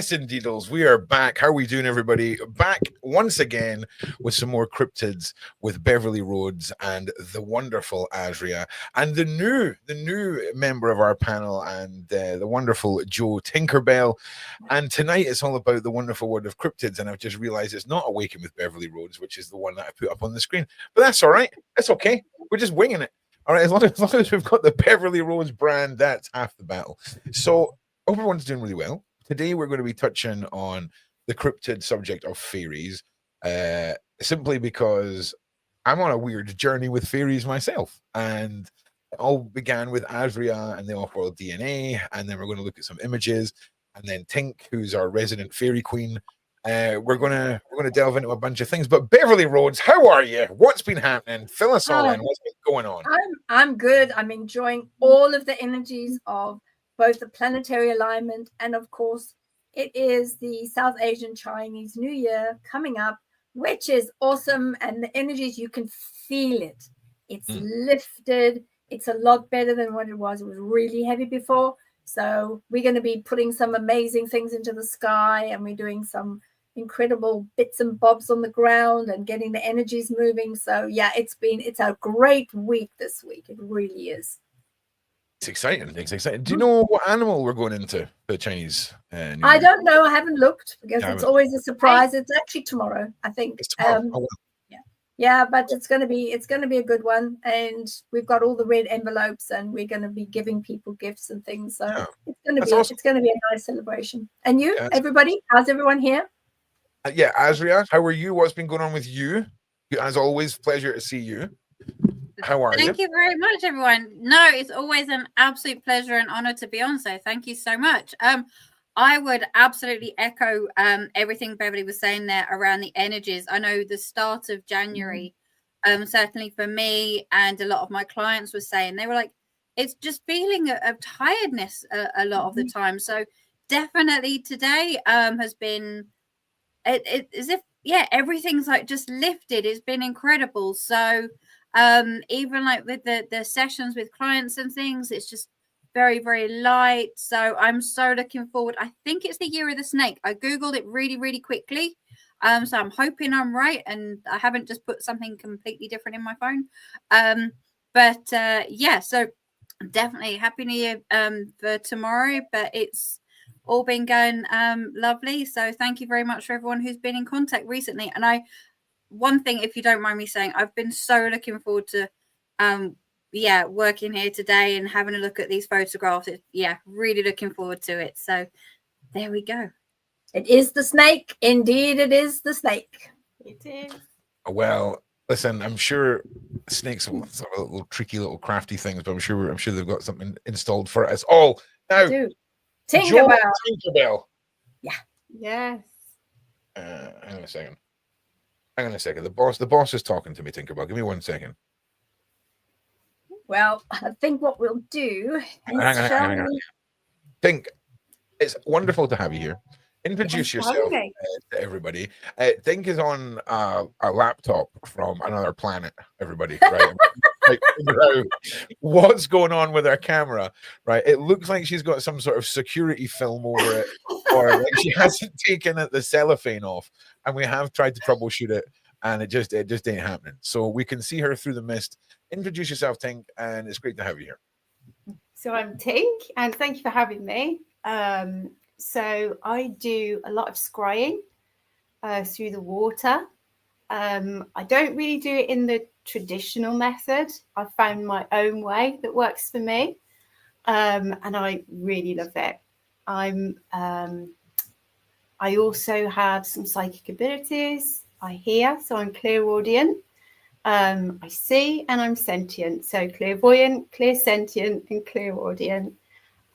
Yes, indeedles. We are back. How are we doing, everybody? Back once again with some more cryptids with Beverly Rhodes and the wonderful ASRIA and the new member of our panel and the wonderful Joe Tinkerbell. And tonight it's all about the wonderful world of cryptids. And I've just realized it's not Awaken with Beverly Rhodes, which is the one that I put up on the screen. But that's all right. That's okay. We're just winging it. All right. As long as we've got the Beverly Rhodes brand, that's half the battle. So hope everyone's doing really well. Today, we're going to be touching on the cryptid subject of fairies, simply because I'm on a weird journey with fairies myself. And it all began with ASRIA and the off-world DNA, and then we're going to look at some images, and then Tink, who's our resident fairy queen. We're gonna delve into a bunch of things. But Beverly Rhodes, how are you? What's been happening? Fill us all in. What's been going on? I'm good. I'm enjoying all of the energies of both the planetary alignment and, of course, it is the South Asian Chinese New Year coming up, which is awesome. And the energies, you can feel it. It's lifted. It's a lot better than what it was. It was really heavy before. So we're going to be putting some amazing things into the sky, and we're doing some incredible bits and bobs on the ground and getting the energies moving. So yeah, it's a great week this week. It really is. It's exciting. It's exciting. Do you know what animal we're going into the Chinese New Year? I don't know. I haven't looked because it's always a surprise. It's actually tomorrow, I think. It's tomorrow. Yeah, but it's going to be a good one, and we've got all the red envelopes, and we're going to be giving people gifts and things. So it's going to be a nice celebration. And you, everybody, how's everyone here? Yeah, ASRIA, how are you? What's been going on with you? As always, pleasure to see you. How are you? Thank you very much, everyone. No, it's always an absolute pleasure and honor to be on. So thank you so much. I would absolutely echo everything Beverly was saying there around the energies. I know the start of January, certainly for me and a lot of my clients were saying, they were like, it's just feeling of tiredness a lot of the time. So definitely today has been as if, everything's like just lifted. It's been incredible. So even like with the sessions with clients and things, it's just very, very light. So I'm so looking forward. I think it's the year of the snake. I googled it really, really quickly, so I'm hoping I'm right and I haven't just put something completely different in my phone. So definitely happy new year for tomorrow, but it's all been going lovely. So thank you very much for everyone who's been in contact recently. And one thing, if you don't mind me saying, I've been so looking forward to working here today and having a look at these photographs. Really looking forward to it. So there we go. It is the snake. Indeed, it is the snake. It is. Well, listen, I'm sure snakes are little tricky, little crafty things, but I'm sure they've got something installed for us all. Now, Tinkerbell. Yeah. Yes. Hang on a second. The boss is talking to me, Tinkerbell. Give me 1 second. Well, I think what we'll do is hang on. Tink, it's wonderful to have you here. Introduce yourself to everybody. Tink is on a laptop from another planet, everybody, right? What's going on with her camera, right? It looks like she's got some sort of security film over it, or like she hasn't taken the cellophane off, and we have tried to troubleshoot it, and it just ain't happening. So we can see her through the mist. Introduce yourself, Tink, and it's great to have you here. So I'm Tink, and thank you for having me. So I do a lot of scrying through the water. I don't really do it in the traditional method. I've found my own way that works for me, and I really love it. I also have some psychic abilities. I hear, so I'm clairaudient. I see, and I'm sentient. So clairvoyant, clairsentient, and clairaudient.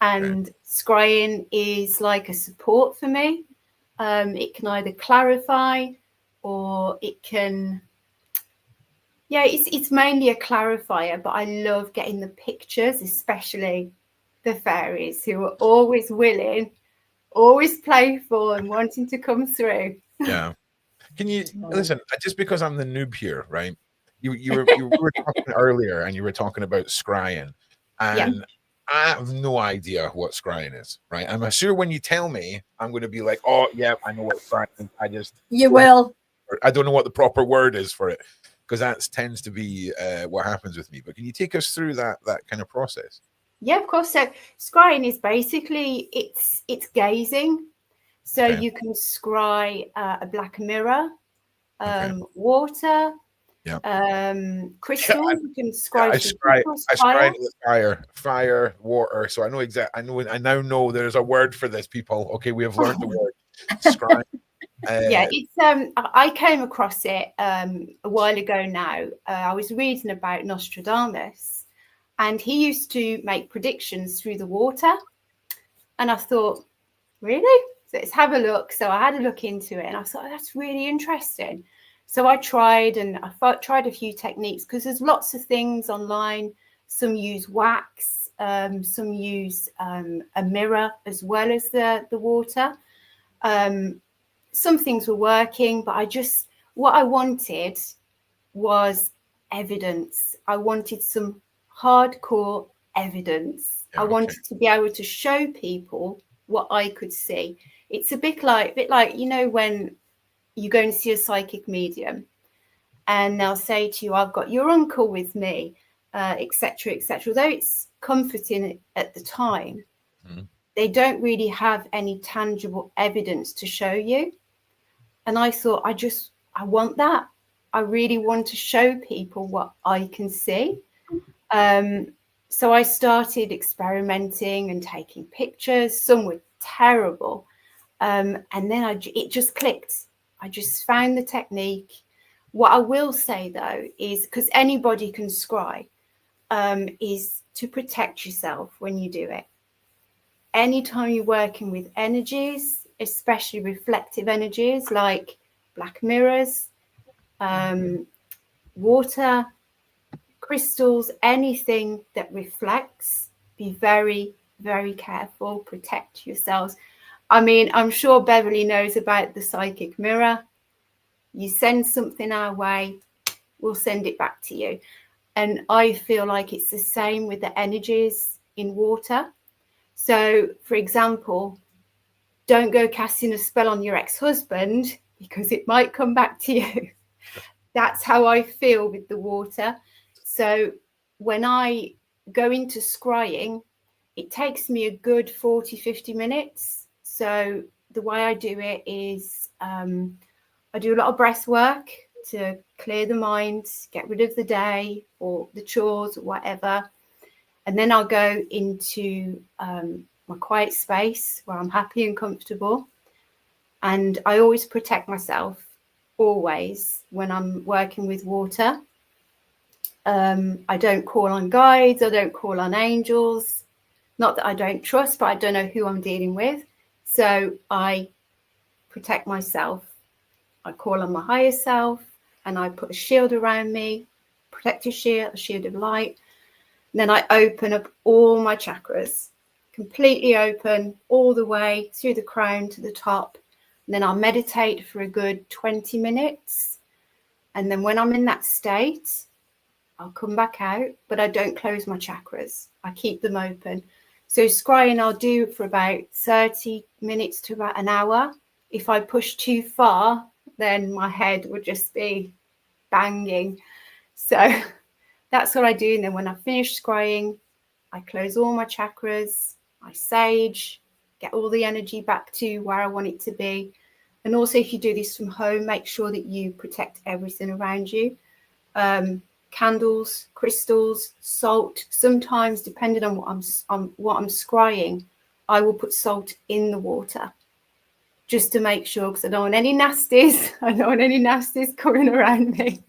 And scrying is like a support for me. It can either clarify, or it can, it's mainly a clarifier, but I love getting the pictures, especially the fairies, who are always willing, always playful and wanting to come through. Yeah. Can you listen, just because I'm the noob here, right? You were talking earlier, and you were talking about scrying, and I have no idea what scrying is, right? I'm sure when you tell me, I'm going to be like, oh, yeah, I know what scrying is. You will. I don't know what the proper word is for it, because that tends to be what happens with me. But can you take us through that kind of process? Yeah, of course. So scrying is basically it's gazing. So Okay. you can scry a black mirror, Okay. water, Yeah. crystal. You can Yeah, scry I through scry crystals, I fire. scry with fire, water. So I know exactly. I now know there's a word for this, people. Okay, we have learned the word scry. Yeah, it's I came across it a while ago now. I was reading about Nostradamus, and he used to make predictions through the water. And I thought, really? So let's have a look. So I had a look into it, and I thought, oh, that's really interesting. So I tried, and tried a few techniques, because there's lots of things online. Some use wax, some use a mirror as well as the water. Some things were working, but what I wanted was evidence. I wanted some hardcore evidence. Yeah, I okay. wanted to be able to show people what I could see. It's a bit like you know, when you go and see a psychic medium, and they'll say to you, "I've got your uncle with me," etc., etc. Although it's comforting at the time, they don't really have any tangible evidence to show you. And I thought, I want that. I really want to show people what I can see. So I started experimenting and taking pictures. Some were terrible. And then it just clicked. I just found the technique. What I will say, though, is, because anybody can scry, is to protect yourself when you do it. Anytime you're working with energies, especially reflective energies like black mirrors, water, crystals, anything that reflects, be very, very careful, protect yourselves. I mean, I'm sure Beverly knows about the psychic mirror. You send something our way, we'll send it back to you. And I feel like it's the same with the energies in water. So, for example, don't go casting a spell on your ex-husband, because it might come back to you. That's how I feel with the water. So when I go into scrying, it takes me a good 40-50 minutes. So the way I do it is I do a lot of breath work to clear the mind, get rid of the day or the chores or whatever. And then I'll go into my quiet space where I'm happy and comfortable. And I always protect myself, always, when I'm working with water. I don't call on guides, I don't call on angels. Not that I don't trust, but I don't know who I'm dealing with. So I protect myself. I call on my higher self, and I put a shield around me, protective shield, a shield of light. And then I open up all my chakras, completely open all the way through the crown to the top. And then I'll meditate for a good 20 minutes. And then when I'm in that state, I'll come back out, but I don't close my chakras. I keep them open. So scrying I'll do for about 30 minutes to about an hour. If I push too far, then my head would just be banging. So that's what I do. And then when I finish scrying, I close all my chakras, I sage, get all the energy back to where I want it to be. And also, if you do this from home, make sure that you protect everything around you. Candles, crystals, salt. Sometimes, depending on what I'm scrying, I will put salt in the water just to make sure, because I don't want any nasties. I don't want any nasties coming around me.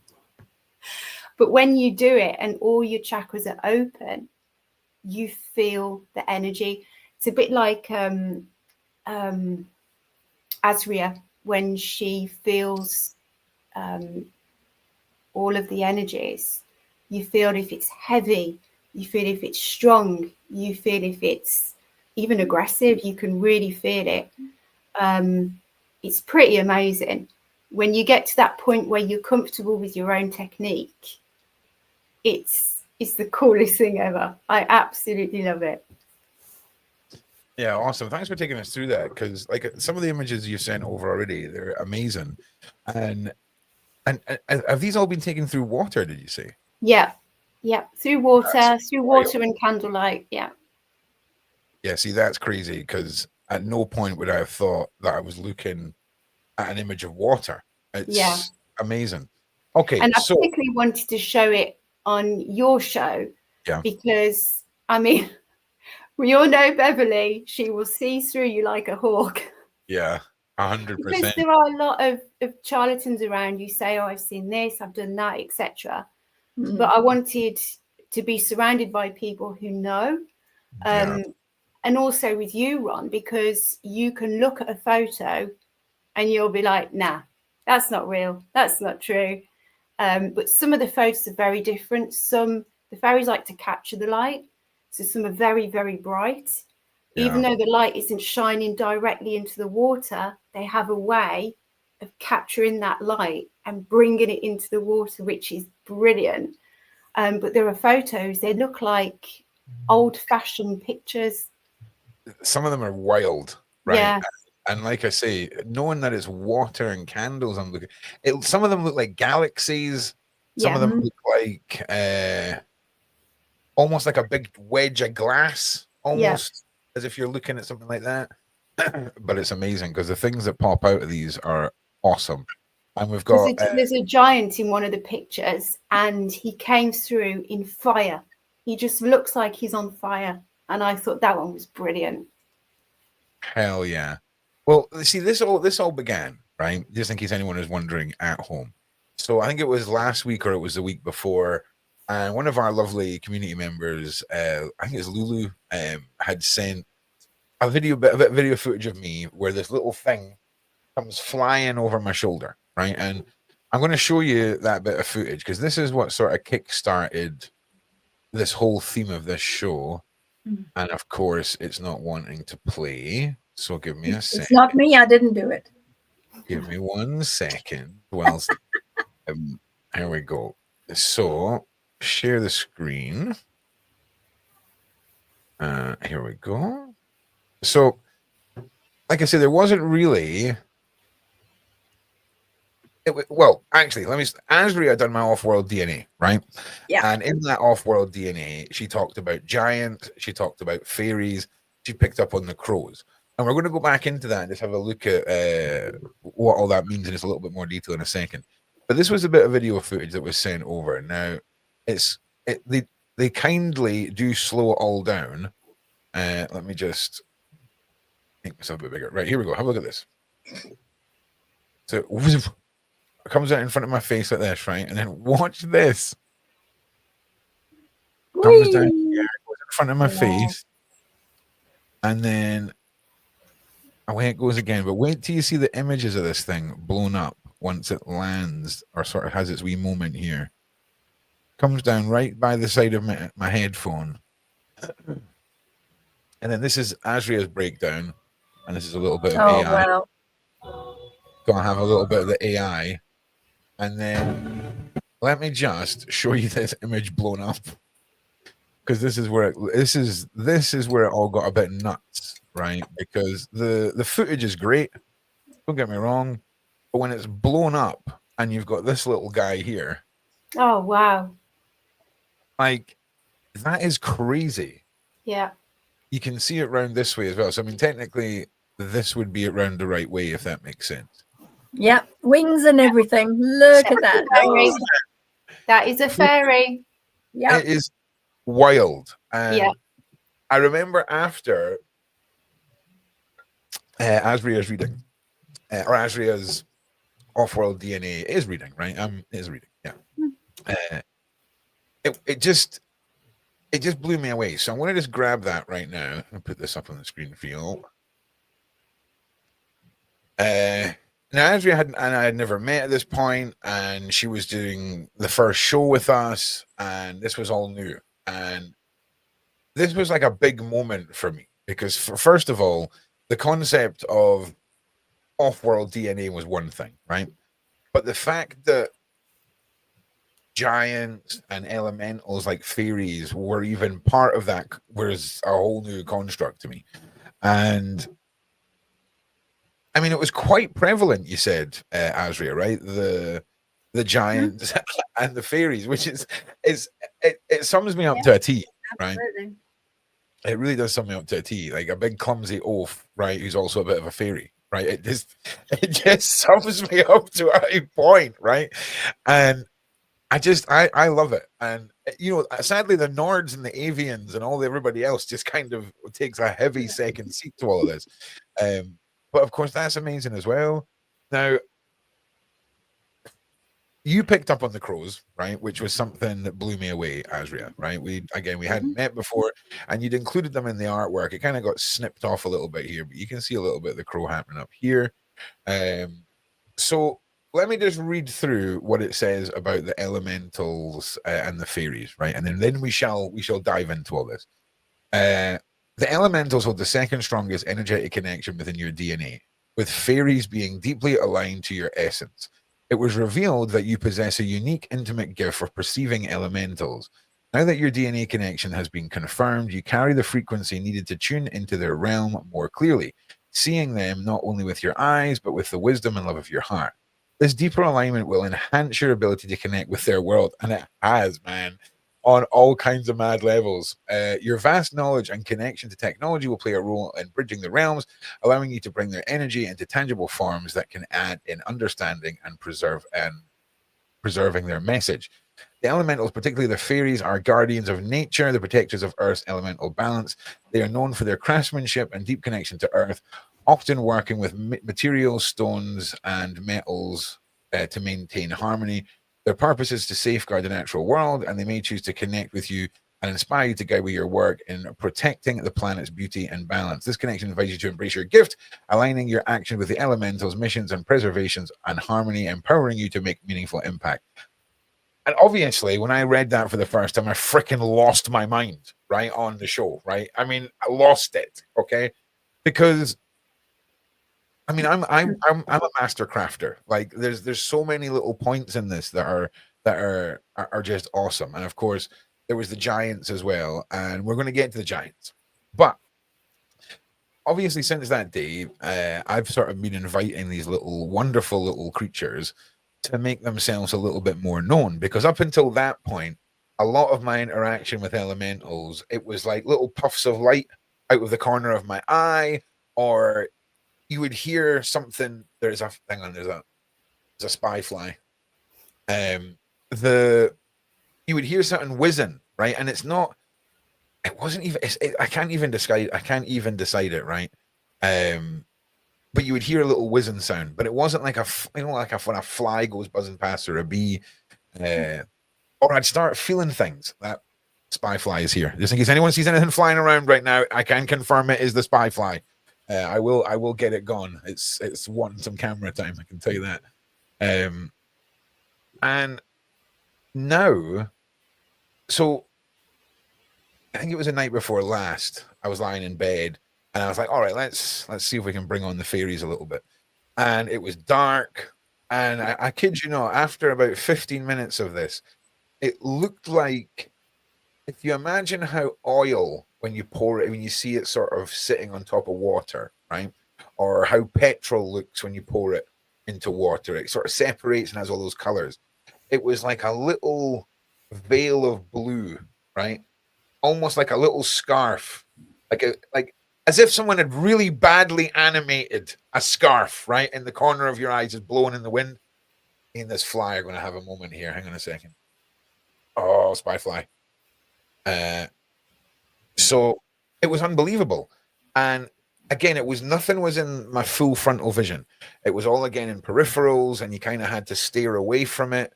But when you do it and all your chakras are open, you feel the energy. It's a bit like ASRIA, when she feels all of the energies. You feel if it's heavy, you feel if it's strong, you feel if it's even aggressive, you can really feel it. It's pretty amazing. When you get to that point where you're comfortable with your own technique, it's it's the coolest thing ever. I absolutely love it. Yeah, awesome. Thanks for taking us through that, because like some of the images you sent over already, they're amazing. And have these all been taken through water, did you say? Yeah. Through That's water and candlelight. Yeah. Yeah, see, that's crazy, because at no point would I have thought that I was looking at an image of water. It's amazing. Okay, And I so particularly wanted to show it on your show because, I mean, we all know Beverly, she will see through you like a hawk. Yeah, 100%. Because there are a lot of charlatans around. You say, oh, I've seen this, I've done that, etc. But I wanted to be surrounded by people who know. And also with you, Ron, because you can look at a photo and you'll be like, nah, that's not real. That's not true. But some of the photos are very different. The fairies like to capture the light. So some are very, very bright. Even though the light isn't shining directly into the water, they have a way of capturing that light and bringing it into the water, which is brilliant. But there are photos, they look like old-fashioned pictures. Some of them are wild, right? Yeah. And like I say, knowing that it's water and candles, I'm looking. Some of them look like galaxies. Some of them look like almost like a big wedge of glass, almost as if you're looking at something like that. But it's amazing, because the things that pop out of these are awesome. And we've got there's a giant in one of the pictures, and he came through in fire. He just looks like he's on fire, and I thought that one was brilliant. Hell yeah! Well, see, this all began, right? Just in case anyone is wondering at home. So I think it was last week or it was the week before, and one of our lovely community members, I think it's Lulu, had sent a video footage of me where this little thing comes flying over my shoulder, right? And I'm going to show you that bit of footage, because this is what sort of kick-started this whole theme of this show. And of course, it's not wanting to play. So give me a second. It's not me. I didn't do it. Give me 1 second. Well, here we go. So share the screen. Here we go. So, like I said, there wasn't really. Well, actually, ASRIA done my off-world DNA, right? Yeah. And in that off-world DNA, she talked about giants, she talked about fairies, she picked up on the crows. And we're going to go back into that and just have a look at what all that means in just a little bit more detail in a second. But this was a bit of video footage that was sent over. Now, they kindly do slow it all down. Let me just make myself a bit bigger. Right, here we go. Have a look at this. So it comes out in front of my face like this, right? And then watch this. Comes down here, goes in front of my face. And then away it goes again. But wait till you see the images of this thing blown up once it lands, or sort of has its wee moment here. Comes down right by the side of my headphone. And then this is ASRIA's breakdown. And this is a little bit of AI. Wow. Gonna have a little bit of the AI. And then let me just show you this image blown up, because this is where it all got a bit nuts, right? Because the footage is great, don't get me wrong, but when it's blown up and you've got this little guy here, oh wow, like, that is crazy. Yeah. You can see it round this way as well. So I mean, technically, this would be around the right way, if that makes sense. Yeah, wings and everything. Look at that. Fairy. That is a fairy. Yeah, It is wild. And Yeah. I remember after ASRIA's reading, or ASRIA's off-world DNA is reading, right? Is reading, yeah. It just blew me away. So I'm going to just grab that right now and put this up on the screen for you. Now, ASRIA I had never met at this point, and she was doing the first show with us, and this was all new. And this was like a big moment for me, because first of all, the concept of off-world DNA was one thing, right? But the fact that giants and elementals like fairies were even part of that, was a whole new construct to me. And I mean, it was quite prevalent, you said, Asria, right? The giants and the fairies, which is it sums me up to a T, right? Absolutely. It really does sum me up to a T, like a big clumsy oaf, right? Who's also a bit of a fairy, right? It just sums me up to a point, right? And I love it. And you know, sadly the Nords and the Avians and everybody else just kind of takes a heavy second seat to all of this. But of course that's amazing as well. Now you picked up on the crows, right? Which was something that blew me away, Asria, right? We hadn't met before, and you'd included them in the artwork. It kind of got snipped off a little bit here, but you can see a little bit of the crow happening up here. So let me just read through what it says about the elementals and the fairies, right? And then we shall dive into all this. The elementals hold the second strongest energetic connection within your DNA, with fairies being deeply aligned to your essence. It was revealed that you possess a unique, intimate gift for perceiving elementals. Now that your DNA connection has been confirmed, you carry the frequency needed to tune into their realm more clearly, seeing them not only with your eyes, but with the wisdom and love of your heart. This deeper alignment will enhance your ability to connect with their world, and it has, man, on all kinds of mad levels. Your vast knowledge and connection to technology will play a role in bridging the realms, allowing you to bring their energy into tangible forms that can add in understanding and preserving their message. The elementals, particularly the fairies, are guardians of nature, the protectors of Earth's elemental balance. They are known for their craftsmanship and deep connection to Earth, often working with materials, stones, and metals to maintain harmony. Their purpose is to safeguard the natural world, and they may choose to connect with you and inspire you to guide with your work in protecting the planet's beauty and balance. This connection invites you to embrace your gift, aligning your action with the elementals' missions and preservations and harmony, empowering you to make meaningful impact. And obviously, when I read that for the first time, I freaking lost my mind, right, on the show, right? I mean, I lost it, okay? Because I mean, I'm a master crafter. Like, there's so many little points in this that are just awesome. And of course, there was the giants as well, and we're going to get to the giants. But obviously, since that day, I've sort of been inviting these little wonderful little creatures to make themselves a little bit more known, because up until that point, a lot of my interaction with elementals, it was like little puffs of light out of the corner of my eye, or you would hear something. There's a spy fly. You would hear something whizzing, right? And it wasn't even. I can't even decide it, right? But you would hear a little whizzing sound, but it wasn't like when a fly goes buzzing past or a bee, or I'd start feeling things. That spy fly is here. Just in case anyone sees anything flying around right now, I can confirm it is the spy fly. I will get it gone. It's wanting some camera time, I can tell you that. And now, so I think it was the night before last, I was lying in bed and I was like, all right, let's see if we can bring on the fairies a little bit. And it was dark, and I kid you not, after about 15 minutes of this, it looked like, if you imagine how oil, when you pour it, when you see it sort of sitting on top of water, right? Or how petrol looks when you pour it into water, it sort of separates and has all those colors. It was like a little veil of blue, right? Almost like a little scarf, like as if someone had really badly animated a scarf, right? In the corner of your eyes is blowing in the wind. Me and this fly are going to have a moment here. Hang on a second. Oh, spy fly. So it was unbelievable. And again, nothing was in my full frontal vision. It was all again in peripherals, and you kind of had to steer away from it.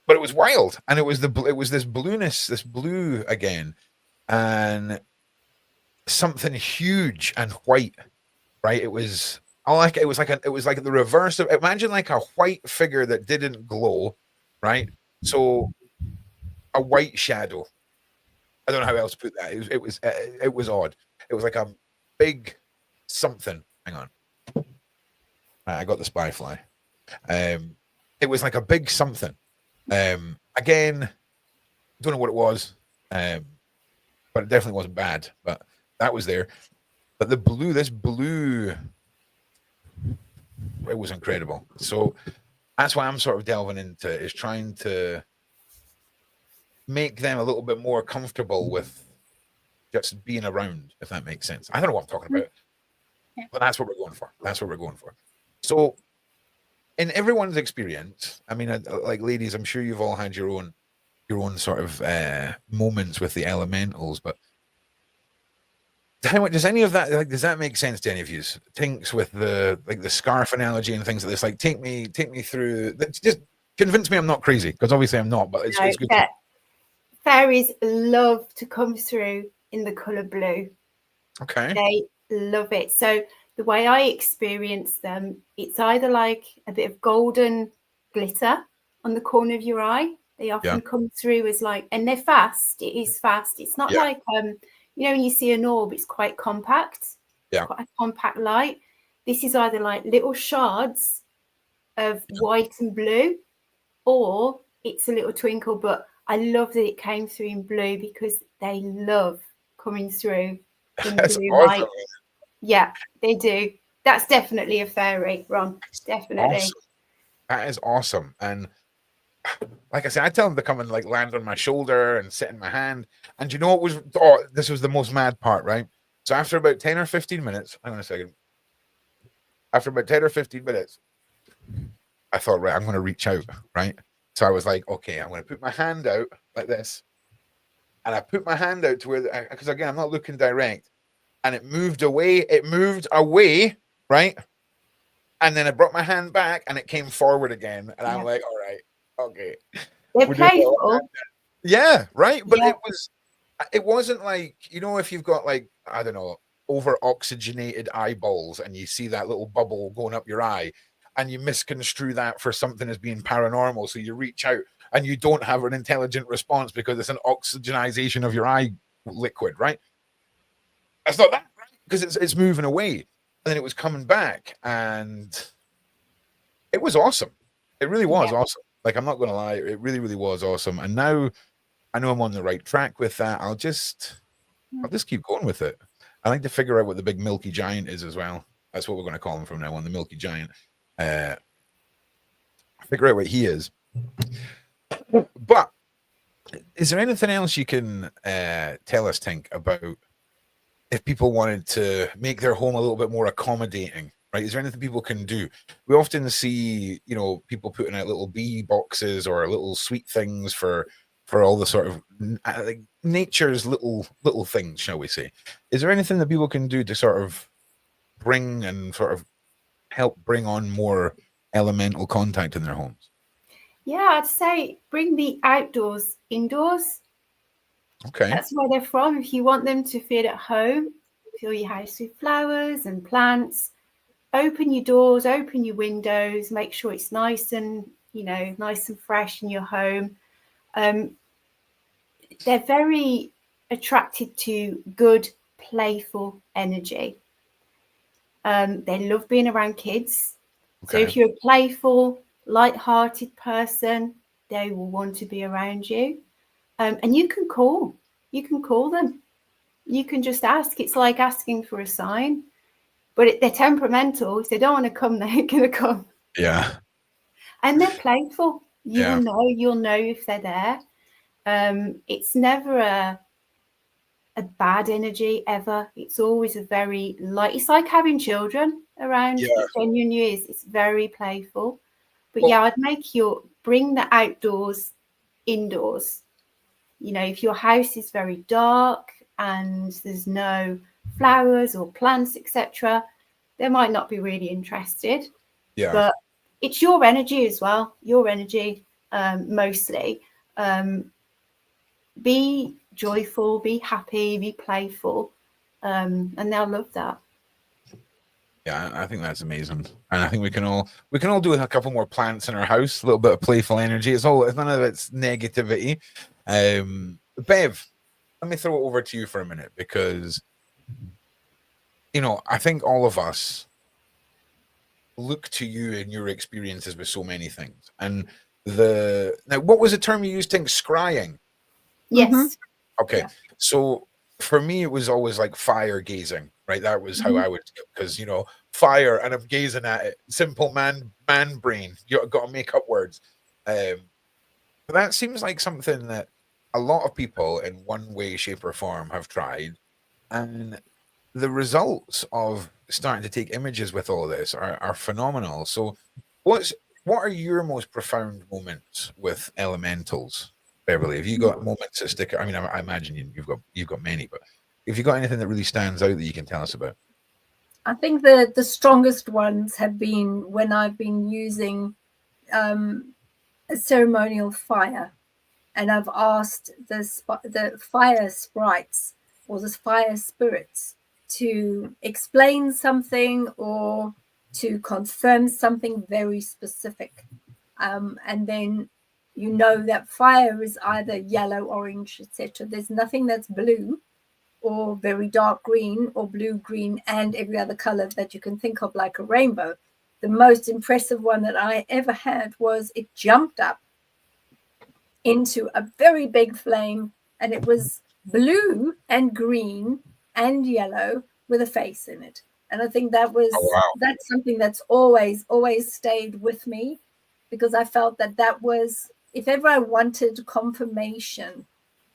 But it was wild, and it was this blueness, this blue again, and something huge and white, right? It was like the reverse of, imagine like a white figure that didn't glow, right? So a white shadow. I don't know how else to put that. It was odd. It was like a big something. Hang on. I got the spy fly. It was like a big something, Again, don't know what it was, but it definitely wasn't bad. But that was there. But this blue, it was incredible. So that's why I'm sort of delving into it, is trying to make them a little bit more comfortable with just being around, if that makes sense. I don't know what I'm talking about, but that's what we're going for. That's what we're going for. So in everyone's experience, I mean, like ladies, I'm sure you've all had your own sort of moments with the elementals, but how much does any of that, like, does that make sense to any of you? Tinks, with the scarf analogy and things like this, like take me through. Just convince me I'm not crazy, because obviously I'm not, but it's good. Yeah. Fairies love to come through in the colour blue. Okay. They love it. So the way I experience them, it's either like a bit of golden glitter on the corner of your eye. They often come through as like, and they're fast. It is fast. It's not like you know, when you see an orb, it's quite compact. Yeah. Quite a compact light. This is either like little shards of white and blue, or it's a little twinkle. But I love that it came through in blue, because they love coming through in That's blue awesome. light. Yeah, they do. That's definitely a fairy, Ron. Definitely. Awesome. That is awesome. And like I said, I tell them to come and like land on my shoulder and sit in my hand. And you know what was, this was the most mad part, right? So after about 10 or 15 minutes, hang on a second. After about 10 or 15 minutes, I thought, right, I'm going to reach out, right? So I was like, okay, I'm going to put my hand out like this. And I put my hand out to where, because again, I'm not looking direct. And it moved away. It moved away, right? And then I brought my hand back and it came forward again. And I'm like, all right, okay. They're playful. Yeah, right. But it wasn't like, you know, if you've got like, I don't know, over oxygenated eyeballs and you see that little bubble going up your eye and you misconstrue that for something as being paranormal. So you reach out and you don't have an intelligent response because it's an oxygenization of your eye liquid, right? That's not that, right? Because it's moving away. And then it was coming back and it was awesome. It really was awesome. Like, I'm not going to lie. It really, really was awesome. And now I know I'm on the right track with that. I'll just keep going with it. I like to figure out what the big milky giant is as well. That's what we're going to call him from now on, the milky giant. Figure out what he is. But is there anything else you can tell us, Tink, about if people wanted to make their home a little bit more accommodating, right? Is there anything people can do? We often see, you know, people putting out little bee boxes or little sweet things for all the sort of like nature's little things, shall we say? Is there anything that people can do to sort of bring and sort of help bring on more elemental contact in their homes? Yeah, I'd say bring the outdoors indoors. Okay. That's where they're from. If you want them to feel at home, fill your house with flowers and plants. Open your doors, open your windows, make sure it's nice and, you know, nice and fresh in your home. They're very attracted to good, playful energy. They love being around kids. So if you're a playful, light-hearted person, they will want to be around you. And you can call them. You can just ask. It's like asking for a sign, but they're temperamental. If they don't want to come, they're going to come. Yeah. And they're playful. You'll know if they're there. It's never a bad energy ever. It's always a very light. It's like having children around. It genuinely is. It's very playful. But I'd bring the outdoors indoors. You know, if your house is very dark and there's no flowers or plants, etc., they might not be really interested. Yeah. But it's your energy as well. Your energy, mostly. Be joyful, be happy, be playful, and they'll love that. Yeah, I think that's amazing, and I think we can all do with a couple more plants in our house, a little bit of playful energy. It's none of it's negativity. Bev, let me throw it over to you for a minute, because you know, I think all of us look to you and your experiences with so many things, and now what was the term you used? Scrying. Yes. Okay, Yeah. so for me it was always like fire gazing, right? That was how I would, because you know, fire and I'm gazing at it. Simple man brain. You got to make up words. But that seems like something that a lot of people in one way, shape, or form have tried, and the results of starting to take images with all this are phenomenal. So, what are your most profound moments with elementals, Beverly? Have you got moments that stick? I mean, I imagine you've got many, but if you got anything that really stands out that you can tell us about? I think the strongest ones have been when I've been using a ceremonial fire, and I've asked the fire sprites or the fire spirits to explain something or to confirm something very specific. And then you know that fire is either yellow, orange, etc. There's nothing that's blue or very dark green or blue, green, and every other color that you can think of, like a rainbow. The most impressive one that I ever had was it jumped up into a very big flame, and it was blue and green and yellow with a face in it. And I think that's something that's always stayed with me, because I felt that was, if ever I wanted confirmation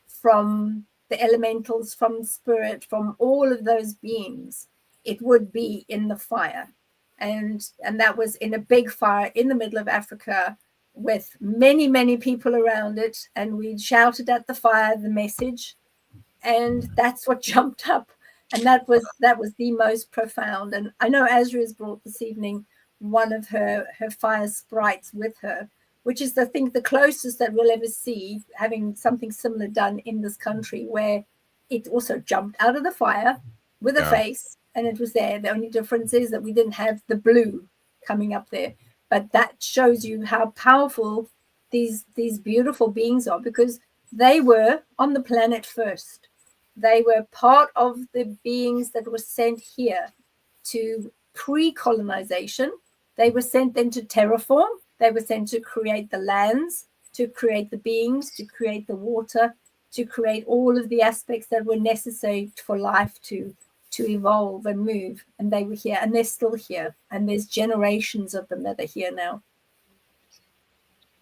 from the elementals, from spirit, from all of those beings, it would be in the fire. And that was in a big fire in the middle of Africa with many people around it, and we shouted at the fire the message, and that's what jumped up. And that was the most profound. And I know ASRIA's brought this evening one of her fire sprites with her, which is, I think, the closest that we'll ever see having something similar done in this country, where it also jumped out of the fire with a face, and it was there. The only difference is that we didn't have the blue coming up there. But that shows you how powerful these beautiful beings are, because they were on the planet first. They were part of the beings that were sent here to pre-colonization. They were sent then to terraform. They were sent to create the lands, to create the beings, to create the water, to create all of the aspects that were necessary for life to evolve and move. And they were here, and they're still here, and there's generations of them that are here now.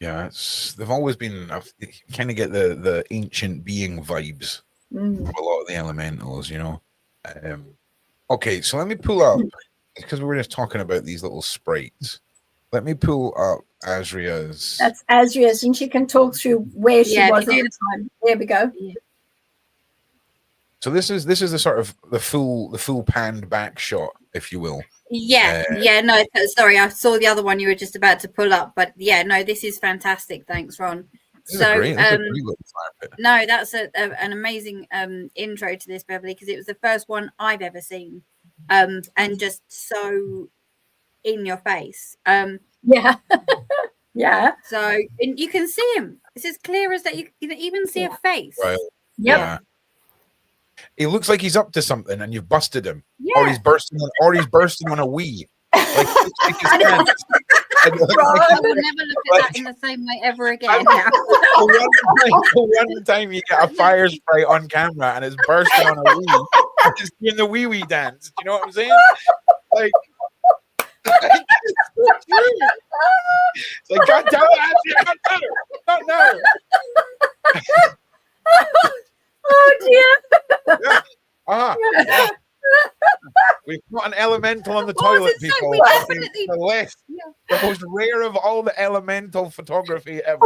Yeah, they've always been, you kind of get the ancient being vibes from a lot of the elementals, you know. Okay, so let me pull up, because we were just talking about these little sprites. Let me pull up ASRIA's. That's ASRIA's, and she can talk through where she was at the time. There we go. Yeah. So this is the sort of the full panned back shot, if you will. Yeah, no, sorry, I saw the other one you were just about to pull up, but yeah, no, this is fantastic. Thanks, Ron. So, no, that's an amazing intro to this, Beverly, because it was the first one I've ever seen, and just so in your face. Yeah. Yeah. So, and you can see him. It's as clear as that. You can even see a face. Right. Yep. Yeah. He looks like he's up to something, and you've busted him, Yeah. or he's bursting on a wee. Like, I will never look at that in the same way ever again. Now. one time you get a fire sprite on camera and it's bursting on a wee, it's doing the wee dance. Do you know what I'm saying? Like, it's like, God damn it, not now. Oh dear. Yeah. Yeah. We've got an elemental on the toilet, people. The most rare of all the elemental photography ever.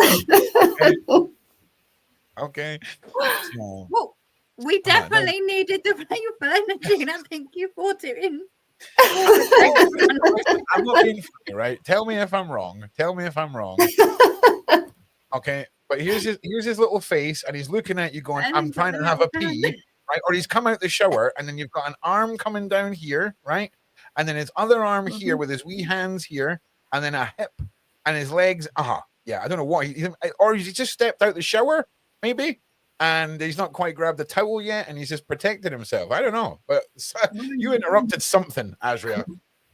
Okay. So, well, we definitely needed the playful energy, and I think you brought it in. I'm not being funny, right? Tell me if I'm wrong. Okay, but here's his little face, and he's looking at you going, I'm trying to have a pee. Right, or he's come out the shower, and then you've got an arm coming down here, right, and then his other arm here with his wee hands here, and then a hip, and his legs. Yeah, I don't know what or he's just stepped out the shower, maybe, and he's not quite grabbed the towel yet, and he's just protected himself. I don't know, but you interrupted something, ASRIA.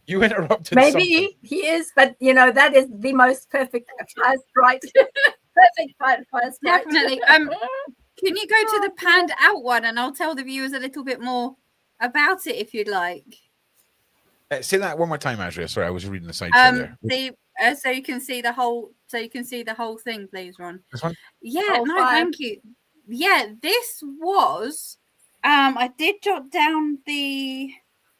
You interrupted Maybe something. he is, but you know, that is the most perfect fire sprite. Perfect fire sprite. Definitely. Can you go to the panned out one, and I'll tell the viewers a little bit more about it if you'd like. Say that one more time, Azria. Sorry, I was reading the side there. So you can see the whole. So you can see the whole thing, please, Ron. This one? Yeah. No, thank you. Yeah, this was. I did jot down the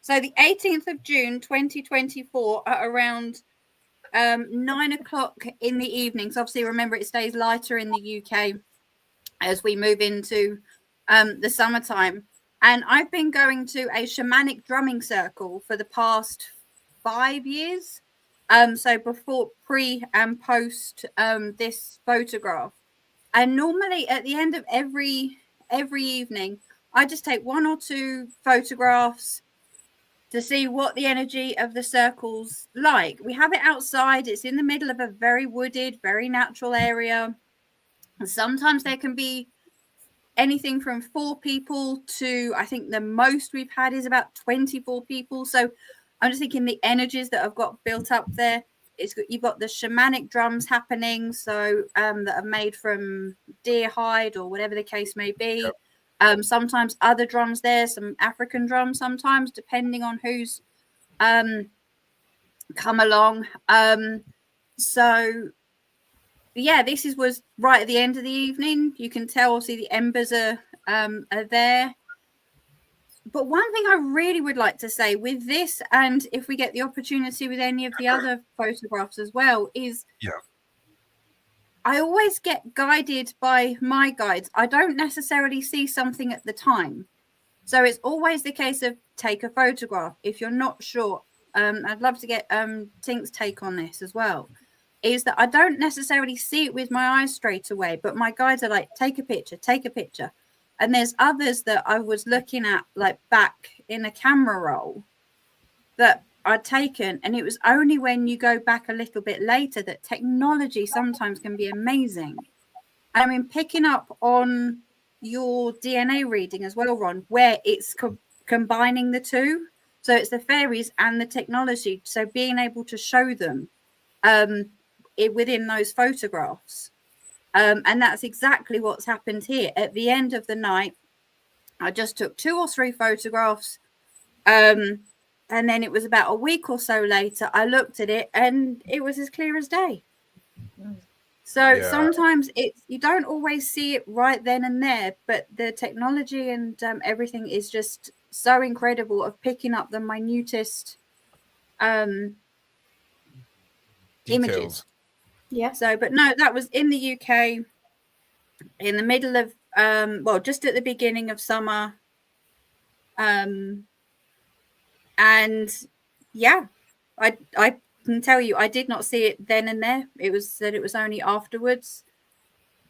18th of June 2024 at around 9 o'clock in the evening. So obviously, remember, it stays lighter in the UK as we move into the summertime. And I've been going to a shamanic drumming circle for the past 5 years. So before, pre and post this photograph. And normally at the end of every evening, I just take 1 or 2 photographs to see what the energy of the circle's like. We have it outside. It's in the middle of a very wooded, very natural area. And sometimes there can be anything from 4 people to, I think the most we've had is about 24 people. So I'm just thinking the energies that have got built up there. You've got the shamanic drums happening, so that are made from deer hide or whatever the case may be. Yep. Sometimes other drums there, some African drums sometimes, depending on who's come along. So yeah, this was right at the end of the evening. You can tell, obviously, the embers are there. But one thing I really would like to say with this, and if we get the opportunity with any of the other photographs as well, is I always get guided by my guides. I don't necessarily see something at the time. So it's always the case of take a photograph. If you're not sure, I'd love to get Tink's take on this as well, is that I don't necessarily see it with my eyes straight away, but my guides are like, take a picture, take a picture. And there's others that I was looking at, like back in a camera roll, that I'd taken. And it was only when you go back a little bit later that technology sometimes can be amazing. I mean, picking up on your DNA reading as well, Ron, where it's combining the two. So it's the fairies and the technology. So being able to show them within those photographs. And that's exactly what's happened here. At the end of the night, I just took 2 or 3 photographs. And then it was about a week or so later, I looked at it and it was as clear as day. So sometimes you don't always see it right then and there, but the technology and everything is just so incredible of picking up the minutest images. Yeah. So, but no, that was in the UK in the middle of, just at the beginning of summer. And yeah, I can tell you, I did not see it then and there. It was only afterwards.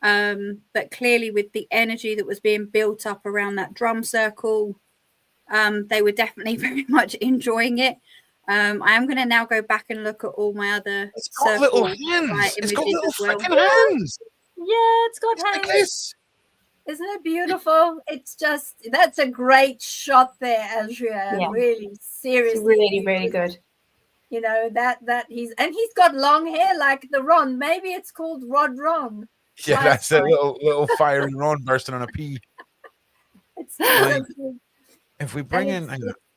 But clearly with the energy that was being built up around that drum circle, they were definitely very much enjoying it. I am going to now go back and look at all my other It's got little hands. It's got little freaking hands. Yeah, it's got hands. Like this. Isn't it beautiful? It's just, that's a great shot there, Azria. Yeah. Really, seriously. It's really, really good. You know, that he's got long hair like the Ron. Maybe it's called Rod Ron. Yeah, that's a little fiery Ron bursting on a pea. It's like, if we bring in,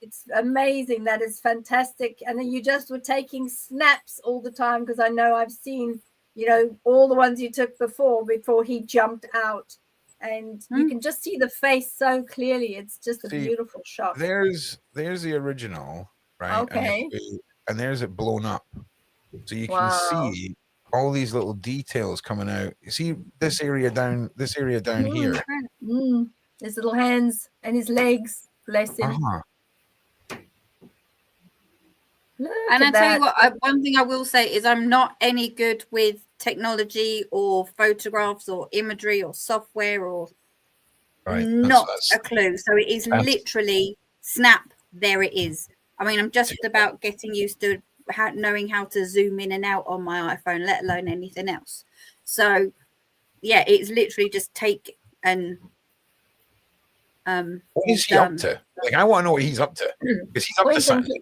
it's amazing. That is fantastic. And then you just were taking snaps all the time, because I know I've seen, you know, all the ones you took before he jumped out, and you can just see the face so clearly. It's just a beautiful shot. There's the original, right? Okay. And there's it blown up, so you can see all these little details coming out. You see this area down here. His little hands and his legs. Bless him. And I tell you what, one thing I will say is I'm not any good with technology or photographs or imagery or software or not a clue. So it is literally snap, there it is. I mean, I'm just about getting used to knowing how to zoom in and out on my iPhone, let alone anything else. So yeah, it's literally just take and what is he up to? Like, I want to know what he's up to, because he's up to something.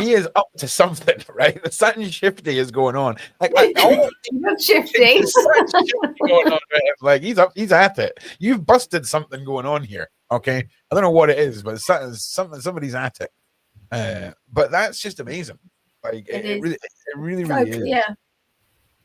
he is up to something, right? There's something shifty is going on. Like, Not shifty. there's something shifty going on with him. Like, he's at it. You've busted something going on here. Okay, I don't know what it is, but somebody's at it. But that's just amazing. Like, it really So is. clear.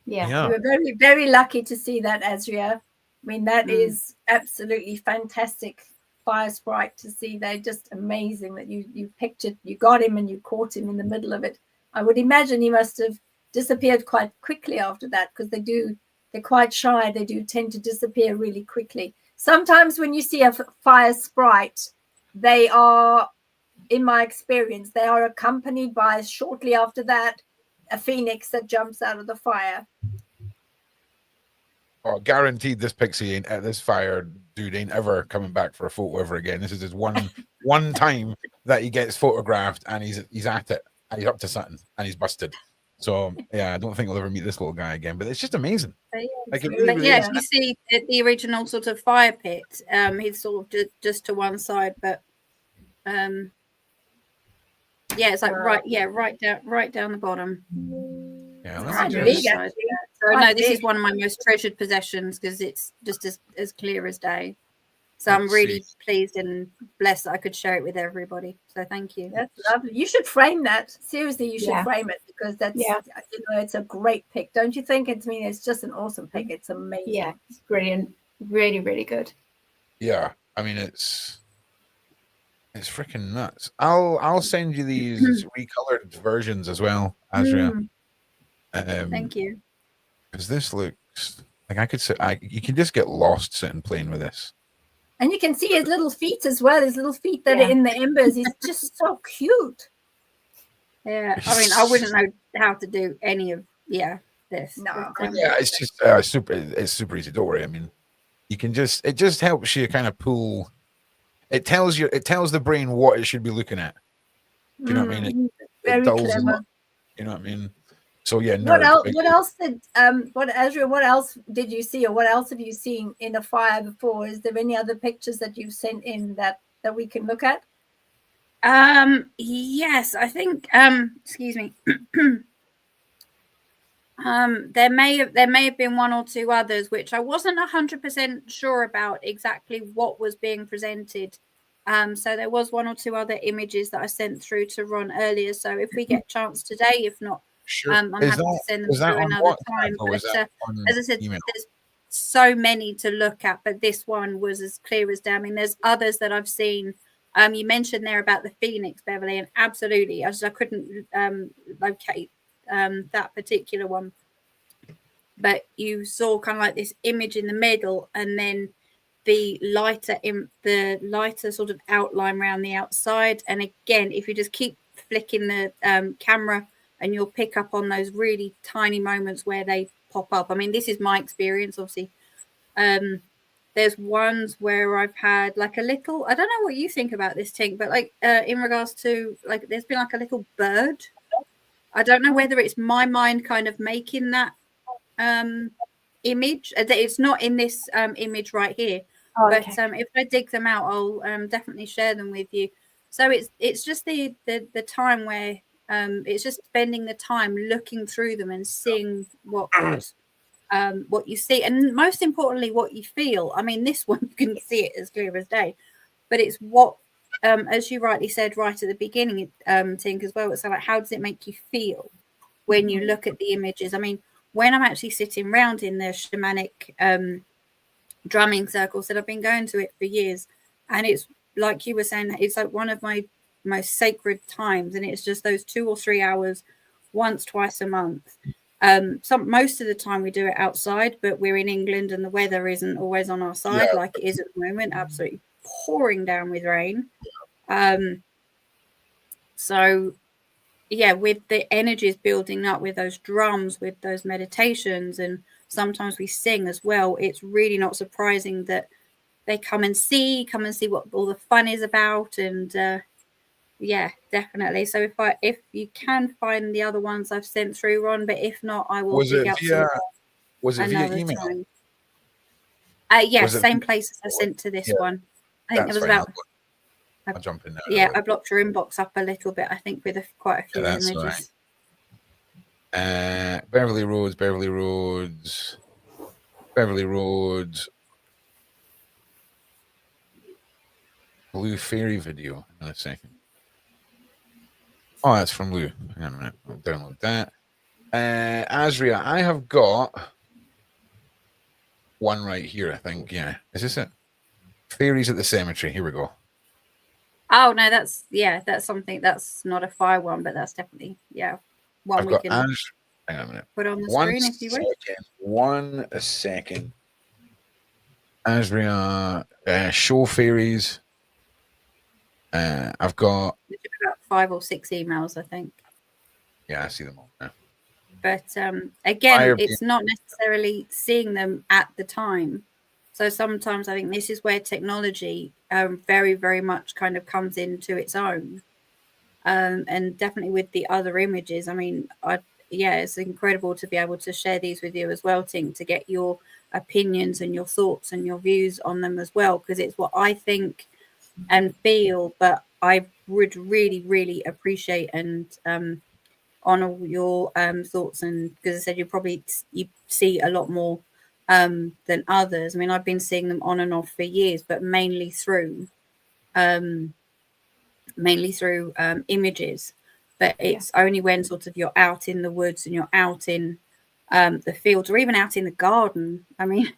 Yeah. We were very, very lucky to see that, Asria. I mean, that is absolutely fantastic fire sprite to see. They're just amazing that you pictured, you got him and you caught him in the middle of it. I would imagine he must have disappeared quite quickly after that, because they're quite shy. They do tend to disappear really quickly. Sometimes when you see a fire sprite, they are, in my experience, they are accompanied by, shortly after that, a phoenix that jumps out of the fire. Oh, guaranteed this pixie ain't, this fire dude ain't ever coming back for a photo ever again. This is his one time that he gets photographed, and he's at it, and he's up to something, and he's busted. So yeah, I don't think we'll ever meet this little guy again. But it's just amazing. Like, it really, really is. You see the original sort of fire pit. He's sort of just to one side, but yeah, it's like right down the bottom. Yeah, Quite that's big, good. actually. So Quite no, this big. is one of my most treasured possessions because it's just as clear as day. So Let's I'm really see. pleased and blessed that I could share it with everybody. So thank you. That's lovely. You should frame that. Seriously, you should frame it, because that's it's a great pick, don't you think? It's just an awesome pick. It's amazing. Yeah, it's brilliant. Really, really good. Yeah, I mean, it's freaking nuts. I'll send you these recolored versions as well, Asria. Thank you. Because this looks like I could sit. You can just get lost sitting playing with this. And you can see his little feet as well. His little feet that are in the embers. He's just so cute. Yeah, I mean, I wouldn't know how to do any of this. No. Yeah, it's just super easy. Don't worry. I mean, you can just, it just helps you kind of pull. It tells the brain what it should be looking at. Do you know what I mean? Very it dulls clever. them. You know what I mean? So yeah. What else did you see, or what else have you seen in a fire before? Is there any other pictures that you've sent in that we can look at? Yes, I think excuse me. There may have been one or two others which I wasn't 100% sure about exactly what was being presented. So there was one or two other images that I sent through to Ron earlier. So if we get a chance today, if not, I'm happy to send them through another time. But as I said, there's so many to look at, but this one was as clear as day. I mean, there's others that I've seen. You mentioned there about the Phoenix, Beverly, and absolutely, I couldn't locate that particular one. But you saw kind of like this image in the middle, and then the lighter sort of outline around the outside. And again, if you just keep flicking the camera, and you'll pick up on those really tiny moments where they pop up. I mean, this is my experience, obviously. There's ones where I've had like a little, I don't know what you think about this, Tink, but like in regards to like, there's been like a little bird. I don't know whether it's my mind kind of making that image. It's not in this image right here. But if I dig them out, I'll definitely share them with you. So it's just the time where it's just spending the time looking through them and seeing what you see, and most importantly, what you feel. I mean, this one you can see it as clear as day, but it's what, as you rightly said right at the beginning, Tink, as well. It's like, how does it make you feel when you look at the images? I mean, when I'm actually sitting around in the shamanic drumming circles, that I've been going to it for years, and it's like you were saying, it's like one of my most sacred times, and it's just those 2 or 3 hours twice a month. Most of the time we do it outside, but we're in England and the weather isn't always on our side like it is at the moment, absolutely pouring down with rain. So yeah, with the energies building up, with those drums, with those meditations, and sometimes we sing as well, it's really not surprising that they come and see what all the fun is about. And yeah, definitely. So if you can find the other ones I've sent through, Ron, but if not, I will dig up some. Was it via email? Time. Yes, same place as I sent to this one. I think it was about I'll jump in there. Yeah, I blocked your inbox up a little bit, I think, with quite a few that's images. Right. Beverly Roads, Beverly Roads, Beverly Roads. Blue Fairy video. In a second. Oh, that's from Lou. Hang on a minute. I'll download that. ASRIA, I have got one right here, I think. Yeah. Is this it? Fairies at the Cemetery. Here we go. Oh no, that's something that's not a fire one, but that's definitely one I've we got can hang on a minute. put on the screen if you wish. 1 second. ASRIA, show fairies. I've got About 5 or 6 emails, I think. Yeah, I see them all now. But again, it's not necessarily seeing them at the time. So sometimes I think this is where technology very, very much kind of comes into its own. And definitely with the other images, I mean, it's incredible to be able to share these with you as well, Tink, to get your opinions and your thoughts and your views on them as well, because it's what I think and feel, but I would really, really appreciate and honor your thoughts, and because I said you see a lot more than others. I mean, I've been seeing them on and off for years, but mainly through images. But it's only when sort of you're out in the woods and you're out in the fields or even out in the garden. I mean,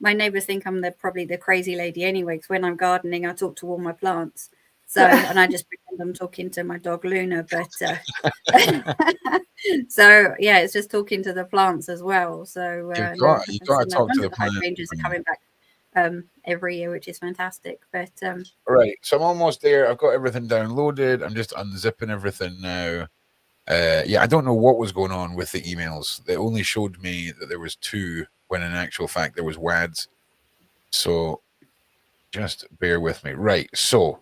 my neighbors think I'm probably the crazy lady anyway, because when I'm gardening, I talk to all my plants. So, and I just pretend I'm talking to my dog Luna, but so yeah, it's just talking to the plants as well. So you got to talk to the plants. Ranges are coming back every year, which is fantastic. But right, so I'm almost there. I've got everything downloaded. I'm just unzipping everything now. I don't know what was going on with the emails. They only showed me that there was 2 when in actual fact there was WADs. So just bear with me. Right, so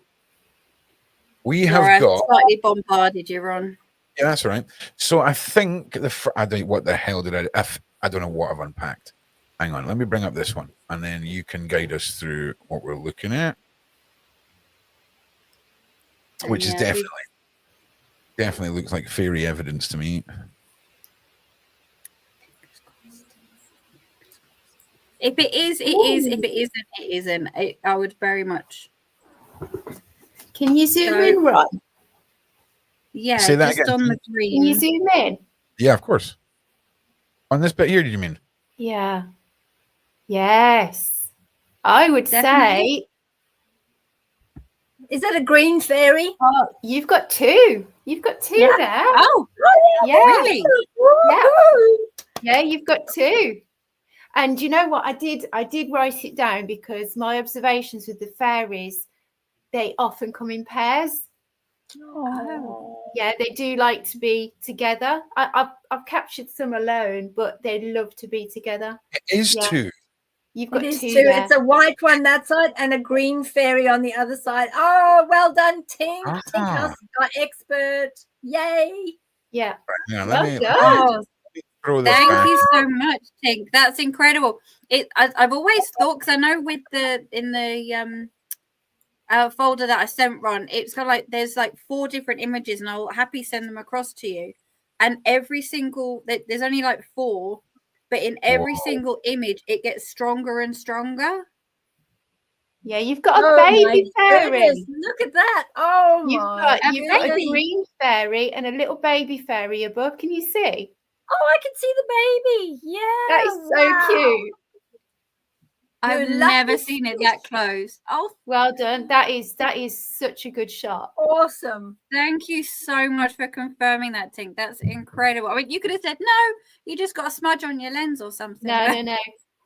we have got slightly bombarded you, Ron. Yeah, that's all right. So I think I don't what the hell did I don't know what I've unpacked. Hang on, let me bring up this one, and then you can guide us through what we're looking at, which is definitely looks like fairy evidence to me. If it is, it is. If it isn't, it isn't. I would very much. Can you zoom in, Ron? Yeah, say that just again. on the green. Can you zoom in? Yeah, of course. On this bit here, did you mean? Yeah. Yes. I would say. Is that a green fairy? Oh, you've got 2. You've got 2 there. Oh, yeah. Really? Yeah, you've got 2. And you know what I did write it down, because my observations with the fairies, they often come in pairs. Yeah, they do like to be together. I've captured some alone, but they love to be together. It is 2. You've got 2 there. It's a white one that side and a green fairy on the other side. Oh, well done, Tink. Tink, our expert. Yay. Yeah. Well done. Thank you so much, Tink. That's incredible. I've always thought, because I know with in the folder that I sent Ron, it's kind of like there's like 4 different images, and I'll happily send them across to you. And every single there's only like 4, but in every single image it gets stronger and stronger. Yeah, you've got a baby fairy. Goodness, look at that. Oh, you've got a green fairy and a little baby fairy above. Can you see? Oh, I can see the baby. Yeah, that is so cute. I've never seen it that close. Oh, well done. That is such a good shot. Awesome. Thank you so much for confirming that, Tink. That's incredible. I mean, you could have said, no, you just got a smudge on your lens or something. No.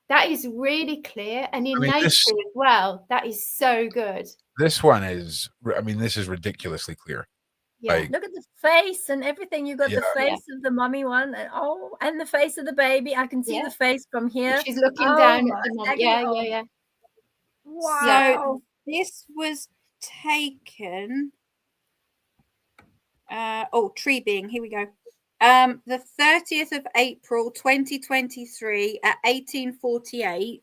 That is really clear. And in nature as well, that is so good. This one is, this is ridiculously clear. Yeah, look at the face and everything. You got the face of the mummy one, and the face of the baby. I can see the face from here. She's looking down at the mum. Yeah. Wow. So this was taken. Tree being. Here we go. The 30th of April, 2023 at 18:48,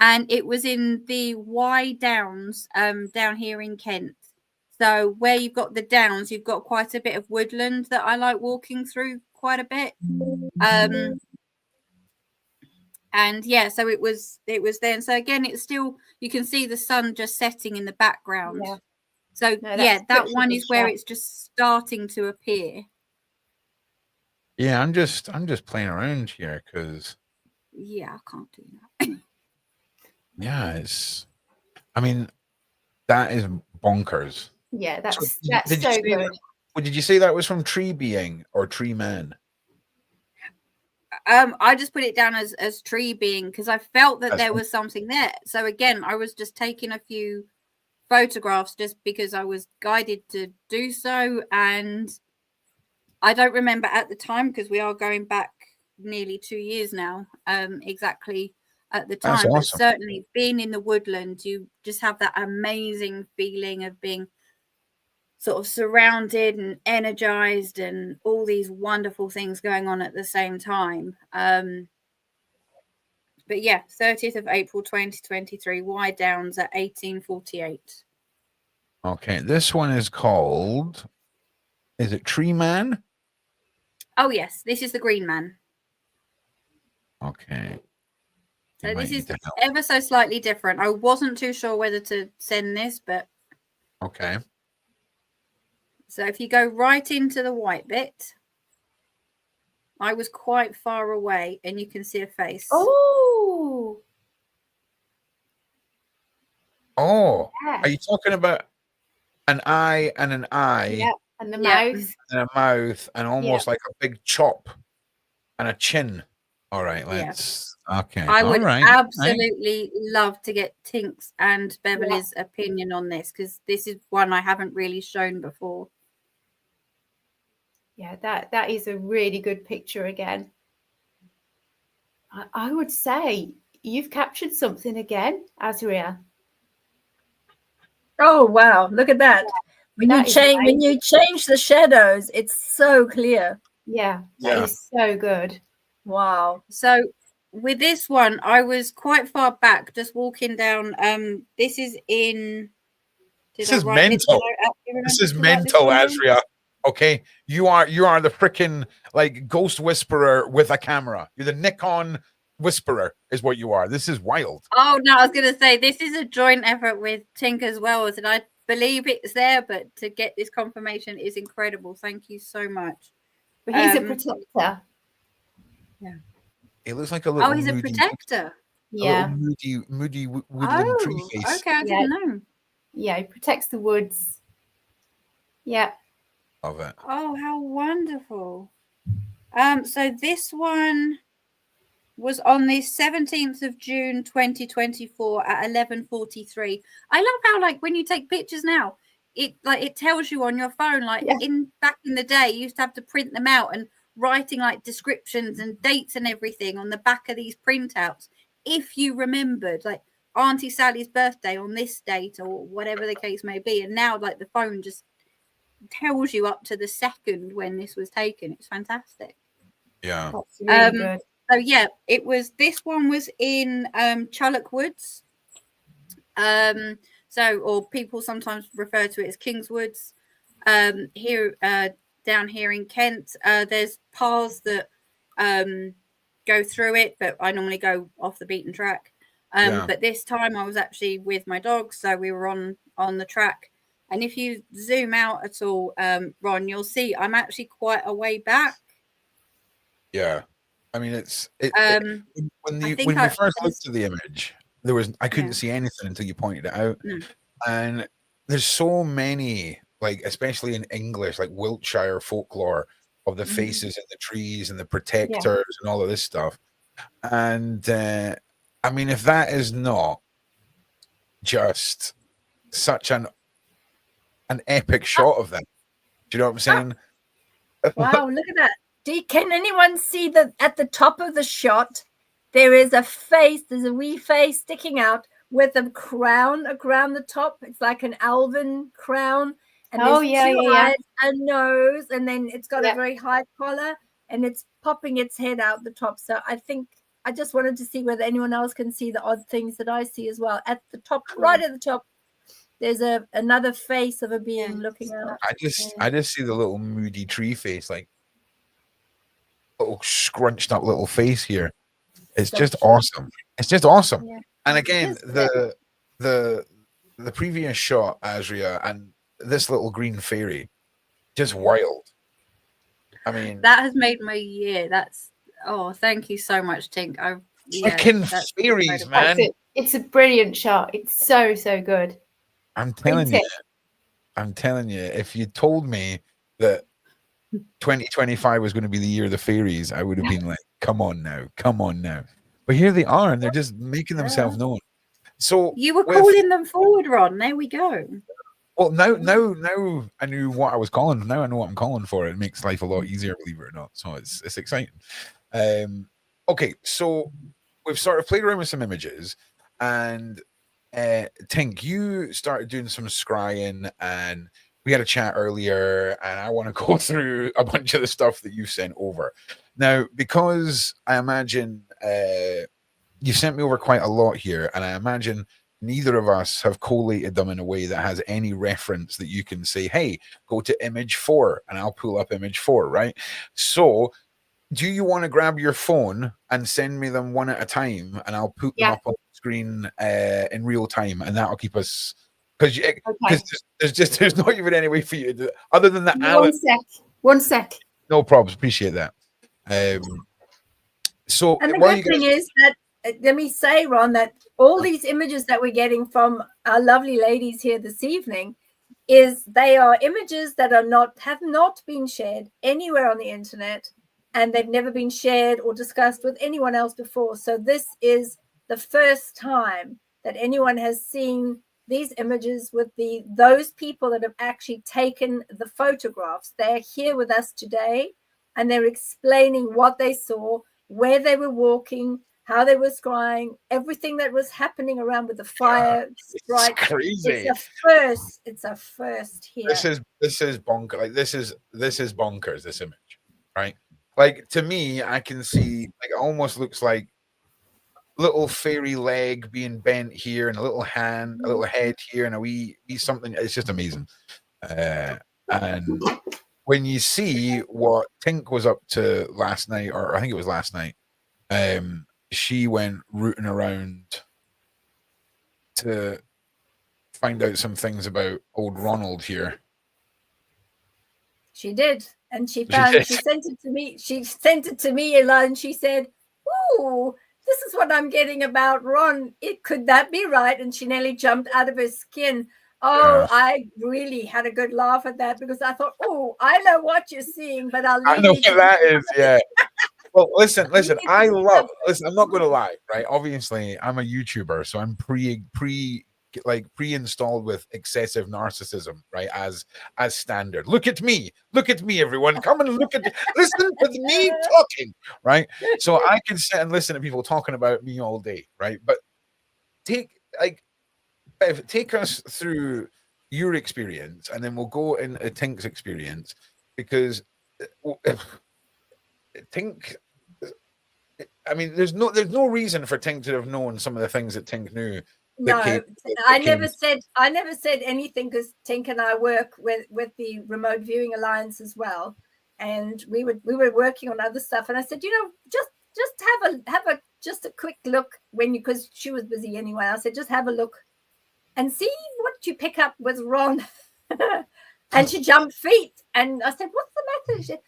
and it was in the Y Downs down here in Kent. So where you've got the downs, you've got quite a bit of woodland that I like walking through quite a bit. And yeah, so it was then. So again, it's still, you can see the sun just setting in the background. Yeah. So No, yeah, that's that such a one good is where shot. it's just starting to appear. Yeah, I'm just playing around here because Yeah, I can't do that. yeah, I mean, that is bonkers. Yeah, So that's did you so say good. that, well, did you say that was from Tree Being or Tree Man? I just put it down as tree being because I felt that That's there fine. was something there. So again, I was just taking a few photographs just because I was guided to do so, and I don't remember at the time because we are going back nearly 2 years now, exactly at the That's time. But awesome. certainly being in the woodland, you just have that amazing feeling of being sort of surrounded and energized and all these wonderful things going on at the same time. But yeah, 30th of April 2023, Y Downs at 1848. Okay, this one is called, is it Tree Man? Oh yes, this is the Green Man. Okay. You So might this is need to help. ever so slightly different. I wasn't too sure whether to send this, but Okay. so if you go right into the white bit, I was quite far away and you can see a face. Oh, Oh, yeah. are you talking about an eye and an eye Yeah, and the Yeah. mouth. and a mouth and almost like a big chop and a chin? All right, Yeah. let's. Okay. I would all right. absolutely love to get Tink's and Beverly's opinion on this because this is one I haven't really shown before. Yeah, that is a really good picture again. I would say you've captured something again, ASRIA. Oh wow, look at that. When that you is change amazing. the shadows, it's so clear. Yeah, that Yeah. is so good. Wow. So with this one, I was quite far back just walking down. This is in. This is mental. This is mental, Asria. Okay, you are the freaking like ghost whisperer with a camera. You're the Nikon whisperer, is what you are. This is wild. Oh no, I was going to say this is a joint effort with Tink as well, and I believe it's there, but to get this confirmation is incredible. Thank you so much. But he's a protector. Yeah. It looks like a little. Oh, he's a moody, protector. Yeah. A little moody woodland tree face. Okay, I didn't know. Yeah, he protects the woods. Yeah. Love it. Oh, how wonderful. So this one was on the 17th of June 2024 at 11:43. I love how like when you take pictures now, it tells you on your phone, like back in the day, you used to have to print them out and writing like descriptions and dates and everything on the back of these printouts. If you remembered like Auntie Sally's birthday on this date or whatever the case may be, and now like the phone just tells you up to the second when this was taken. It's fantastic. Yeah. That's really good. So yeah, this one was in Chullock Woods. Or people sometimes refer to it as King's Woods. Here down here in Kent, there's paths that go through it, but I normally go off the beaten track. But this time I was actually with my dog, so we were on the track. And if you zoom out at all, Ron, you'll see I'm actually quite a way back. Yeah. I mean, when we first looked at the image, I couldn't see anything until you pointed it out. And there's so many, like especially in English, like Wiltshire folklore of the faces in the trees and the protectors and all of this stuff. And I mean, if that is not just such an epic shot of them, do you know what I'm saying? Wow, look at that. Can anyone see that at the top of the shot there is a face, there's a wee face sticking out with a crown around the top? It's like an elven crown, and there's two eyes, a nose, and then it's got a very high collar and it's popping its head out the top. So I think I just wanted to see whether anyone else can see the odd things that I see as well. At the top, right at the top, there's another face of a being looking out. I just see the little moody tree face, like little scrunched up little face here. It's So just cute. awesome. It's just awesome. Yeah. And again, Just the previous shot, Asria, and this little green fairy, just wild. I mean, That has made my year. Thank you so much, Tink. fucking fairies, incredible. man. It's a brilliant shot. It's so good. I'm telling you, if you told me that 2025 was going to be the year of the fairies, I would have been like, come on now. But here they are, and they're just making themselves known. So You were calling them forward, Ron. There we go. well, now I knew what I was calling. Now I know what I'm calling for. It makes life a lot easier, believe it or not. So it's exciting. Okay, so we've sort of played around with some images, and Tink, you started doing some scrying, and we had a chat earlier, and I want to go through a bunch of the stuff that you sent over. Now, because I imagine you sent me over quite a lot here, and I imagine neither of us have collated them in a way that has any reference that you can say, hey, go to image 4, and I'll pull up image 4, right? So do you want to grab your phone and send me them one at a time, and I'll put them up on the screen in real time, and that'll keep us, because there's not even any way for you to do it other than that. One sec. No problems. Appreciate that. So And the good thing is that, let me say, Ron, that all these images that we're getting from our lovely ladies here this evening they are images that have not been shared anywhere on the internet, and they've never been shared or discussed with anyone else before. So this is the first time that anyone has seen these images with those people that have actually taken the photographs. They're here with us today, and they're explaining what they saw, where they were walking, how they were scrying, everything that was happening around with the fire. It's crazy. It's a first here. This is bonkers. Like this is bonkers, this image, right? Like, to me, I can see, like, it almost looks like little fairy leg being bent here, and a little hand, a little head here, and a wee something. It's just amazing. And when you see what Tink was up to last night, or I think it was last night, she went rooting around to find out some things about old Ronald here. She did, and she sent it to me. She sent it to me, Ella, and she said, "Ooh, this is what I'm getting about Ron. Could that be right?" And she nearly jumped out of her skin. Oh, yeah. I really had a good laugh at that, because I thought, oh, I know what you're seeing, but I know what that is. Yeah. Well, listen. I'm not going to lie, right? Obviously, I'm a YouTuber, so I'm pre-installed with excessive narcissism, right? As standard. Look at me, everyone. Come and listen to me talking, right? So I can sit and listen to people talking about me all day, right? But take us through your experience, and then we'll go into Tink's experience, because Tink, I mean, there's no reason for Tink to have known some of the things that Tink knew. No, I never said anything, because Tink and I work with the Remote Viewing Alliance as well, and we were working on other stuff. And I said, just have a quick look because she was busy anyway. I said, just have a look and see what you pick up with Ron. And she jumped feet, and I said, "What's the matter?" She said,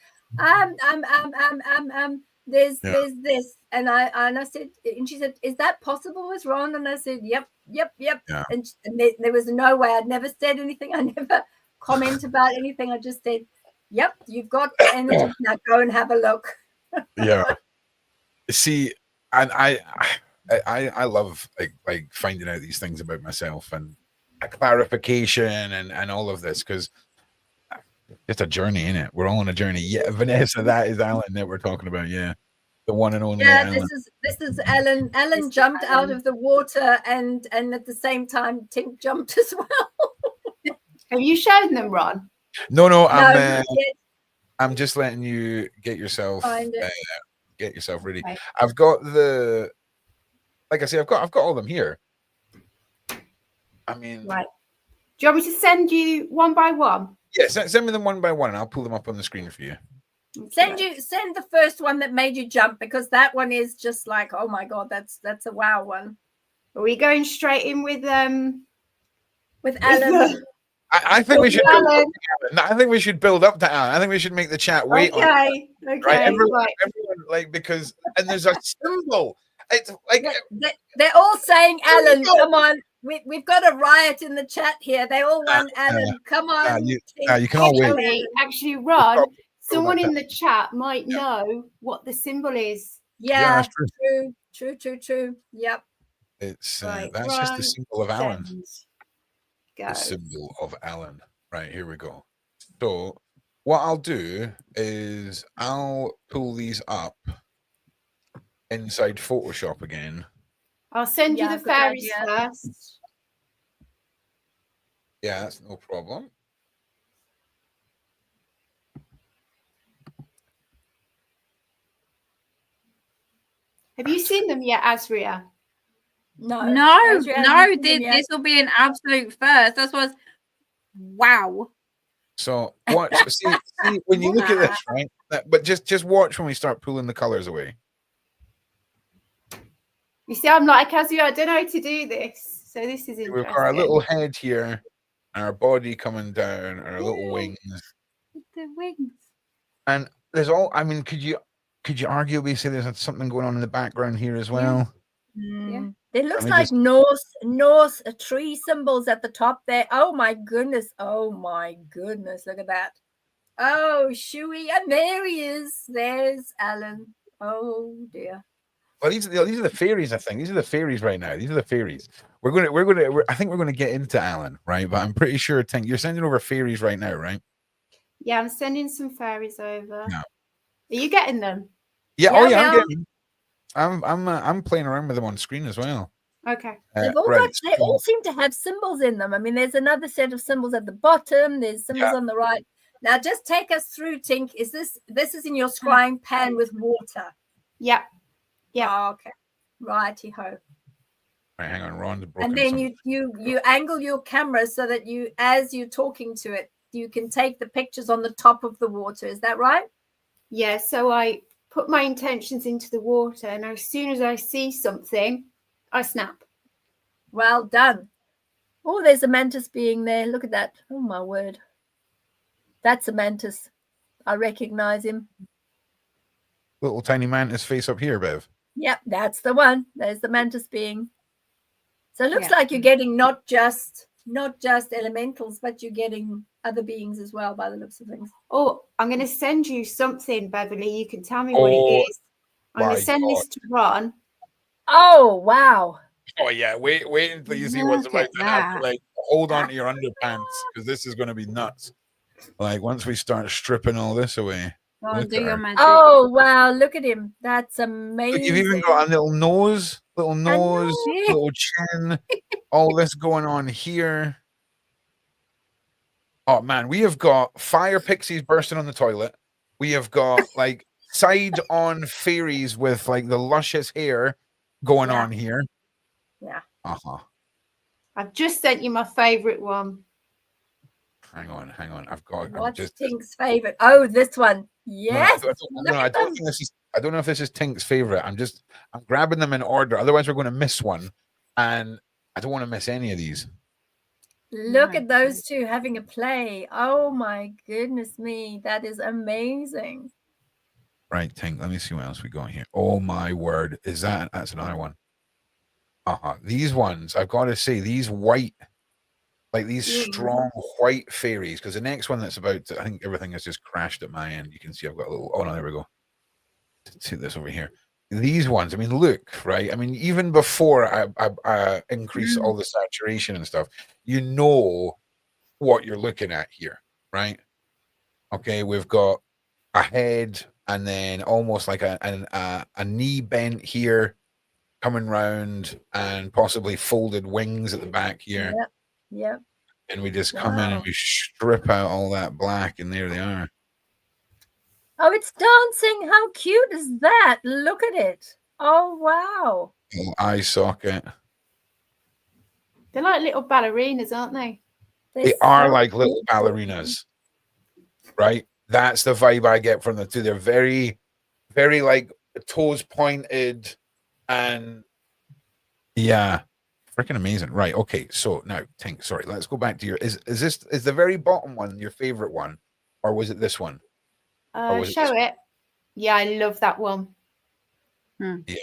there's this, and I said, and she said, "Is that possible with Ron?" And I said, yep. Yeah. And there was no way. I'd never said anything. I never comment about anything. I just said, "Yep, you've got the energy. Now go and have a look." Yeah. See, and I love like finding out these things about myself, and a clarification and all of this, because it's a journey, isn't it? We're all on a journey. Yeah, Vanessa, that is Alan that we're talking about. Yeah, the one and only. Yeah, Alan. this is Alan. Alan jumped out of the water, and at the same time, Tink jumped as well. Have you shown them, Ron? No, I'm just letting you get yourself. get yourself ready. Okay. I've got the, like I say, I've got all of them here. I mean, Right. Do you want me to send you one by one? yeah, send me them one by one, and I'll pull them up on the screen for you. Send the first one that made you jump, because that one is just like, oh my god, that's a wow one. Are we going straight in with Alan? I think we should build up Alan. to Alan. I think we should build up to Alan. I think we should make the chat wait on Okay. Alan, Okay. Everyone, Right. like, because, and there's a symbol. It's like They're all saying Alan. Come on, we've got a riot in the chat here. They all want Alan. Come on. you can all wait. Actually, Ron, someone in the chat might know what the symbol is. Yeah, that's true. Yep. It's Right, that's just the Ron, symbol of Alan. Go. The symbol of Alan. Right, here we go. So what I'll do is I'll pull these up inside Photoshop again. I'll send you the good fairies idea. first. Yeah, that's no problem. Have you seen them yet, Asria? No, Adrian, this will be an absolute first. That's what's wow. So watch, see when you look at this, right? But just watch when we start pulling the colors away. You see, I'm like Asria. I don't know how to do this, so this is interesting. We've got our little head here, and our body coming down, and our little wings. The wings. And there's all. I mean, could you arguably say there's something going on in the background here as well? Yeah. It looks me like just- Norse tree symbols at the top there. Oh my goodness. Look at that. Oh, Shuey, and there he is. There's Alan. Oh dear. Well, these are the fairies. I think these are the fairies right now. These are the fairies. I think we're gonna get into Alan, right? But I'm pretty sure, Tink, you're sending over fairies right now, right? Yeah, I'm sending some fairies over. No. Are you getting them? Yeah. Yeah, Oh yeah, yeah. I'm getting. I'm playing around with them on screen as well. Okay. They all seem to have symbols in them. I mean, there's another set of symbols at the bottom. There's symbols on the right. Now, just take us through, Tink. Is this is in your scrying pan with water? Yeah. Yeah. Oh, okay. Righty ho. Right, hang on, Ron's broken. And then you angle your camera so that as you're talking to it, you can take the pictures on the top of the water. Is that right? Yeah. So I put my intentions into the water, and as soon as I see something, I snap. Well done. Oh, there's a mantis being there. Look at that. Oh my word. That's a mantis. I recognize him. Little tiny mantis face up here, Bev. Yep, that's the one. There's the mantis being. So it looks like you're getting not just elementals, but you're getting other beings as well by the looks of things. Oh, I'm going to send you something, Beverly. You can tell me what it is. I'm going to send this to Ron. Oh, wow. Oh yeah, wait until you see what's about to happen. Like, hold on to your underpants, because this is going to be nuts. Like, once we start stripping all this away. Do your magic. Oh wow, look at him. That's amazing. You've even got a little nose, little chin, all this going on here. Oh man, we have got fire pixies bursting on the toilet. We have got like side on fairies with like the luscious hair going on here. Yeah. I've just sent you my favorite one. Hang on. I've got. What's Tink's favorite? Oh, this one. Yes. I don't think this is. I don't know if this is Tink's favorite. I'm grabbing them in order. Otherwise, we're going to miss one, and I don't want to miss any of these. Look at those two having a play. Oh my goodness me, that is amazing. Right, Tink. Let me see what else we got here. Oh my word, that's another one. These ones, I've got to say, these white. Like these strong white fairies, because the next one that's about to, I think everything has just crashed at my end. You can see I've got a little, oh no, there we go. See this over here. These ones, I mean, look, right? I mean, even before I increase all the saturation and stuff, you know what you're looking at here, right? Okay, we've got a head and then almost like a knee bent here coming round and possibly folded wings at the back here. Yep. And we just come in and we strip out all that black, and there they are. Oh, it's dancing. How cute is that? Look at it. Oh, wow. Little eye socket. They're like little ballerinas, aren't they? They are like little ballerinas, right? That's the vibe I get from the two. They're very, very like toes pointed, and yeah, freaking amazing. Right? Okay. So now, Tink, sorry, let's go back to your. Is the very bottom one your favorite one, or was it this one? Or was Show it. Yeah, I love that one. Hmm. Yeah.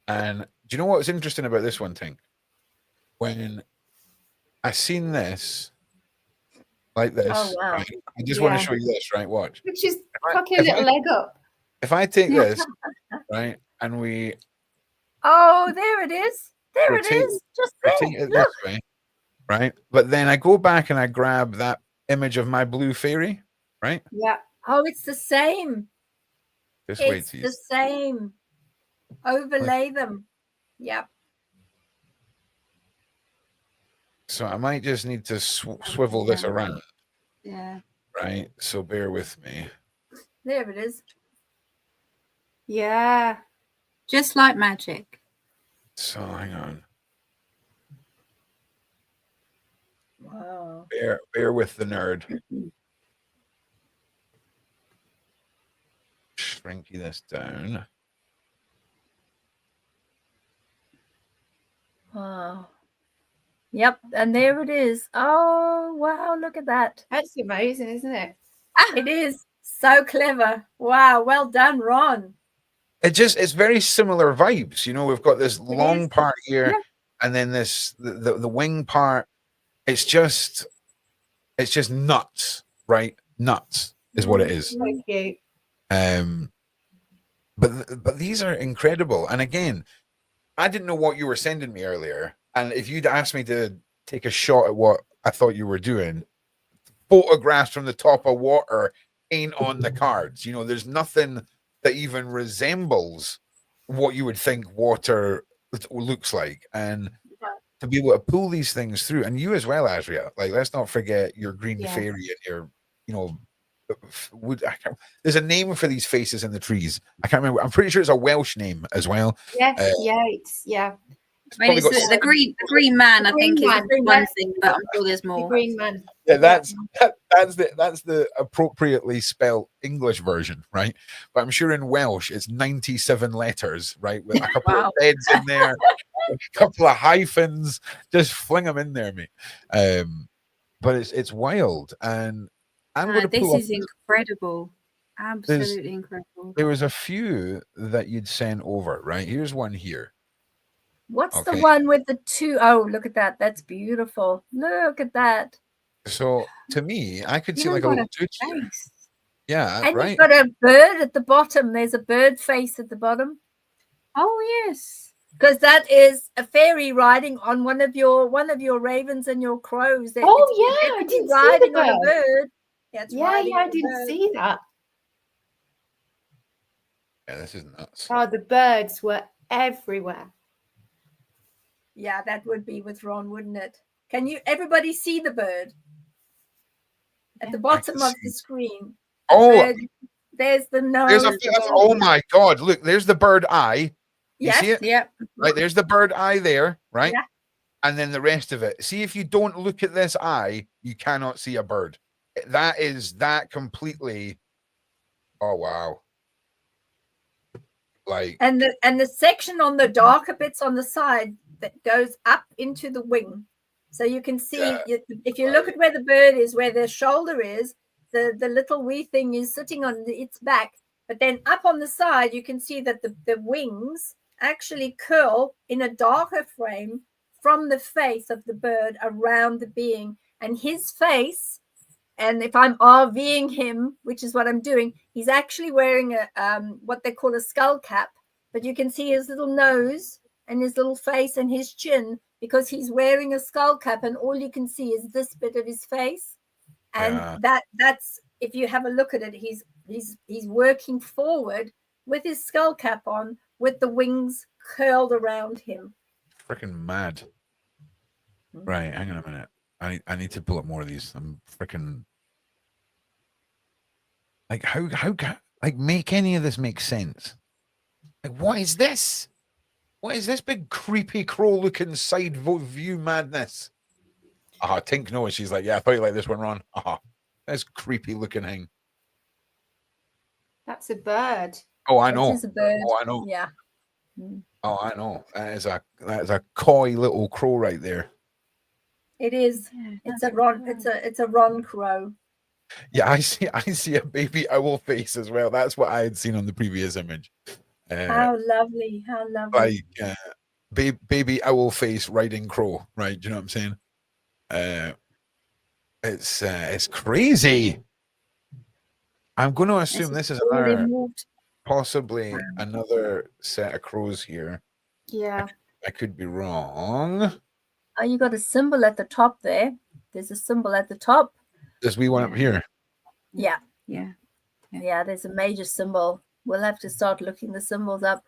And do you know what's interesting about this one, Tink? When I seen this like this, Oh, wow. right? I just want to Yeah. show you this, right? Watch. Which is I- fucking if little I- leg up. If I take this, right, and we Oh, there it is. There it Rotate- is. Just rotate there. it Look. this way, right? But then I go back and I grab that image of my blue fairy, right? Yeah. Oh, it's the same. Just wait It's till you the same. Overlay them. Yep. So I might just need to swivel this around, Yeah. right? So bear with me. There it is. Yeah. Just like magic. So hang on. Wow. Bear with the nerd. Shrinky this down. Wow. Yep. And there it is. Oh, wow. Look at that. That's amazing, isn't it? It is so clever. Wow. Well done, Ron. It's very similar vibes. You know, we've got this long is. part here, Yeah. and then this the wing part. It's just nuts, right? Nuts is what it is. Thank you. But these are incredible. And again, I didn't know what you were sending me earlier. And if you'd asked me to take a shot at what I thought you were doing, photographs from the top of water ain't on the cards. You know, there's nothing that even resembles what you would think water looks like. And to be able to pull these things through, and you as well, ASRIA, like, let's not forget your green Yeah. fairy and your, you know, there's a name for these faces in the trees. I can't remember. I'm pretty sure it's a Welsh name as well. Yes, It's I mean, probably it's got the green man. I Green think man. is one thing, but I'm sure there's the more. green man. Yeah, that's the appropriately spelled English version, right? But I'm sure in Welsh it's 97 letters, right? With a couple Wow. of beds in there, a couple of hyphens, just fling them in there, mate. But it's wild, and I'm going to This pull up. is incredible. Absolutely incredible. There was a few that you'd sent over, right? Here's one here. What's Okay. the one with the two? Oh, look at that. That's beautiful. Look at that. So to me, I could see Even like a got little a dude here. Thanks. Yeah, And right. you've got a bird at the bottom. There's a bird face at the bottom. Oh yes. Because that is a fairy riding on one of your ravens and your crows. Oh, yeah, it's I didn't see the riding on a bird. bird. Yeah, it's Yeah, riding I on a didn't bird. see that. Yeah, this is nuts. Oh, the birds were everywhere. Yeah, that would be with Ron, wouldn't it? Can you everybody see the bird at the bottom of the screen? Oh, Bird, there's the nose. oh my God! Look, there's the bird eye. You Yes. see it? Yep. Right, there's the bird eye there, right? Yeah. And then the rest of it. See, if you don't look at this eye, you cannot see a bird. That is that completely. Oh wow! Like, And the section on the darker bits on the side that goes up into the wing, so you can see Yeah. if you look at where the bird is, where the shoulder is, the little wee thing is sitting on its back, but then up on the side you can see that the wings actually curl in a darker frame from the face of the bird around the being, and his face. And if I'm RVing him, which is what I'm doing, he's actually wearing a what they call a skull cap, but you can see his little nose and his little face and his chin because he's wearing a skull cap, and all you can see is this bit of his face. And Yeah. that's if you have a look at it, he's working forward with his skull cap on, with the wings curled around him. freaking mad. Right, hang on a minute. I need to pull up more of these. I'm freaking like how like make any of this make sense. Like, what is this? What is this big creepy crow looking side view madness? Tink knows. She's like, yeah, I thought you liked this one, Ron. That's creepy looking thing. That's a bird. Oh, I know. It is a bird. Oh, I know. Yeah. Oh, I know. That is a coy little crow right there. It is. It's a Ron crow. Yeah, I see a baby owl face as well. That's what I had seen on the previous image. How lovely. How lovely. Like baby owl face riding crow, right? Do you know what I'm saying? It's crazy. I'm going to assume this is possibly another set of crows here. Yeah. I could be wrong. Oh, you got a symbol at the top there. There's a symbol at the top. There's we one up here. Yeah. Yeah. Yeah, there's a major symbol. We'll have to start looking the symbols up.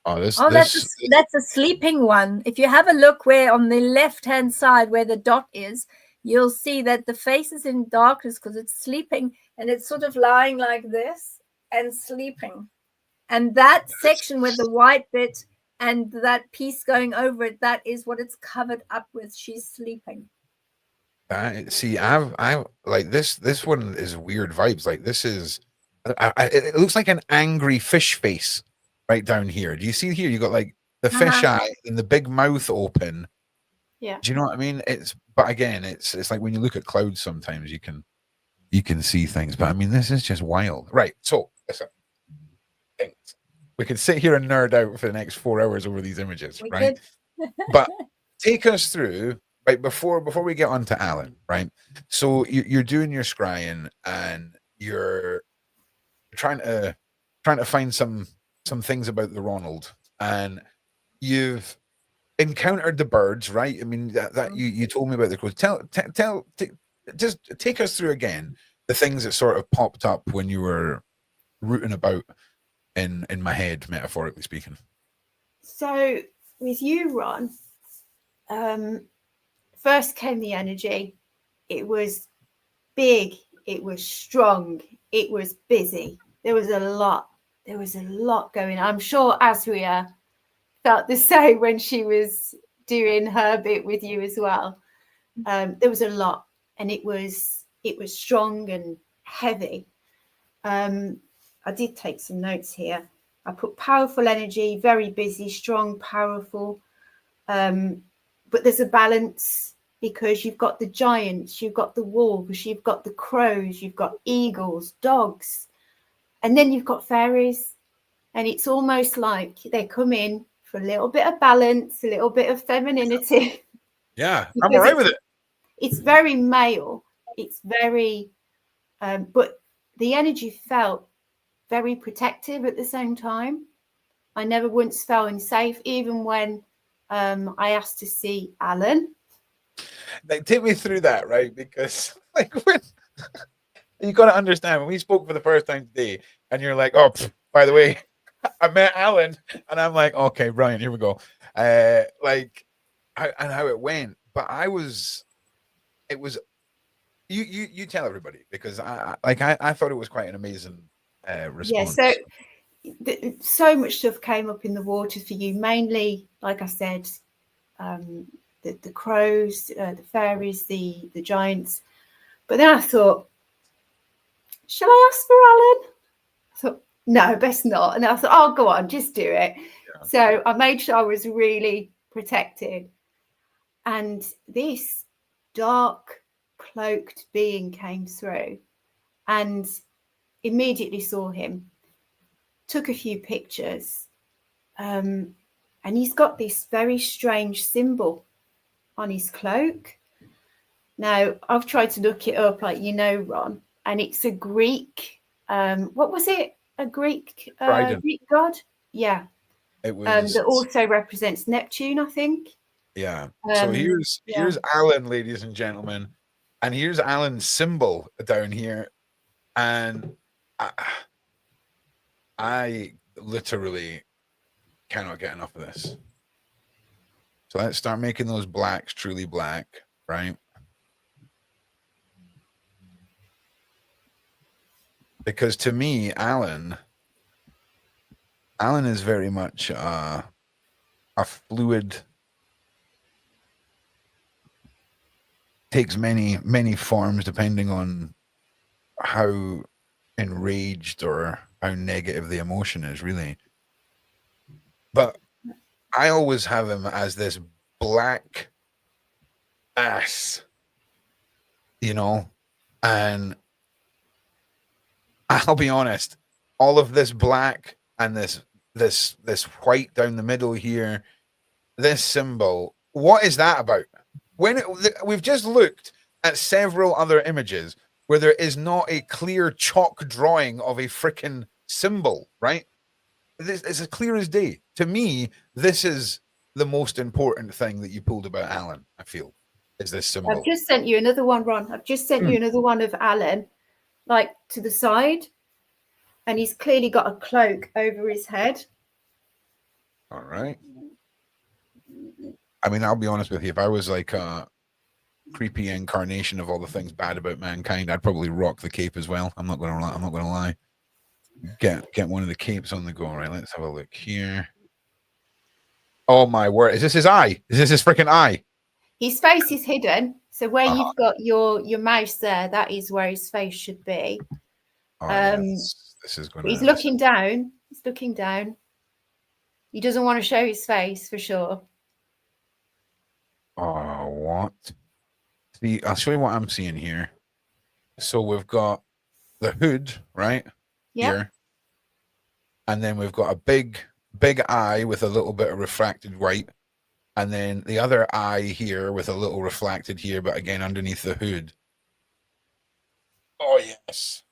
That's a sleeping one. If you have a look where on the left-hand side where the dot is, you'll see that the face is in darkness because it's sleeping and it's sort of lying like this and sleeping. And that section with the white bit and that piece going over it, that is what it's covered up with. She's sleeping. See, I like this one is weird vibes. Like this is, it looks like an angry fish face right down here. Do you see here? You got like the fish eye and the big mouth open. Yeah. Do you know what I mean? But again, it's like when you look at clouds, sometimes you can see things. But I mean, this is just wild, right? So listen, we could sit here and nerd out for the next 4 hours over these images, right? But take us through. Right, before we get on to Alan, right? So you're doing your scrying and you're trying to find some things about the Ronald, and you've encountered the birds, right? I mean that you told me about the crows. Just take us through again the things that sort of popped up when you were rooting about in my head, metaphorically speaking. So with you, Ron, first came the energy. It was big. It was strong. It was busy. There was a lot going on. I'm sure ASRIA felt the same when she was doing her bit with you as well. There was a lot, and it was strong and heavy. I did take some notes here. I put powerful energy, very busy, strong, powerful. But there's a balance because you've got the giants, you've got the wolves, you've got the crows, you've got eagles, dogs, and then you've got fairies. And it's almost like they come in for a little bit of balance, a little bit of femininity. Yeah, I'm all right with it. It's very male. It's very, but the energy felt very protective at the same time. I never once felt unsafe, even when I asked to see Alan. Like, take me through that, right? Because like when you got to understand, when we spoke for the first time today, and you're like, "Oh, by the way, I met Alan," and I'm like, "Okay, brilliant, here we go." Like, how it went, but it was. You tell everybody, because I thought it was quite an amazing response. Yeah, so much stuff came up in the water for you, mainly, like I said, the crows, the fairies, the giants. But then I thought, shall I ask for Alan? I thought, no, best not. And I thought, oh, go on, just do it. Yeah. So I made sure I was really protected. And this dark, cloaked being came through and immediately saw him, took a few pictures, and he's got this very strange symbol on his cloak. Now, I've tried to look it up, like, Ron, and it's a Greek, what was it? A Greek god? Yeah. It was that also represents Neptune, I think. Yeah. So here's Alan, ladies and gentlemen, and here's Alan's symbol down here, and I literally cannot get enough of this. So let's start making those blacks truly black, right? because to me, Alan is very much a fluid, takes many forms depending on how enraged or how negative the emotion is, really. But I always have him as this black ass, you know, and I'll be honest, all of this black and this white down the middle here, this symbol, what is that about? We've just looked at several other images where there is not a clear chalk drawing of a freaking symbol, right? This is as clear as day. To me, this is the most important thing that you pulled about Alan, I feel, is this symbol. I've just sent you another one, Ron. I've just sent you another one of Alan, like to the side, and he's clearly got a cloak over his head. All right. I mean, I'll be honest with you. If I was like a creepy incarnation of all the things bad about mankind, I'd probably rock the cape as well. I'm not going to lie. Get one of the capes on the go. All right, let's have a look here. Oh my word! Is this his eye? Is this his freaking eye? His face is hidden, so where you've got your mouse there, that is where his face should be. Oh, yes. This is going. He's looking down. He's looking down. He doesn't want to show his face for sure. Oh, what? See, I'll show you what I'm seeing here. So we've got the hood, right? Yeah. Here. And then we've got a big eye with a little bit of refracted white. And then the other eye here with a little reflected here, but again underneath the hood. Oh, yes.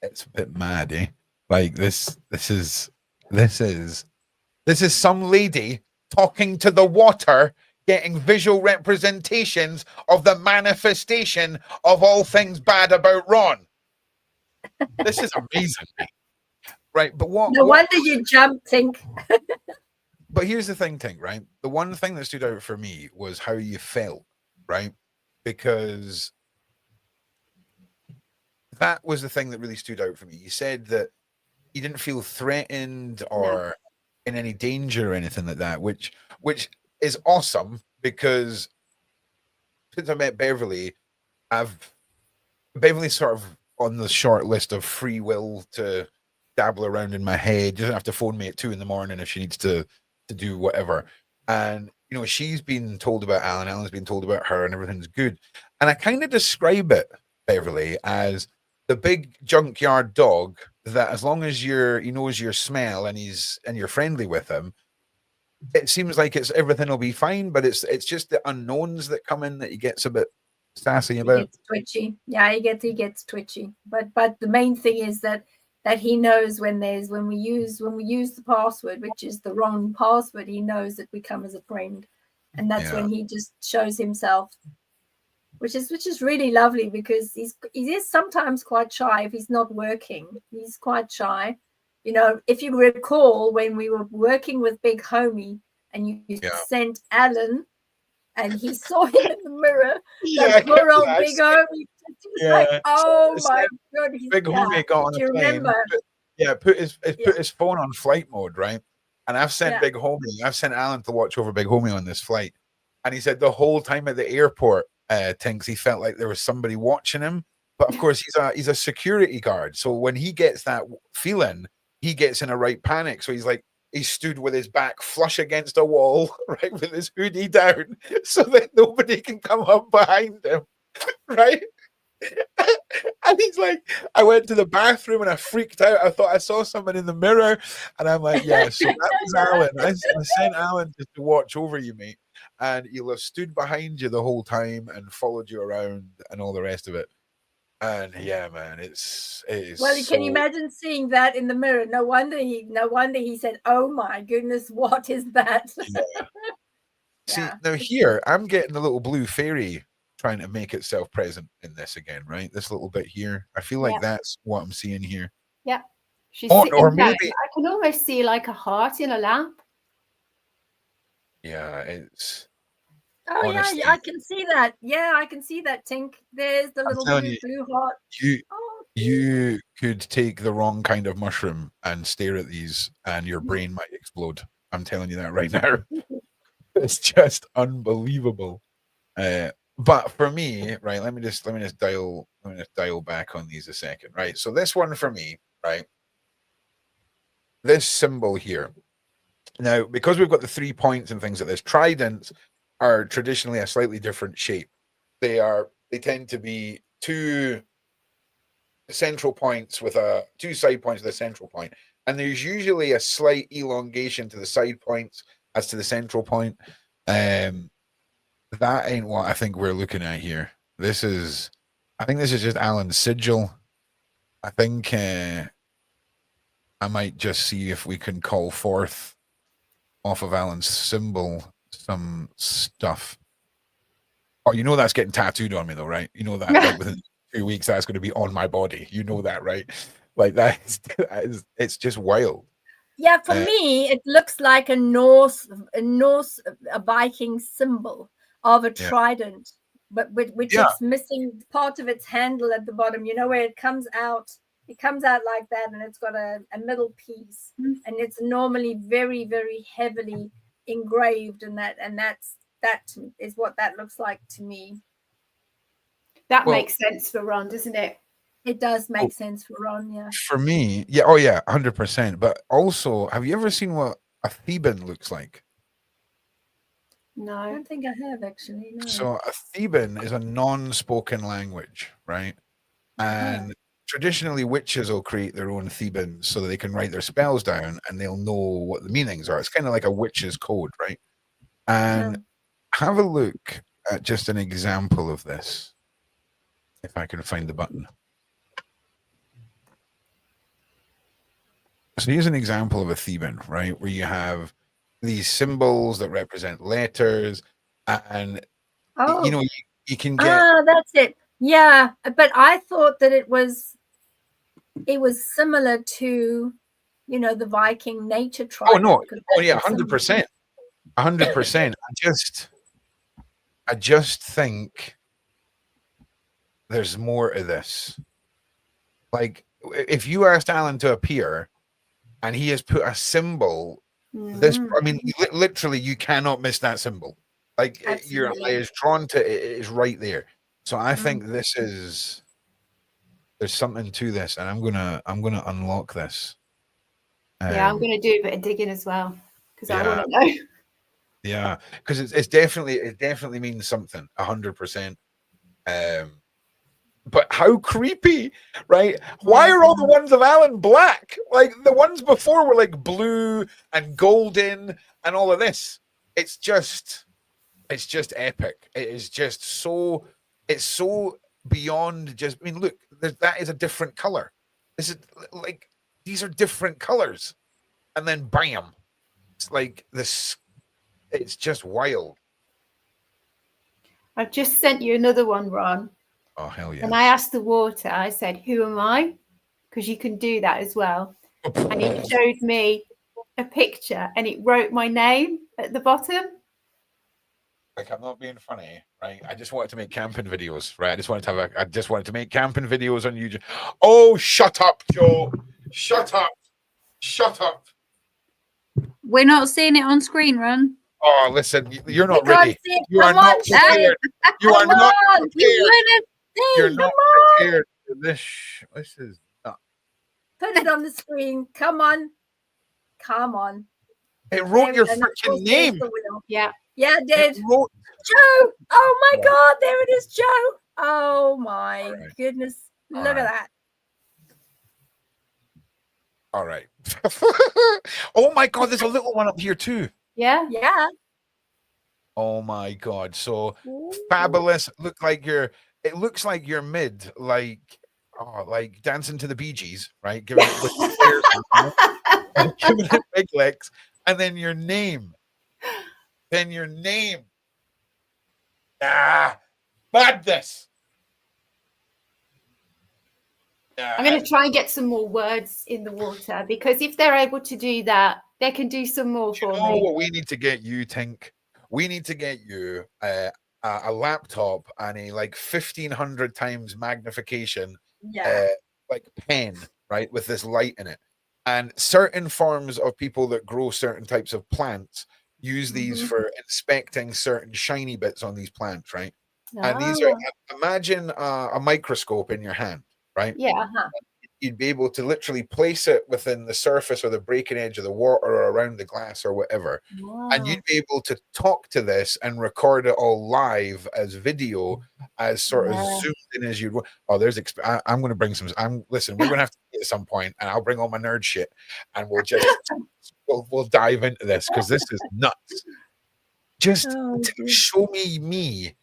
It's a bit mad, eh? Like this is some lady talking to the water, getting visual representations of the manifestation of all things bad about Ron. This is amazing. Right, but No wonder you jumped, Tink. But here's the thing, Tink, right? The one thing that stood out for me was how you felt, right? Because that was the thing that really stood out for me. You said that you didn't feel threatened or in any danger or anything like that, which is awesome, because since I met Beverly, Beverly's sort of on the short list of free will to dabble around in my head. She doesn't have to phone me at 2 a.m. if she needs to do whatever. And you know, she's been told about Alan, Alan's been told about her, and everything's good. And I kind of describe it, Beverly, as the big junkyard dog that as long as he knows your smell and you're friendly with him, it seems like everything will be fine. But it's just the unknowns that come in that he gets a bit sassy about. He gets twitchy. Yeah, he gets twitchy. But the main thing is that he knows when we use the password, which is the wrong password, he knows that we come as a friend, and that's when he just shows himself, which is really lovely, because he is sometimes quite shy if he's not working. He's quite shy. You know, if you recall when we were working with Big Homie and you sent Alan and he saw him in the mirror, that poor old Big Homie. He was like, oh my God. Big Homie got on a plane. Put his phone on flight mode, right? And I've sent I've sent Alan to watch over Big Homie on this flight. And he said the whole time at the airport, Tinks, he felt like there was somebody watching him. But of course, he's a security guard. So when he gets that feeling, he gets in a right panic. So he stood with his back flush against a wall, right, with his hoodie down, so that nobody can come up behind him, right? And he's like, I went to the bathroom and I freaked out. I thought I saw someone in the mirror, and I'm like, yeah. So that was Alan. I sent Alan just to watch over you, mate, and he'll have stood behind you the whole time and followed you around and all the rest of it. And yeah, man, it is. Well, can you imagine seeing that in the mirror? No wonder he said, "Oh my goodness, what is that?" Yeah. See, now here I'm getting a little blue fairy trying to make itself present in this again, right? This little bit here. I feel like that's what I'm seeing here. Yeah. She's or maybe I can almost see like a heart in a lap. Yeah, it's Oh Honestly, yeah, I can see that. Yeah, I can see that, Tink. There's the I'm little telling blue heart. you, Oh, you could take the wrong kind of mushroom and stare at these, and your brain might explode. I'm telling you that right now. It's just unbelievable. But for me, right, let me just dial back on these a second, right? So this one for me, right? This symbol here. Now, because we've got the 3 points and things like this, tridents are traditionally a slightly different shape. They tend to be two central points with two side points with a central point. And there's usually a slight elongation to the side points as to the central point. That ain't what I think we're looking at here. I think this is just Alan's sigil. I think I might just see if we can call forth off of Alan's symbol some stuff. Oh, you know that's getting tattooed on me though, right? You know that like within 2 weeks that's going to be on my body. You know that, right? Like it's just wild. yeah, for me, it looks like a Norse Viking symbol of a trident, but which it's missing part of its handle at the bottom. You know where it comes out. It comes out like that, and it's got a middle piece, and it's normally very, very heavily engraved, and that is what that looks like to me. That makes sense for Ron, doesn't it? It does make sense for Ron, yeah. For me, yeah, oh yeah, 100%. But also, have you ever seen what a Theban looks like? No. I don't think I have actually. No. So a Theban is a non-spoken language, right? And traditionally witches will create their own Thebans so that they can write their spells down and they'll know what the meanings are. It's kind of like a witch's code, right? And have a look at just an example of this, if I can find the button. So here's an example of a Theban, right? Where you have these symbols that represent letters, and you know you can get. That's it. Yeah, but I thought that it was similar to, you know, the Viking nature trident. Oh no! Oh yeah, 100%, 100%. I just think there's more to this. Like if you asked Alan to appear, and he has put a symbol. This, I mean, literally, you cannot miss that symbol. Like your eye is drawn to it is right there. So I think there's something to this, and I'm gonna unlock this. Yeah, I'm gonna do a bit of digging as well because I want to know. Yeah, because it definitely means something. 100%. But how creepy, right? Why are all the ones of Alan black? Like the ones before were like blue and golden and all of this. It's just epic. It is just so, it's so beyond just, I mean, look, that is a different color. This is like, these are different colors. And then bam, it's like this, it's just wild. I've just sent you another one, Ron. Oh, hell yeah. And I asked the water, I said, who am I? Because you can do that as well. And it showed me a picture and it wrote my name at the bottom. Like, I'm not being funny, right? I just wanted to make camping videos, right? I just wanted to make camping videos on YouTube. Oh, shut up, Joe. Shut up. Shut up. We're not seeing it on screen, Ron. Oh, listen, you're not ready. You are not prepared. You are not prepared. You're not prepared for this. This is not. Put it on the screen. Come on. Come on. It wrote your freaking name. Yeah. Yeah, it did. Joe. Oh my God. There it is, Joe. Oh my goodness. Look at that. All right. Oh my God. There's a little one up here too. Yeah. Yeah. Oh my God. So fabulous. It looks like you're mid, like dancing to the Bee Gees, right? Giving it big legs, and then your name. Madness. I'm going to try and get some more words in the water because if they're able to do that, they can do some more for me. What we need to get you, Tink? we need to get you a laptop and a like 1500 times magnification Yeah. like pen, right, with this light in it. And certain forms of people that grow certain types of plants use these Mhm. for inspecting certain shiny bits on these plants, right? And these Ah, are, imagine a microscope in your hand, right? yeah. Uh-huh. You'd be able to literally place it within the surface or the breaking edge of the water or around the glass or whatever. And Wow. you'd be able to talk to this and record it all live as video, as sort of Yeah. zoomed in as you'd. Oh, there's. I'm going to bring some. Listen. We're going to have to meet at some point, and I'll bring all my nerd shit, and we'll just we'll dive into this because this is nuts. Just Oh, dear. show me,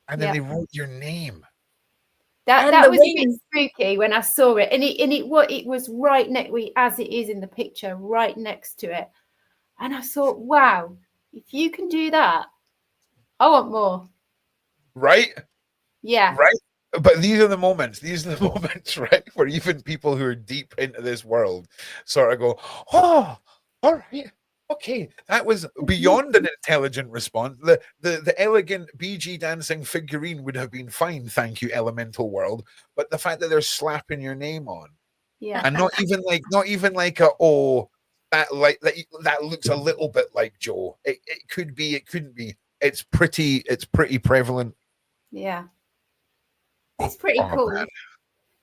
and then Yeah. they wrote your name. That And the was a bit wings. spooky when I saw it, and it was right next, as it is in the picture, right next to it. And I thought, wow, if you can do that, I want more. Right. Yeah. Right. But these are the moments, right, where even people who are deep into this world sort of go, oh, all right, okay, that was beyond an intelligent response. The elegant BG dancing figurine would have been fine, thank you, elemental world. But the fact that they're slapping your name on, Yeah. and not even like a that looks a little bit like Joe. It could be, it couldn't be. It's pretty prevalent. Yeah. It's pretty Oh, cool. man.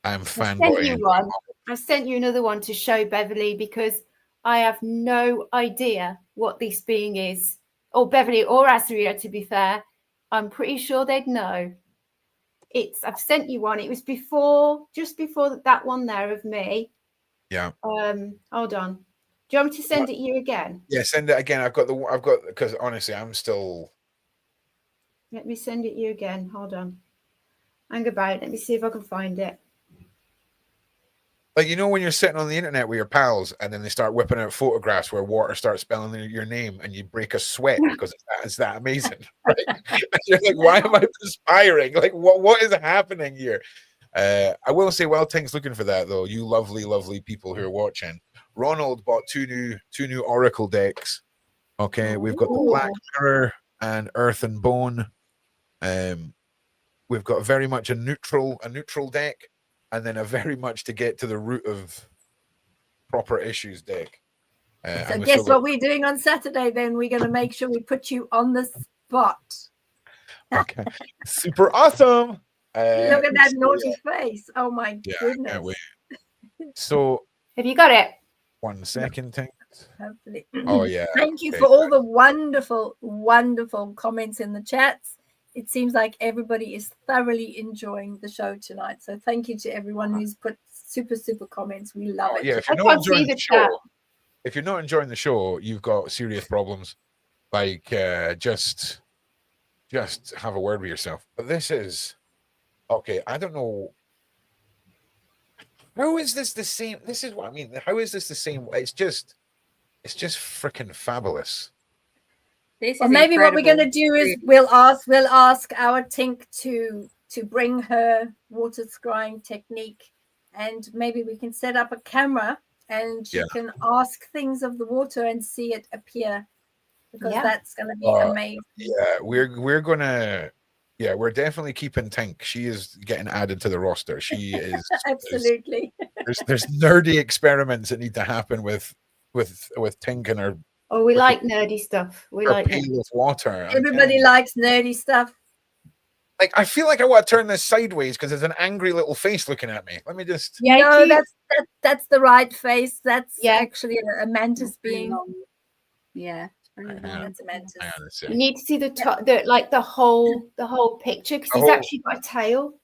I'm I sent fanboying. you one. I sent you another one to show Beverly because I have no idea what this being is. Or Beverly or ASRIA, to be fair. I'm pretty sure they'd know. I've sent you one. It was just before that one there of me. Yeah. Hold on. Do you want me to send it you again? Yeah, send it again. I've got because honestly, I'm still. Let me send it you again. Hold on. Hang about. Let me see if I can find it. Like, when you're sitting on the internet with your pals and then they start whipping out photographs where water starts spelling your name and you break a sweat because it's that amazing, right? You're like, why am I perspiring? Like, what is happening here? I will say, while Tink's looking for that, though, you lovely people who are watching, Ronald bought two new Oracle decks. Okay, we've got the Black Mirror and Earth and Bone. We've got very much a neutral deck, and then a very much to get to the root of proper issues deck. So guess what we're doing on Saturday then? We're going to make sure we put you on the spot. Okay. Super awesome. Look at that naughty face. Oh my goodness. Can't wait. So have you got it? 1 second, Tink. Hopefully. Oh yeah. Thank you for all the wonderful comments in the chats. It seems like everybody is thoroughly enjoying the show tonight. So thank you to everyone who's put super comments. We love it. Yeah, if you're not enjoying the show, you've got serious problems. Like just have a word with yourself. But this is okay. I don't know. How is this the same? This is what I mean. How is this the same? It's just freaking fabulous. Well, maybe what we're going to do is we'll ask our Tink to bring her water scrying technique, and maybe we can set up a camera and she can ask things of the water and see it appear, because that's going to be amazing. Yeah, we're definitely keeping Tink. She is getting added to the roster. She is absolutely. There's nerdy experiments that need to happen with Tink and her. Oh, we like nerdy stuff. We like pail of water. Everybody likes nerdy stuff. Like, I feel like I want to turn this sideways because there's an angry little face looking at me. Let me just. Yeah, no, that's the right face. That's actually a mantis being. Yeah. That's a mantis. You need to see the top, the whole picture, because he's actually got a tail.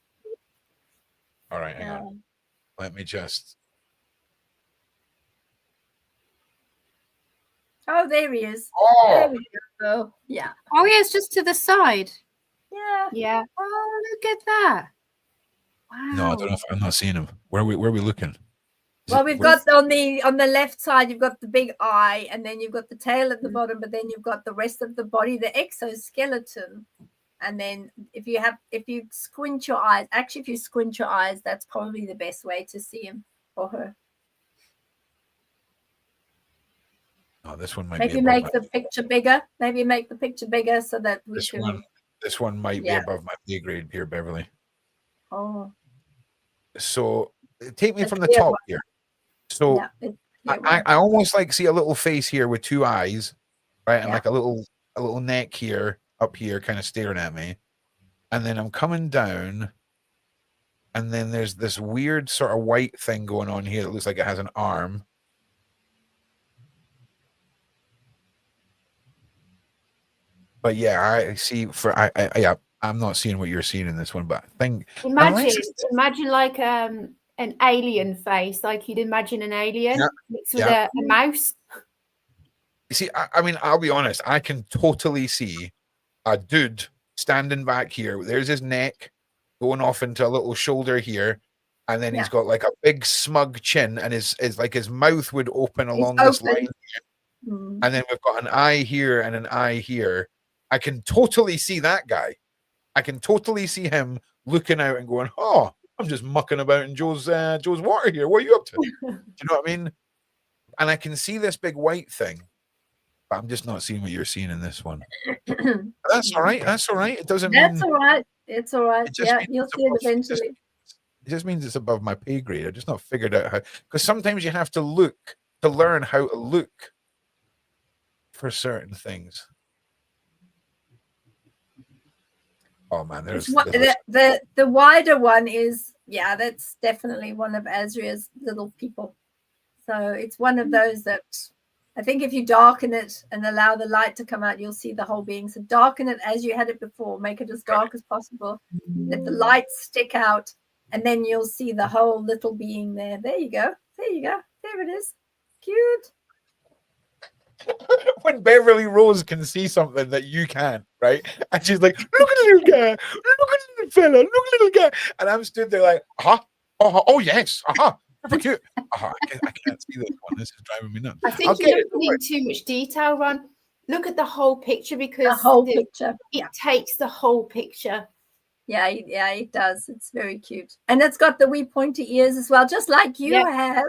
All right, hang on. Let me just. Oh, there he is. Oh, there we go. Yeah. Oh, yeah, it's just to the side. Yeah. Yeah. Oh, look at that. Wow. No, I don't know. I'm not seeing him. Where are we looking? Well, we've got on the left side, you've got the big eye, and then you've got the tail at the bottom, but then you've got the rest of the body, the exoskeleton. And then if you squint your eyes, that's probably the best way to see him or her. Oh, this one might Maybe be above make the picture bigger. Maybe make the picture bigger so that we this can. one. This one might be Yeah. above my pay grade here, Beverly. Oh, So take me A from the clear top one. here. So yeah. It's a clear one. I almost like see a little face here with two eyes, right? And Yeah. like a little neck here, up here, kind of staring at me. And then I'm coming down, and then there's this weird sort of white thing going on here that looks like it has an arm. But yeah, I see yeah, I'm not seeing what you're seeing in this one, but I think Imagine like an alien face, like you'd imagine an alien mixed with a mouse. You see, I mean, I'll be honest, I can totally see a dude standing back here. There's his neck going off into a little shoulder here, and then he's got like a big smug chin, and his mouth would open along this line here. And then we've got an eye here and an eye here. I can totally see that guy. I can totally see him looking out and going, "Oh, I'm just mucking about in Joe's water here. What are you up to?" Do you know what I mean? And I can see this big white thing, but I'm just not seeing what you're seeing in this one. That's all right. That's all right. It doesn't mean That's all right. It's all right. Yeah, you'll see it eventually. It just means it's above my pay grade. I've just not figured out how, because sometimes you have to look to learn how to look for certain things. Oh man, there's the wider one is, yeah, that's definitely one of ASRIA's little people. So it's one of those that I think if you darken it and allow the light to come out, you'll see the whole being. So darken it as you had it before, make it as dark as possible, let the lights stick out, and then you'll see the whole little being there. There you go. There you go. There it is. Cute. When Beverly Rose can see something that you can't, right? And she's like, "Look at the little guy, look at the little fella, look at the little guy," and I'm stood there like, oh yes, cute. I can't see this one. This is driving me nuts. I think you're looking in too much detail, Ron. Look at the whole picture, because the whole picture. It takes the whole picture. Yeah, it does. It's very cute, and it's got the wee pointy ears as well, just like you have.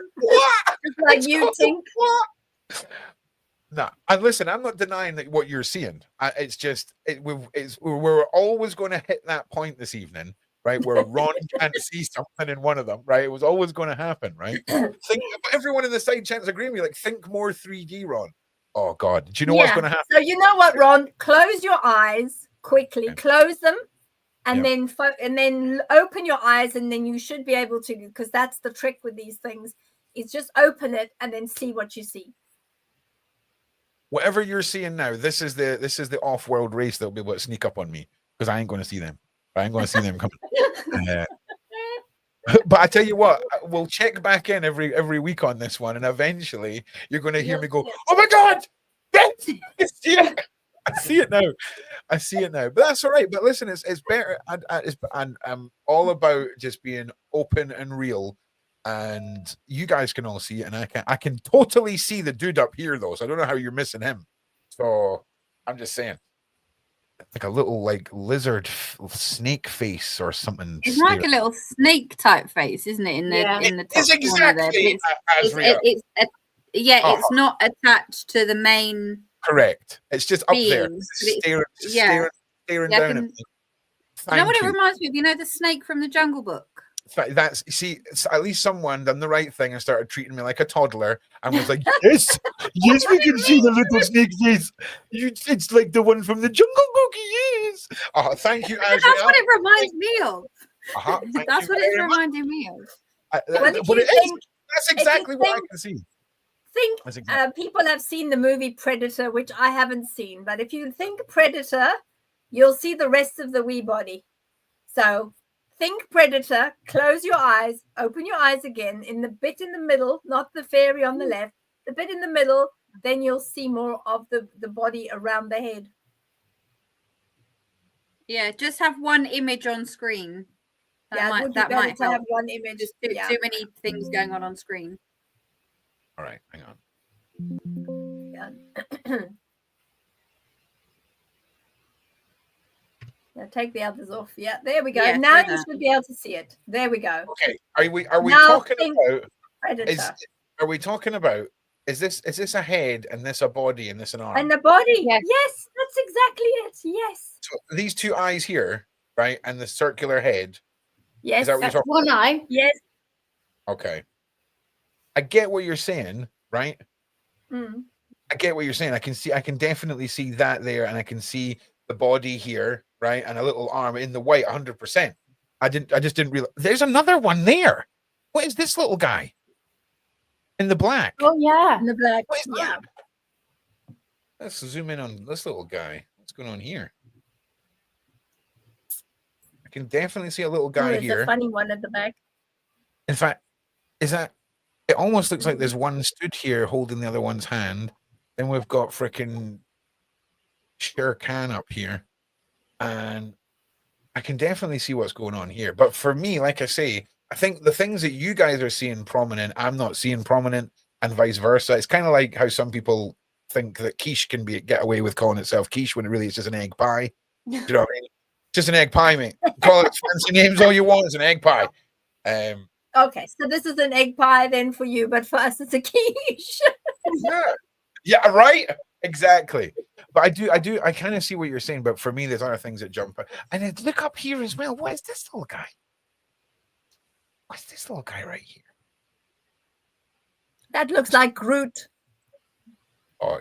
Just like you, Tink. No, and listen, I'm not denying that what you're seeing. It's just we're always going to hit that point this evening, right? Where Ron can't see something in one of them, right? It was always going to happen, right? Everyone in the side chat's agreeing with me, like, think more 3D, Ron. Oh God, do you know what's going to happen? So you know what, Ron? Close your eyes quickly. Okay. Close them, and then open your eyes, and then you should be able to, because that's the trick with these things. Is just open it and then see what you see. Whatever you're seeing now, this is the off-world race that'll be able to sneak up on me, because I ain't going to see them. I ain't going to see them coming. But I tell you what, we'll check back in every week on this one, and eventually you're going to hear me go, "Oh my God, I see it now. I see it now." But that's all right. But listen, it's better. I'm all about just being open and real. And you guys can all see it, and I can totally see the dude up here though, so I don't know how you're missing him. So I'm just saying, like a little like lizard snake face or something. It's like a little snake type face, isn't it? In the top it's exactly there. It's not attached to the main. Correct. It's just up there, staring down at me. You know what it reminds me of? You know the snake from the Jungle Book. That's, see, at least someone done the right thing and started treating me like a toddler and was like, yes, we can see the little snake face. It's like the one from the Jungle Book. Yes. Thank you, Ashley. That's what it reminds me of. That's what it's reminding me of. That's exactly what I can see. People have seen the movie Predator, which I haven't seen, but if you think Predator, you'll see the rest of the wee body. So think Predator, close your eyes, open your eyes again, in the bit in the middle, not the fairy on the left, the bit in the middle, then you'll see more of the body around the head. Yeah, just have one image on screen. That might help. Have one image. Just too many things going on screen. All right, hang on. Yeah. Take the others off. Yeah, there we go. Yeah, now you should be able to see it. There we go. Okay. Are we talking about Predator? Are we talking about Is this a head and this a body and this an arm? And the body. Yes. Yes, that's exactly it. Yes. So these two eyes here, right, and the circular head. Yes. Is that what you're That's talking one eye. Yes. Okay. I get what you're saying, right? Mm. I get what you're saying. I can definitely see that there, and I can see the body here, right? And a little arm in the white, 100%. I just didn't realize there's another one there. What is this little guy? In the black. Oh yeah. In the black. What is Yeah. that? Let's zoom in on this little guy. What's going on here? I can definitely see a little guy There's here. a funny one at the back. In fact, is that it almost looks like there's one stood here holding the other one's hand. Then we've got freaking Shere Khan up here. And I can definitely see what's going on here. But for me, like I say, I think the things that you guys are seeing prominent, I'm not seeing prominent, and vice versa. It's kind of like how some people think that quiche can get away with calling itself quiche when it really is just an egg pie. Do you know what I mean? Just an egg pie, mate. Call it fancy names all you want. It's an egg pie. Okay, so this is an egg pie then for you, but for us it's a quiche. Yeah, right. Exactly. But I kind of see what you're saying. But for me, there's other things that jump out. And then look up here as well. What is this little guy? What's this little guy right here? That looks like Groot. Oh,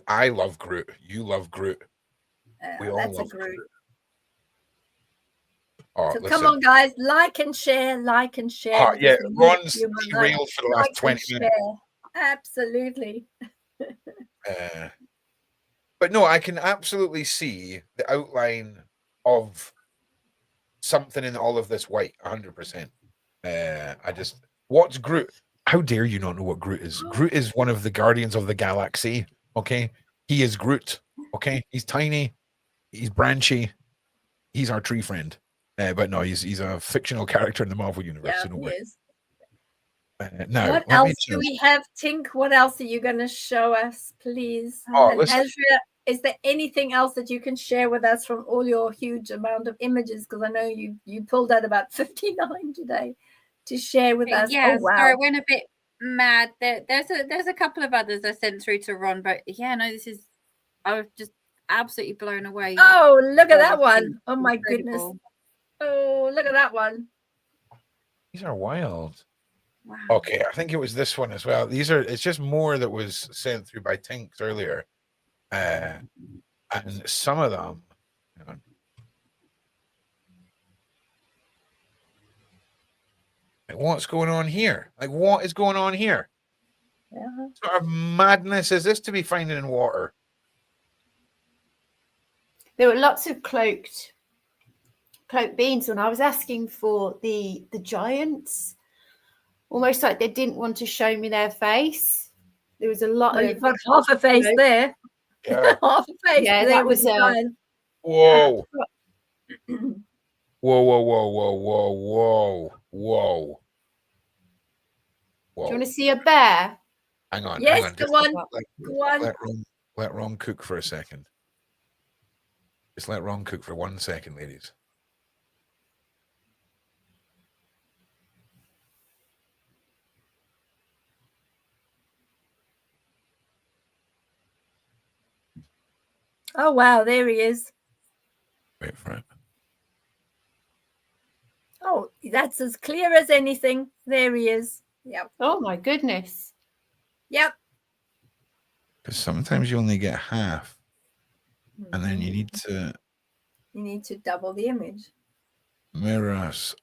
I love Groot. You love Groot. We all That's a love Groot. Oh, So listen. come on, guys, like and share. Oh, yeah, because we need Ron's human derailed for the like last and 20 minutes. share. Absolutely. But no, I can absolutely see the outline of something in all of this white, 100%. What's Groot? How dare you not know what Groot is? Groot is one of the Guardians of the Galaxy. Okay, he is Groot. Okay, he's tiny, he's branchy, he's our tree friend. But no, he's a fictional character in the Marvel universe. Yeah, so no he way. is. Now, What else do we have, Tink? What else are you going to show us, please? Oh, And listen. Azria, is there anything else that you can share with us from all your huge amount of images? Because I know you pulled out about 59 today to share with us. Yeah, Oh, wow. sorry, it went a bit mad. There's a couple of others I sent through to Ron, but yeah, no, I was just absolutely blown away. Oh, look at that It's one. Oh, my goodness. incredible. Oh, look at that one. These are wild. Wow. Okay, I think it was this one as well. It's just more that was sent through by Tinks earlier. And some of them, hang on. Like, what's going on here? Like, what is going on here? Yeah. What sort of madness is this to be finding in water? There were lots of cloaked beings when I was asking for the giants. Almost like they didn't want to show me their face. There was a lot Well, of you've got half a face there. Yeah. Half a face Yeah, there that with was the giant. Whoa. Whoa, whoa, whoa, whoa, whoa, whoa, whoa. Do you want to see a bear? Hang on. Yes, hang on. go Just on. Go on. let Ron cook for a second. Just let Ron cook for 1 second, ladies. Oh, wow. There he is. Wait for it. Oh, that's as clear as anything. There he is. Yep. Oh my goodness. Yep. Because sometimes you only get half, and then you need to You need to double the image. mirror us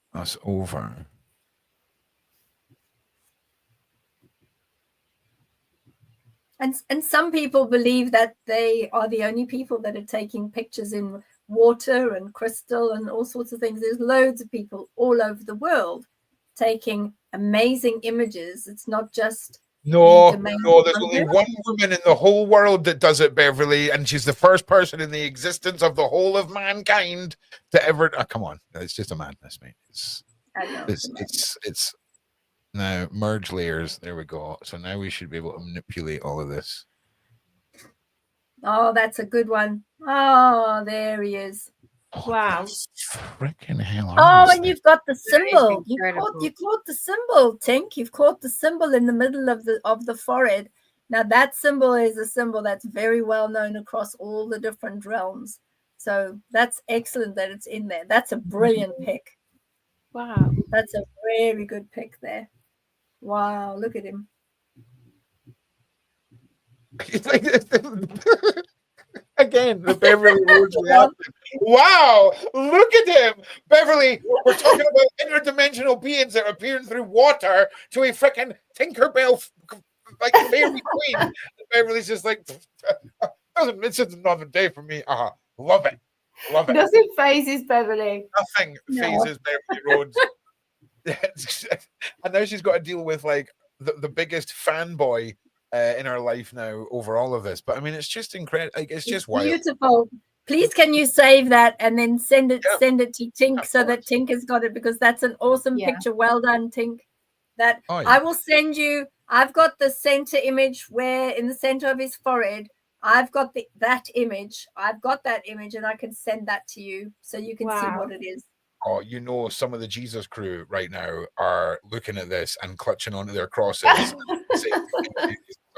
over. And some people believe that they are the only people that are taking pictures in water and crystal and all sorts of things. There's loads of people all over the world taking amazing images. It's not just No, domain there's of only London. one woman in the whole world that does it, Beverly, and she's the first person in the existence of the whole of mankind to ever. Oh, come on, it's just a madness, mate. I know. It's now merge layers. There we go. So now we should be able to manipulate all of this. Oh, that's a good one. Oh, there he is. Wow. Freaking hell. Oh, and you've got the symbol. incredible. You caught the symbol, Tink. You've caught the symbol in the middle of the forehead. Now that symbol is a symbol that's very well known across all the different realms. So that's excellent that it's in there. That's a brilliant pick. Wow. That's a very good pick there. Wow, look at him. It's like again, the Beverly Rhodes reaction. Wow, look at him, Beverly. We're talking about interdimensional beings that are appearing through water to a freaking Tinkerbell, like fairy queen. Beverly's just like, it's just another day for me. Love it, love it. Nothing phases Beverly. Nothing phases Beverly Rhodes. And now she's got to deal with like the biggest fanboy in our life now over all of this. But I mean, it's just incredible. Like, it's just wild. Beautiful. Please, can you save that and then send it to Tink so that course. Tink has got it, because that's an awesome picture. Well done, Tink. That I will send you. I've got the center image where in the center of his forehead, I've got that image. I've got that image, and I can send that to you so you can see what it is. Oh, you know, some of the Jesus crew right now are looking at this and clutching onto their crosses and saying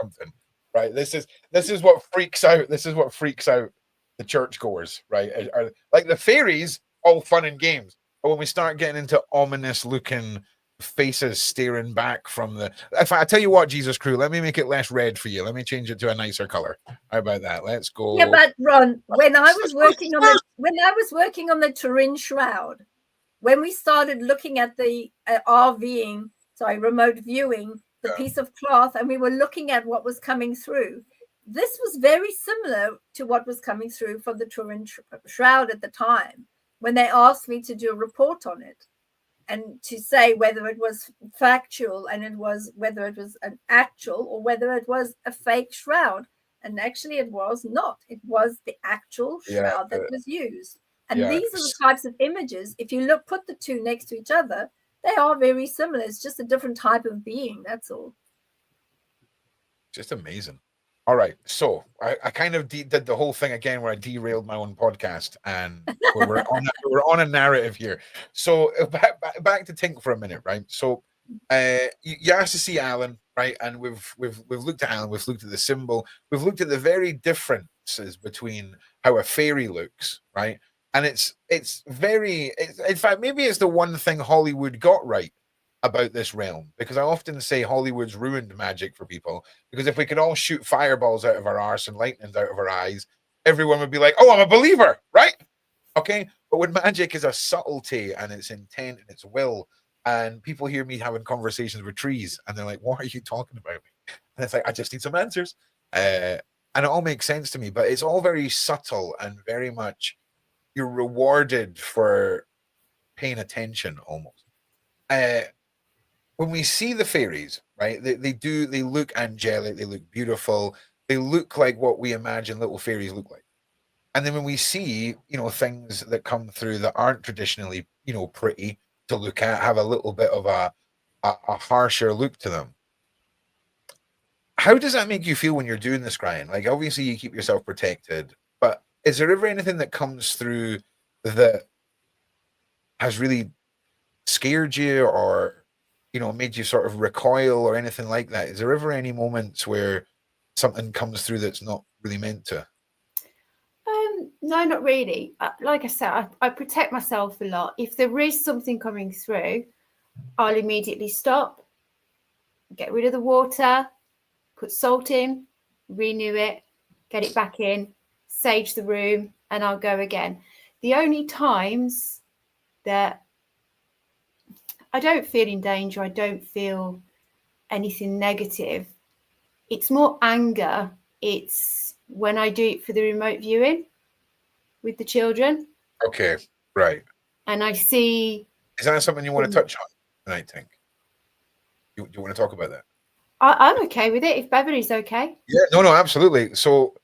something. Right? This is what freaks out. This is what freaks out the churchgoers, right? Like the fairies, all fun and games, but when we start getting into ominous looking faces staring back from the, in fact, I tell you what, Jesus crew, let me make it less red for you. Let me change it to a nicer color. How about that? Let's go. Yeah, but Ron, when I was working on the Turin shroud, when we started looking at the remote viewing the piece of cloth, and we were looking at what was coming through, this was very similar to what was coming through from the Turin shroud at the time, when they asked me to do a report on it and to say whether it was factual and whether it was an actual or whether it was a fake shroud. And actually it was not. It was the actual shroud that was used. And these are the types of images, if you put the two next to each other, they are very similar. It's just a different type of being, that's all. Just amazing. All right, so I kind of did the whole thing again where I derailed my own podcast, and we're on a narrative here. So back to Tink for a minute, right? So you asked to see Alan, right? And we've looked at Alan, we've looked at the symbol, we've looked at the very differences between how a fairy looks, right? And it's in fact, maybe it's the one thing Hollywood got right about this realm, because I often say Hollywood's ruined magic for people, because if we could all shoot fireballs out of our arse and lightnings out of our eyes, everyone would be like, oh, I'm a believer, right? Okay, but when magic is a subtlety and its intent and its will, and people hear me having conversations with trees and they're like, what are you talking about me? And it's like, I just need some answers, and it all makes sense to me, but it's all very subtle and very much you're rewarded for paying attention almost. When we see the fairies, right, they look angelic, they look beautiful, they look like what we imagine little fairies look like. And then when we see, things that come through that aren't traditionally, pretty to look at, have a little bit of a harsher look to them. How does that make you feel when you're doing this, Ryan? Like, obviously you keep yourself protected, but is there ever anything that comes through that has really scared you or, made you sort of recoil or anything like that? Is there ever any moments where something comes through that's not really meant to? No, not really. Like I said, I protect myself a lot. If there is something coming through, I'll immediately stop, get rid of the water, put salt in, renew it, get it back in, sage the room, and I'll go again. The only times that I don't feel in danger, I don't feel anything negative, it's more anger. It's when I do it for the remote viewing with the children. Okay, right. And I see... Is that something you want to touch on tonight, Tink? Do you want to talk about that? I'm okay with it, if Beverly's okay. Yeah, no, absolutely. So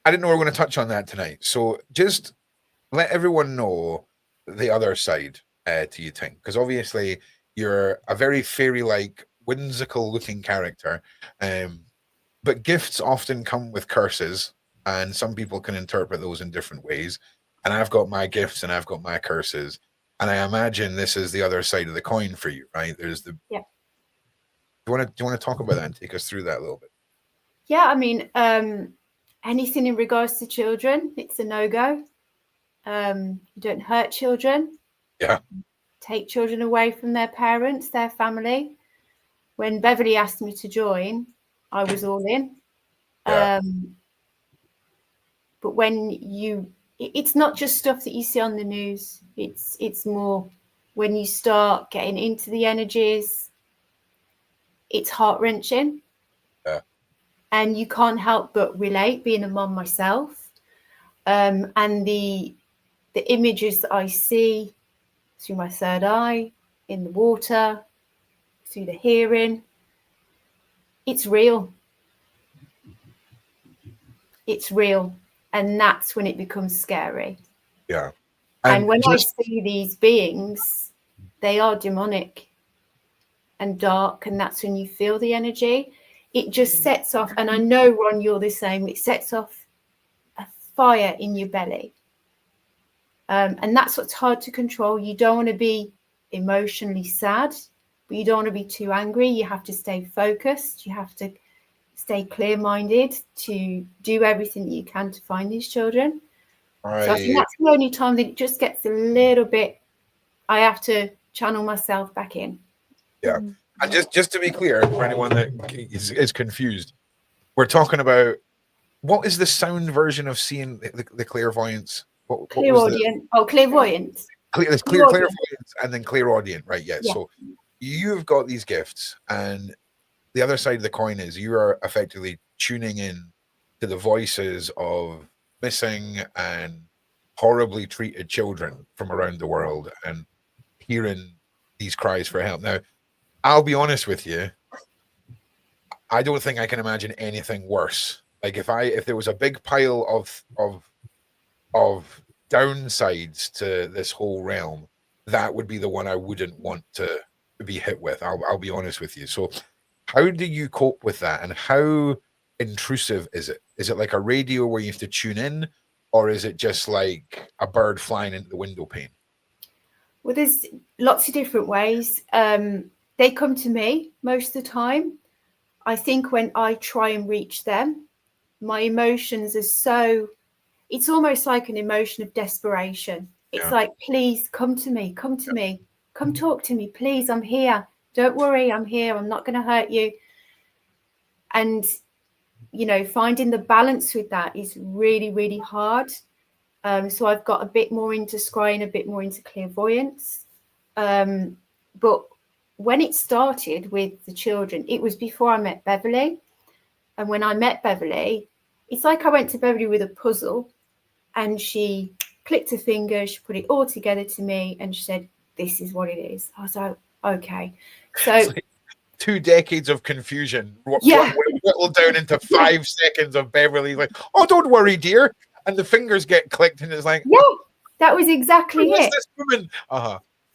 I didn't know we were going to touch on that tonight. So just let everyone know the other side to you, Tink, because obviously you're a very fairy-like, whimsical-looking character, but gifts often come with curses, and some people can interpret those in different ways. And I've got my gifts and I've got my curses, and I imagine this is the other side of the coin for you, right? There's the Do you want to talk about that and take us through that a little bit? Yeah, I mean, anything in regards to children, it's a no-go. You don't hurt children. Yeah. Take children away from their parents, their family. When Beverly asked me to join, I was all in. Yeah. But it's not just stuff that you see on the news. It's more when you start getting into the energies, it's heart-wrenching. Yeah. And you can't help but relate, being a mom myself. And the images that I see through my third eye, in the water, through the hearing, it's real. It's real. And that's when it becomes scary. Yeah. And when I see these beings, they are demonic and dark, and that's when you feel the energy. It just sets off, and I know, Ron, you're the same, it sets off a fire in your belly. And that's what's hard to control. You don't want to be emotionally sad, but you don't want to be too angry. You have to stay focused. You have to stay clear-minded to do everything that you can to find these children. Right. So I think that's the only time that it just gets a little bit, I have to channel myself back in. Yeah. And just to be clear, for anyone that is confused, we're talking about, what is the sound version of seeing the clairvoyance? Clairaudient. Clairvoyance. Clairvoyance and then clairaudient, right? Yeah. Yeah. So you've got these gifts, and the other side of the coin is you are effectively tuning in to the voices of missing and horribly treated children from around the world and hearing these cries for help. Now, I'll be honest with you, I don't think I can imagine anything worse. Like if there was a big pile of downsides to this whole realm, that would be the one I wouldn't want to be hit with. I'll be honest with you. So how do you cope with that, and how intrusive is it? Is it like a radio where you have to tune in, or is it just like a bird flying into the window pane? Well, there's lots of different ways. They come to me most of the time. I think when I try and reach them, my emotions are so, it's almost like an emotion of desperation. It's like, please come to me, come talk to me, please, I'm here. Don't worry, I'm here. I'm not going to hurt you. And, you know, finding the balance with that is really, really hard. So I've got a bit more into scrying, a bit more into clairvoyance. But when it started with the children, it was before I met Beverly. And when I met Beverly, it's like I went to Beverly with a puzzle, and she clicked her fingers, she put it all together to me, and she said, this is what it is. I was like, okay. So like 2 decades of confusion whittled down into 5 seconds of Beverly like, oh, don't worry, dear. And the fingers get clicked, and it's like, yeah, that was exactly it. This woman?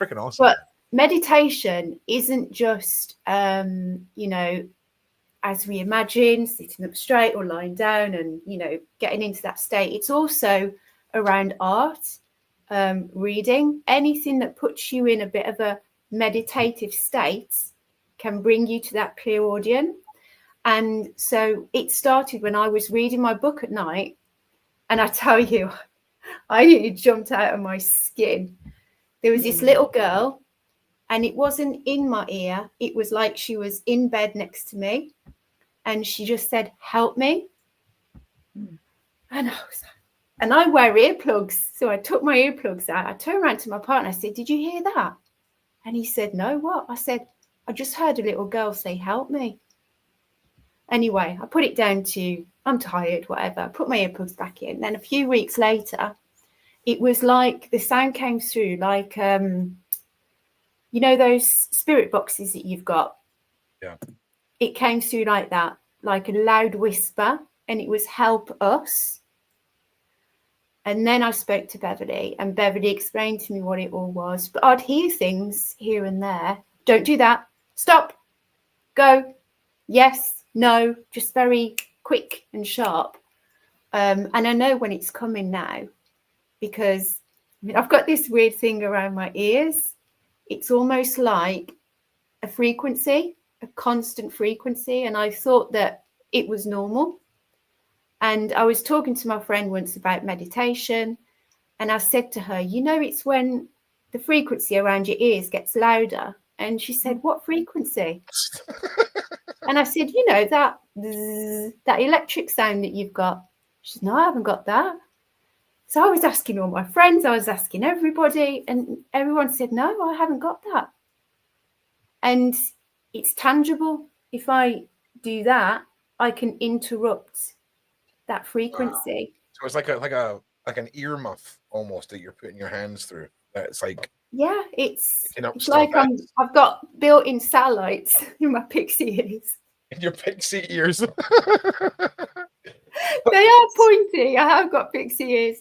Freaking awesome. But meditation isn't just, you know, as we imagine, sitting up straight or lying down and, you know, getting into that state. It's also around art, reading, anything that puts you in a bit of a meditative state can bring you to that clairaudient. And so it started when I was reading my book at night, and I tell you, I nearly jumped out of my skin. There was this little girl, and it wasn't in my ear. It was like she was in bed next to me, and she just said, help me. And I wear earplugs. So I took my earplugs out. I turned around to my partner. I said, did you hear that? And he said, no, what? I said, I just heard a little girl say, help me. Anyway, I put it down to, I'm tired, whatever. I put my earplugs back in. Then a few weeks later, it was like the sound came through like, you know, those spirit boxes that you've got? Yeah. It came through like that, like a loud whisper, and it was help us. And then I spoke to Beverly, and Beverly explained to me what it all was. But I'd hear things here and there. Don't do that. Stop. Go. Yes. No. Just very quick and sharp. And I know when it's coming now, because I mean, I've got this weird thing around my ears. It's almost like a frequency. a constant frequency, and I thought that it was normal. And I was talking to my friend once about meditation, and I said to her, you know, it's when the frequency around your ears gets louder. And she said, what frequency? And I said, you know, that bzzz, that electric sound that you've got. She said, no, I haven't got that. So I was asking all my friends, I was asking everybody, and everyone said, no, I haven't got that. And it's tangible. If I do that, I can interrupt that frequency. So it's like an earmuff almost that you're putting your hands through. That's like, yeah, it's it's like I've got built-in satellites in my pixie ears. in your pixie ears. They are pointy. I have got pixie ears.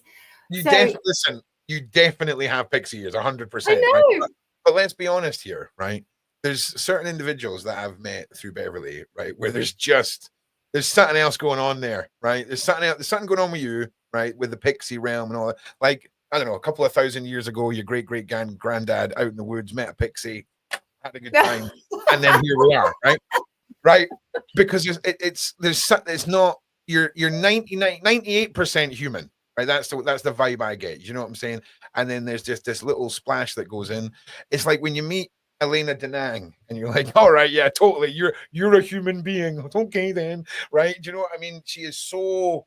You So- listen. You definitely have pixie ears, 100%. I know. Right? But let's be honest here, right? There's certain individuals that I've met through Beverly, right, where there's something else going on there, right? There's something going on with you, right, with the pixie realm and all that. Like, I don't know, a couple of thousand years ago, your great granddad out in the woods met a pixie, had a good time, and then here we are, right? Right? Because it's not you're 98% human, right? That's the vibe I get. You know what I'm saying? And then there's just this little splash that goes in. It's like when you meet Elena Denang and you're like, all right, yeah, totally. You're a human being. Okay, then, right? Do you know what I mean? She is so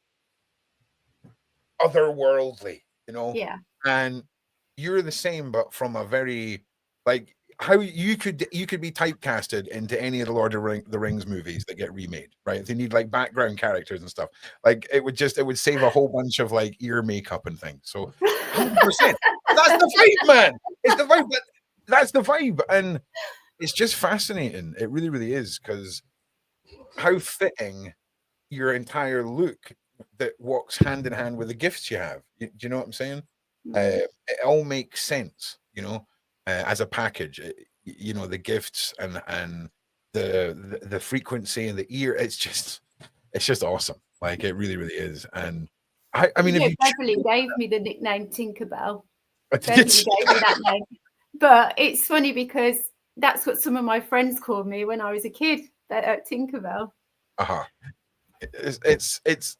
otherworldly, you know? Yeah. And you're the same, but from a very like how you could be typecasted into any of the Lord of the Rings movies that get remade, right? They need like background characters and stuff. Like it would save a whole bunch of like ear makeup and things. So 100%. That's the vibe, man. It's the vibe. That's the vibe. And it's just fascinating. It really, really is, because how fitting your entire look that walks hand in hand with the gifts you have. Do you know what I'm saying? It all makes sense, you know, as a package. You know, the gifts and the frequency and the ear. It's just awesome. Like it really, really is. And I mean, yeah, if you Beverly gave me the nickname Tinkerbell. Did Beverly she? gave me that name. But it's funny because that's what some of my friends called me when I was a kid. Tinkerbell. It's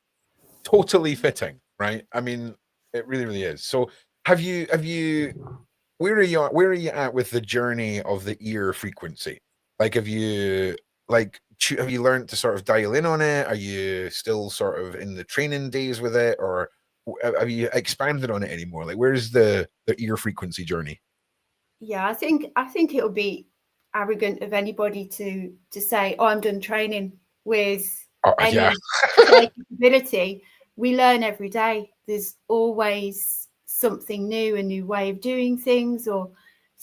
totally fitting, right? I mean, it really, really is. So have you where are you at with the journey of the ear frequency? Like have you learned to sort of dial in on it? Are you still sort of in the training days with it, or have you expanded on it anymore? Like where's the ear frequency journey? Yeah, I think it'll be arrogant of anybody to say, oh, I'm done training with any ability. We learn every day. There's always something new, a new way of doing things, so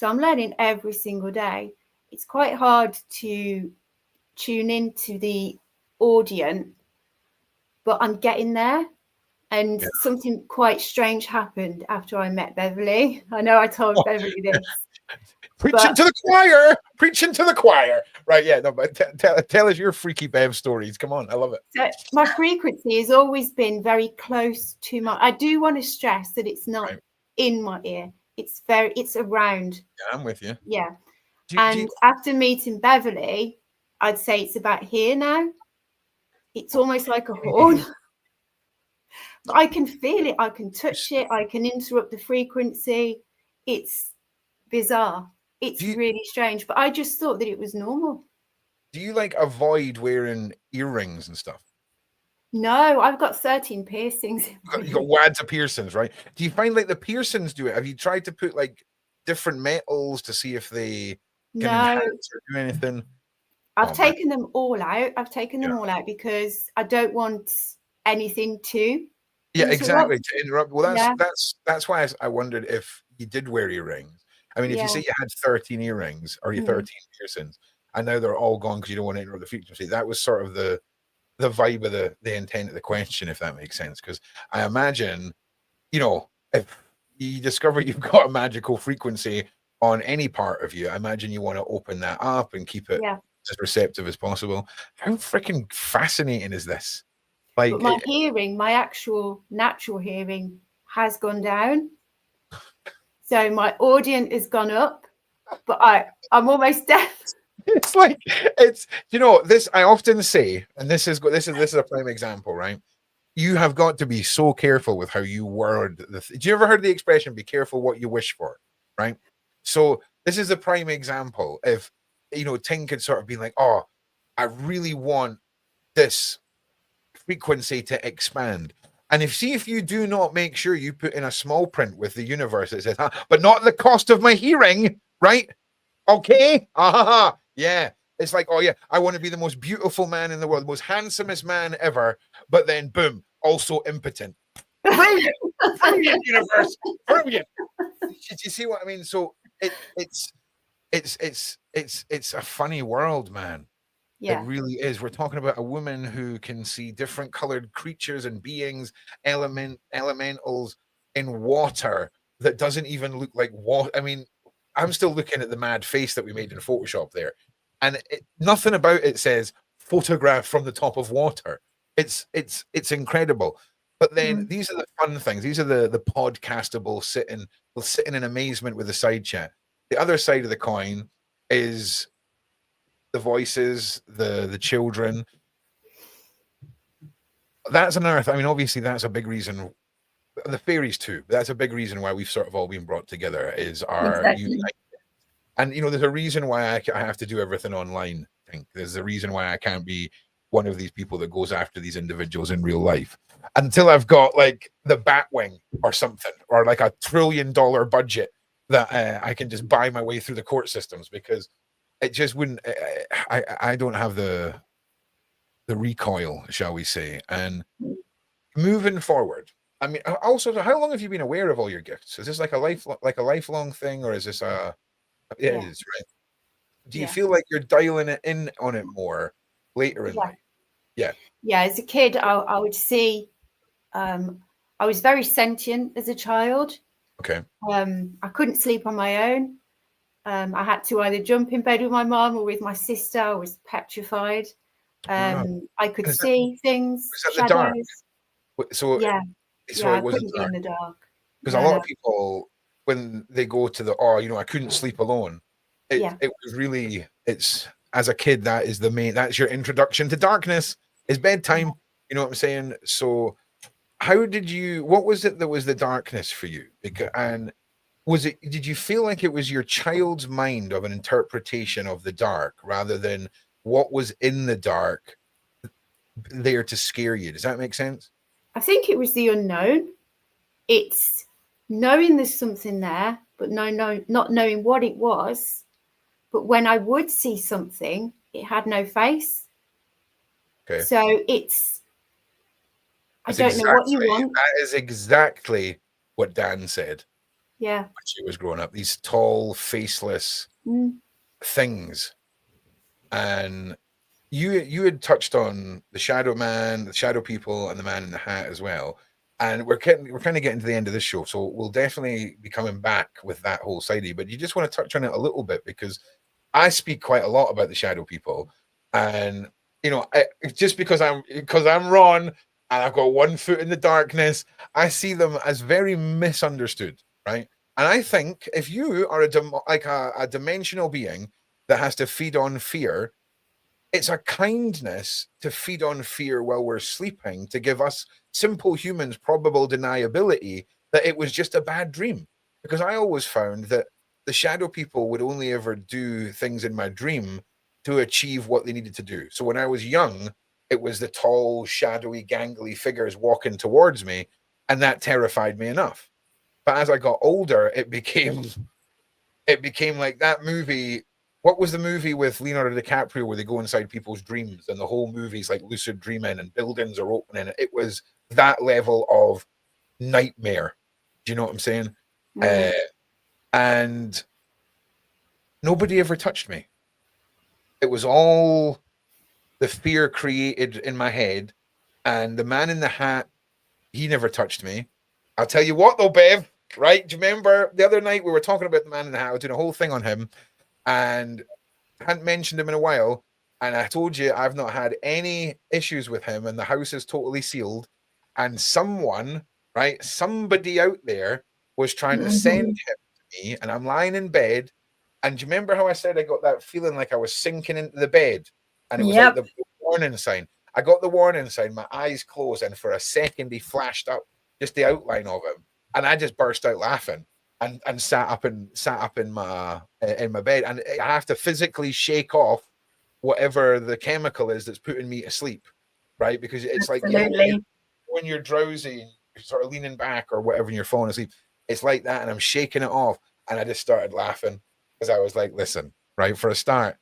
I'm learning every single day. It's quite hard to tune into the audience, but I'm getting there. And something quite strange happened after I met Beverly. I know I told Beverly this. Preaching to the choir. Right, yeah, no, but tell us your freaky Bev stories. Come on, I love it. So my frequency has always been very close to my, I do want to stress that it's not in my ear. It's around. Yeah, I'm with you. Yeah. After meeting Beverly, I'd say it's about here now. It's almost like a horn. But I can feel it. I can touch it. I can interrupt the frequency. It's bizarre. It's really strange. But I just thought that it was normal. Do you like avoid wearing earrings and stuff? No, I've got 13 piercings. You got wads of piercings, right? Do you find like the piercings do it? Have you tried to put like different metals to see if they can enhance or do anything? I've taken them all out. I've taken them all out because I don't want anything to. Yeah, exactly. To interrupt. Well, that's why I wondered if you did wear earrings. I mean, if you say you had 13 earrings or you 13 piercings, and now they're all gone because you don't want to interrupt the frequency, that was sort of the vibe of the intent of the question, if that makes sense. Because I imagine, you know, if you discover you've got a magical frequency on any part of you, I imagine you want to open that up and keep it as receptive as possible. How freaking fascinating is this? Like, but my hearing, my actual natural hearing has gone down. So my audience has gone up, but I'm almost deaf. It's like it's you know this. I often say, and this is a prime example, right? You have got to be so careful with how you word the. Do you ever heard the expression "be careful what you wish for"? Right. So this is a prime example. If Ting could sort of be like, "Oh, I really want this frequency to expand." And if you do not make sure you put in a small print with the universe that says, but not the cost of my hearing, right? Okay. Yeah. It's like, oh yeah, I want to be the most beautiful man in the world, the most handsomest man ever, but then boom, also impotent. Brilliant. Brilliant universe. Brilliant. Did you see what I mean? So it's a funny world, man. Yeah. It really is. We're talking about a woman who can see different colored creatures and beings, elementals in water that doesn't even look like water. I mean, I'm still looking at the mad face that we made in Photoshop there, and nothing about it says photograph from the top of water. It's incredible. But then these are the fun things. These are the podcastable sitting in amazement with the side chat. The other side of the coin is the voices, the children. That's another thing. I mean, obviously, that's a big reason. The fairies too. That's a big reason why we've sort of all been brought together. Is our Exactly. and there's a reason why I have to do everything online. I think there's a reason why I can't be one of these people that goes after these individuals in real life until I've got like the Batwing or something, or like $1 trillion budget that I can just buy my way through the court systems, because it just wouldn't. I don't have the recoil, shall we say? And moving forward, I mean, also, how long have you been aware of all your gifts? Is this like a lifelong thing, or is this a? It Yeah. is, right? Do you Yeah. feel like you're dialing it in on it more later in life? Yeah. Yeah. As a kid, I would see. I was very sentient as a child. Okay. I couldn't sleep on my own. I had to either jump in bed with my mom or with my sister. I was petrified. I could Is that- see things, is that the dark? shadows. So Yeah, so I it wasn't couldn't be dark, in the dark. because No, a lot no. of people, when they go to the I couldn't sleep alone. It was really, it's, as a kid, that is that's your introduction to darkness, is bedtime. You know what I'm saying? So what was it that was the darkness for you? Did you feel like it was your child's mind of an interpretation of the dark rather than what was in the dark there to scare you? Does that make sense? I think it was the unknown. It's knowing there's something there, but not knowing what it was. But when I would see something, it had no face. Okay. So I don't know what you want. That is exactly what Dan said Yeah. when she was growing up. These tall, faceless things. And you had touched on the shadow man, the shadow people, and the man in the hat as well. And we're kind of getting to the end of this show, so we'll definitely be coming back with that whole sidey. But you just want to touch on it a little bit, because I speak quite a lot about the shadow people, and just because I'm Ron and I've got one foot in the darkness, I see them as very misunderstood, right? And I think if you are a dimensional being that has to feed on fear, it's a kindness to feed on fear while we're sleeping, to give us simple humans probable deniability that it was just a bad dream. Because I always found that the shadow people would only ever do things in my dream to achieve what they needed to do. So when I was young, it was the tall, shadowy, gangly figures walking towards me, and that terrified me enough. But as I got older, it became like that movie. What was the movie with Leonardo DiCaprio where they go inside people's dreams and the whole movie's like lucid dreaming and buildings are opening? It was that level of nightmare. Do you know what I'm saying? And nobody ever touched me. It was all the fear created in my head. And the man in the hat, he never touched me. I'll tell you what though, Bev, right? Do you remember the other night we were talking about the man in the hat? I was doing a whole thing on him, and I hadn't mentioned him in a while. And I told you I've not had any issues with him, and the house is totally sealed. And somebody out there was trying to send him to me, and I'm lying in bed, And do you remember how I said I got that feeling like I was sinking into the bed, and it was Yep. like the warning sign? I got the warning sign, my eyes closed, and for a second he flashed up just the outline of him, and I just burst out laughing and sat up in my bed, and I have to physically shake off whatever the chemical is that's putting me to sleep, right? Because it's like, you know, Absolutely. when you're drowsy and you're sort of leaning back or whatever and you're falling asleep, it's like that, and I'm shaking it off, and I just started laughing because I was like, listen, right, for a start,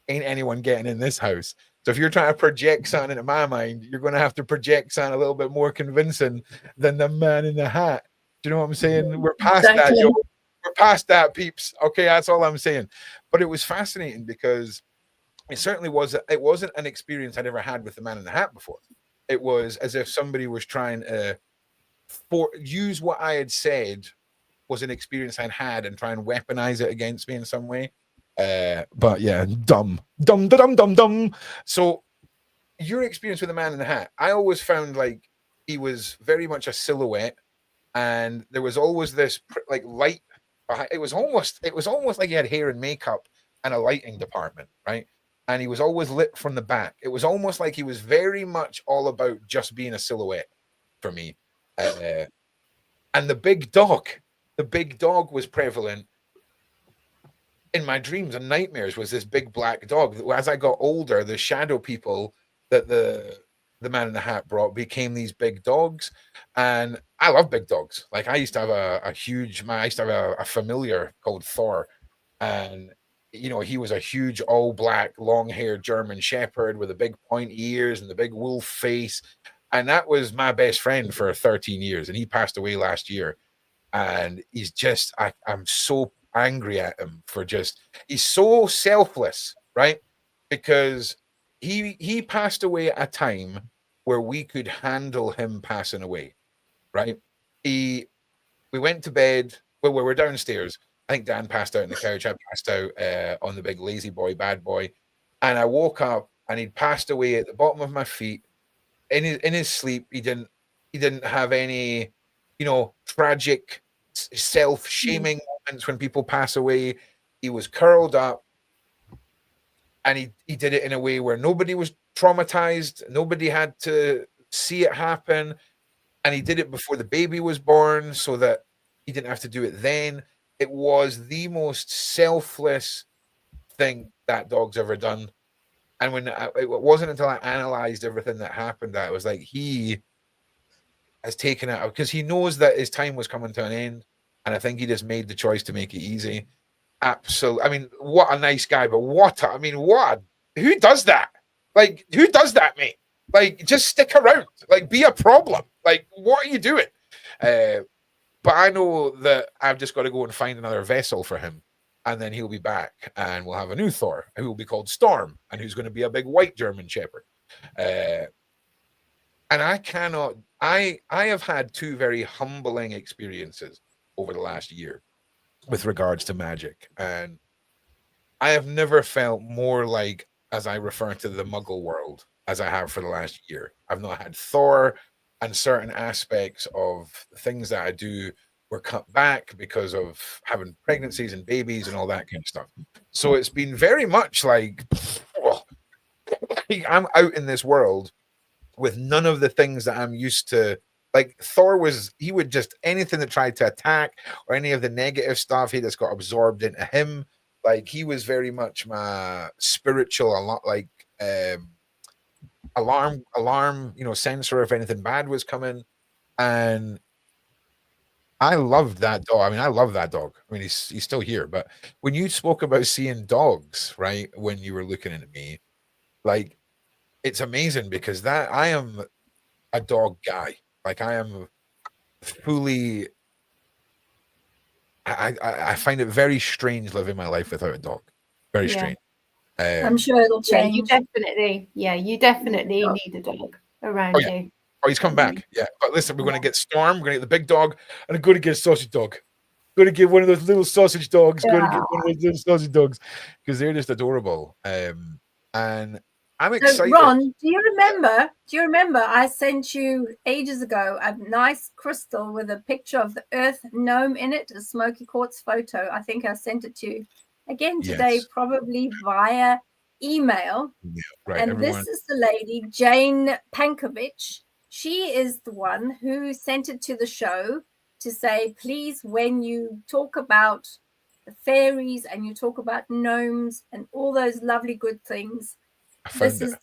ain't anyone getting in this house. So if you're trying to project something into my mind, you're going to have to project something a little bit more convincing than the man in the hat. Do you know what I'm saying? We're past that, yo. We're past that, peeps. Okay, that's all I'm saying. But it was fascinating because it certainly was. It wasn't an experience I'd ever had with the man in the hat before. It was as if somebody was trying to use what I had said was an experience I'd had and try and weaponize it against me in some way. But yeah, dumb. So your experience with the man in the hat, I always found like he was very much a silhouette, and there was always this like light. It was almost like he had hair and makeup and a lighting department, right? And he was always lit from the back. It was almost like he was very much all about just being a silhouette for me. And the big dog was prevalent in my dreams and nightmares. Was this big black dog. As I got older, the shadow people that the man in the hat brought became these big dogs, and I love big dogs. Like I used to have a familiar called Thor, and you know, he was a huge all black long haired German shepherd with the big pointy ears and the big wolf face, and that was my best friend for 13 years, and he passed away last year. And he's just, I'm so angry at him for he's so selfless, right? Because he passed away at a time where we could handle him passing away, right? We went to bed. Well, we were downstairs. I think Dan passed out on the couch. I passed out on the big lazy boy, bad boy. And I woke up and he'd passed away at the bottom of my feet. In his sleep, he didn't have any, you know, tragic self-shaming moments when people pass away. He was curled up, and he did it in a way where nobody was traumatized, nobody had to see it happen, and he did it before the baby was born so that he didn't have to do it then. It was the most selfless thing that dog's ever done. And when it wasn't until I analyzed everything that happened that it was like he has taken it out because he knows that his time was coming to an end, and I think he just made the choice to make it easy. Absolutely. I mean, what a nice guy, but who does that? Like, who does that, mate? Like, just stick around. Like, be a problem. Like, what are you doing? But I know that I've just got to go and find another vessel for him, and then he'll be back, and we'll have a new Thor who will be called Storm, and who's going to be a big white German Shepherd. And I have had two very humbling experiences over the last year with regards to magic. And I have never felt more like, as I refer to the Muggle world, as I have for the last year. I've not had Thor, and certain aspects of things that I do were cut back because of having pregnancies and babies and all that kind of stuff. So it's been very much like, I'm out in this world with none of the things that I'm used to. Like Thor he would just, anything that tried to attack or any of the negative stuff, he just got absorbed into him. Like he was very much my spiritual, a lot like alarm, you know, sensor if anything bad was coming. And I loved that dog. I mean, I love that dog. I mean, he's still here. But when you spoke about seeing dogs, right, when you were looking at me, like, it's amazing because that I am a dog guy. Like I am fully. I find it very strange living my life without a dog. Very strange. I'm sure it'll change. You definitely need a dog around you. Oh, he's coming back. Yeah, but listen, we're going to get Storm. We're going to get the big dog, and I'm going to get a sausage dog. Going to get one of those little sausage dogs. Going to get one of those little sausage dogs because they're just adorable. And I'm excited. So Ron, do you remember I sent you ages ago a nice crystal with a picture of the Earth gnome in it, a smoky quartz photo. I think I sent it to you. again today, Yes. probably via email. Yeah, right. And Everyone. this is the lady, Jane Pankovic. She is the one who sent it to the show to say, please, when you talk about the fairies and you talk about gnomes and all those lovely good things, I found this it.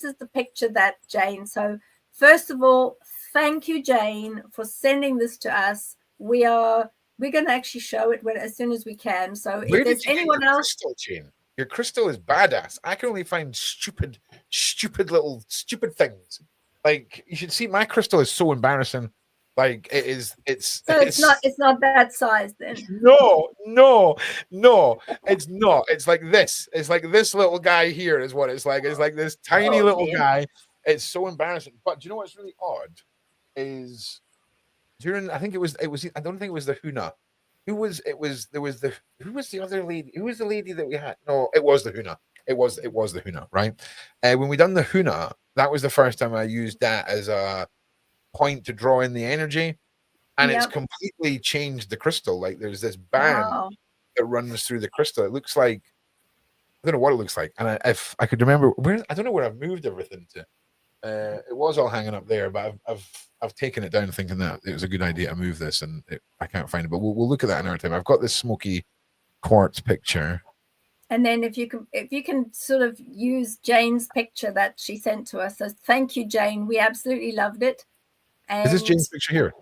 is the picture that Jane. So first of all, thank you, Jane, for sending this to us. We're going to actually show it as soon as we can. So Where if there's did you get anyone your else, crystal, Jane? Your crystal is badass. I can only find stupid things. Like, you should see my crystal is so embarrassing. Like, it's so it's not that size then. no, it's not. It's like this. It's like this little guy here is what it's like. It's like this tiny little dear. guy. It's so embarrassing. But do you know what's really odd is during, I think it was I don't think it was the Huna. Who was the other lady? Who was the lady that we had? No, it was the Huna. It was the Huna, right? When we done the Huna, that was the first time I used that as a point to draw in the energy, and it's Yep. completely changed the crystal. Like, there's this band Wow. that runs through the crystal. It looks like, I don't know what it looks like, and if I could remember where, I don't know where I've moved everything to. It was all hanging up there, but I've taken it down thinking that it was a good idea to move this, and I can't find it. But we'll look at that another time. I've got this smoky quartz picture. And then if you can sort of use Jane's picture that she sent to us. So thank you, Jane. We absolutely loved it. And Is this Jane's picture here?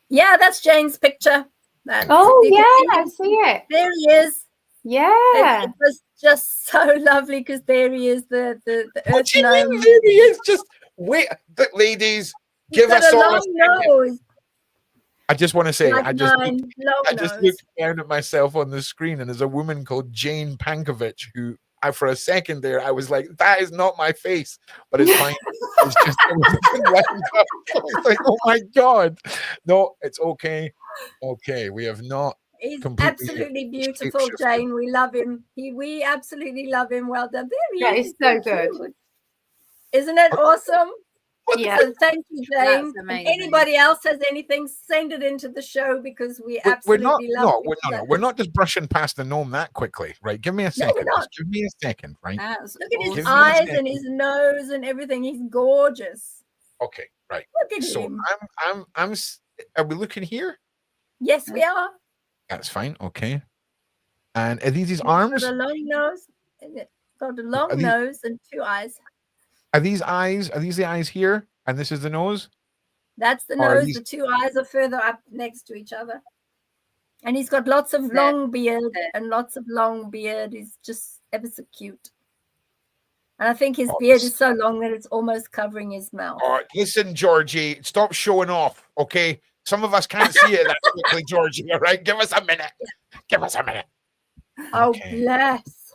yeah, that's Jane's picture. Oh yeah, I see it. There he is. Yeah. It was just so lovely because there he is, the What earth do you mean? gnome. There he is. Just wait, ladies. He's Give got us a all a long second. nose. I just want to say, Like I just mine, long looked nose. down at myself on the screen, and there's a woman called Jane Pankovic who, for a second there, I was like, that is not my face, but it's fine. It's just it's like, oh my god, no, it's okay. Okay, we have not. He's Completely absolutely beautiful, shapeshifted. Jane. We love him. We absolutely love him. Well done. There he That is. is so He's good. cute. Isn't it awesome? Yeah. So thank you, Jane. That's If amazing. anybody else has anything, send it into the show because we We're absolutely not. love No, it. we're not just brushing past the gnome that quickly, right? Give me a No, we're second. not. Just give me a second, right? That's Look at his Give me a eyes second. and his nose and everything. He's gorgeous. Okay, right. Look at So him. are we looking here? Yes, we are. That's fine. Okay. And are these his He's arms? got a long nose. Got a long these- nose and two eyes. Are these eyes? Are these the eyes here? And this is the nose? That's the Or are nose. these- The two eyes are further up next to each other. And he's got lots of long beard and lots of long beard. He's just ever so cute. And I think his beard is so long that it's almost covering his mouth. Oh, listen, Georgie, stop showing off, okay? Some of us can't see it that quickly, Georgie, all right? Give us a minute. Give us a minute. Oh, Okay. bless.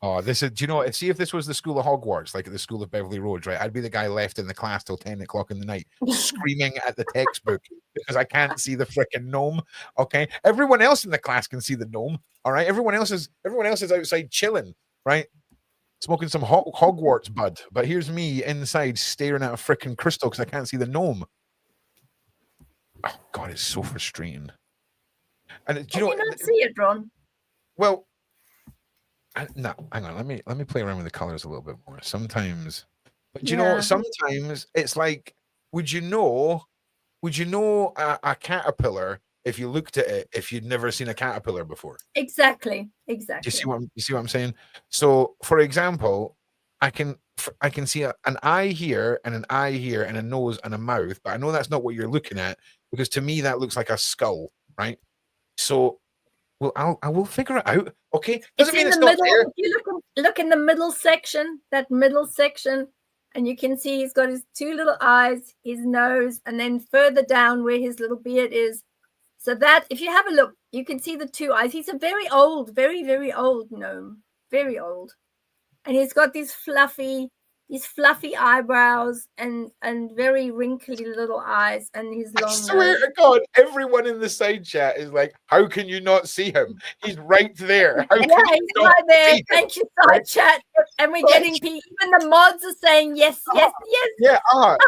Oh, this is, do you know, see if this was the school of Hogwarts, like at the school of Beverly Roads, right? I'd be the guy left in the class till 10 o'clock in the night, screaming at the textbook because I can't see the freaking gnome. Okay. Everyone else in the class can see the gnome. All right. Everyone else is outside chilling, right? Smoking some Hogwarts bud. But here's me inside staring at a freaking crystal because I can't see the gnome. Oh, God, it's so frustrating. And do you know Can you not see it, Ron? well, no, hang on. Let me play around with the colors a little bit more. Sometimes, but do you know, Yeah. sometimes it's like, would you know a caterpillar if you looked at it if you'd never seen a caterpillar before? Exactly. Do Exactly. you see what I'm saying? So, for example, I can see an eye here and an eye here and a nose and a mouth, but I know that's not what you're looking at because to me that looks like a skull, right? So, well, I will figure it out. Okay, doesn't mean in it's the not middle. there. If you look in the middle section, that middle section, and you can see he's got his two little eyes, his nose, and then further down where his little beard is. So that, if you have a look, you can see the two eyes. He's a very old, very, very old gnome. Very old. And he's got these fluffy these fluffy eyebrows and very wrinkly little eyes and his I long swear nose. to God, everyone in the side chat is like, how can you not see him? He's right there. How Yeah, can you he's not right there. see him? Thank you, side Right? chat. And we're Right. getting people, even the mods are saying yes, yes, yes. Yeah,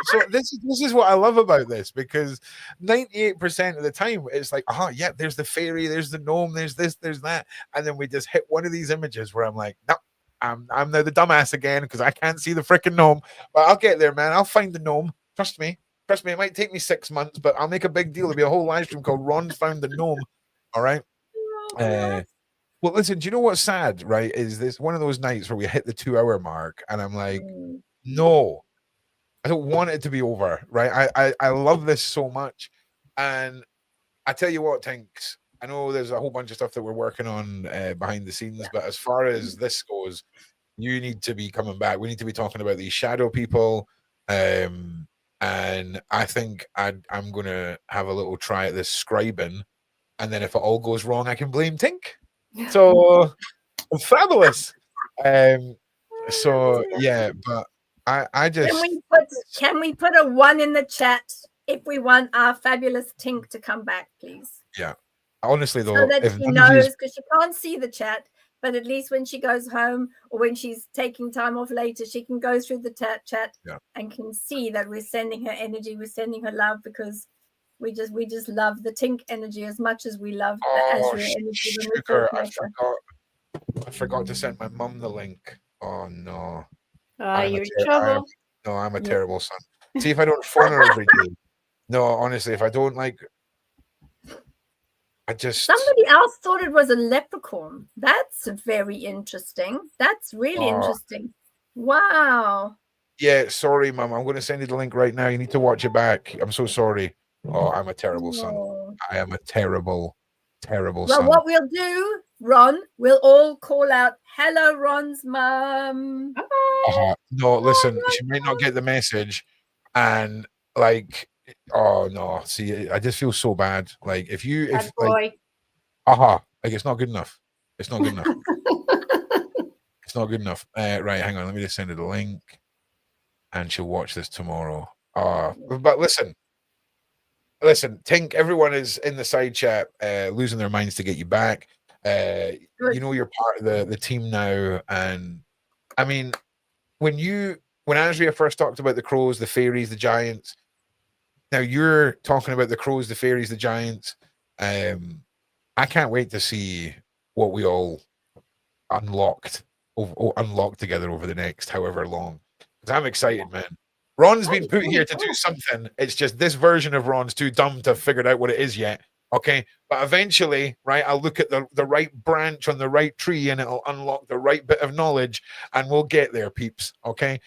so this is what I love about this, because 98% of the time it's like, yeah, there's the fairy, there's the gnome, there's this, there's that, and then we just hit one of these images where I'm like, no, I'm now the dumbass again because I can't see the freaking gnome, but I'll get there, man. I'll find the gnome. Trust me. It might take me 6 months, but I'll make a big deal. There'll be a whole live stream called "Ron's Found the Gnome." All right. Well, listen. Do you know what's sad? Right? Is this one of those nights where we hit the 2 hour mark, and I'm like, no, I don't want it to be over, right? I love this so much, and I tell you what, Tinks, I know there's a whole bunch of stuff that we're working on behind the scenes, but as far as this goes, you need to be coming back. We need to be talking about these shadow people, and I think I'm gonna have a little try at this scribing, and then if it all goes wrong, I can blame Tink. So fabulous. So yeah, but I just Can we put a 1 in the chat if we want our fabulous Tink to come back, please? Yeah. Honestly though, So that if she none of knows, these, because she can't see the chat, but at least when she goes home or when she's taking time off later, she can go through the chat and can see that we're sending her energy, we're sending her love, because we just love the Tink energy as much as we love the ASRIA energy. When we sugar, talk I forgot to send my mum the link. Oh no. You're in trouble. I'm a terrible son. See if I don't phone her every day. No, honestly, if I don't Somebody else thought it was a leprechaun. That's very interesting. That's really interesting. Wow. Yeah, sorry, Mum. I'm going to send you the link right now. You need to watch it back. I'm so sorry. Oh, I'm a terrible son. I am a terrible son. Well, what we'll do, Ron, we'll all call out, hello, Ron's mum. No, listen, she might not get the message. And like, oh no, see, I just feel so bad. Like if like, it's not good enough. It's not good enough. It's not good enough. Right, hang on, let me just send her the link, and she'll watch this tomorrow. But listen, Tink, everyone is in the side chat, losing their minds to get you back. You know you're part of the team now, and I mean, when ASRIA first talked about the crows, the fairies, the giants, now you're talking about the crows, the fairies, the giants. I can't wait to see what we all unlocked together over the next however long. Because I'm excited, man. Ron's been put here to do something. It's just this version of Ron's too dumb to have figured out what it is yet. Okay, but eventually, right, I'll look at the right branch on the right tree and it'll unlock the right bit of knowledge and we'll get there, peeps. Okay.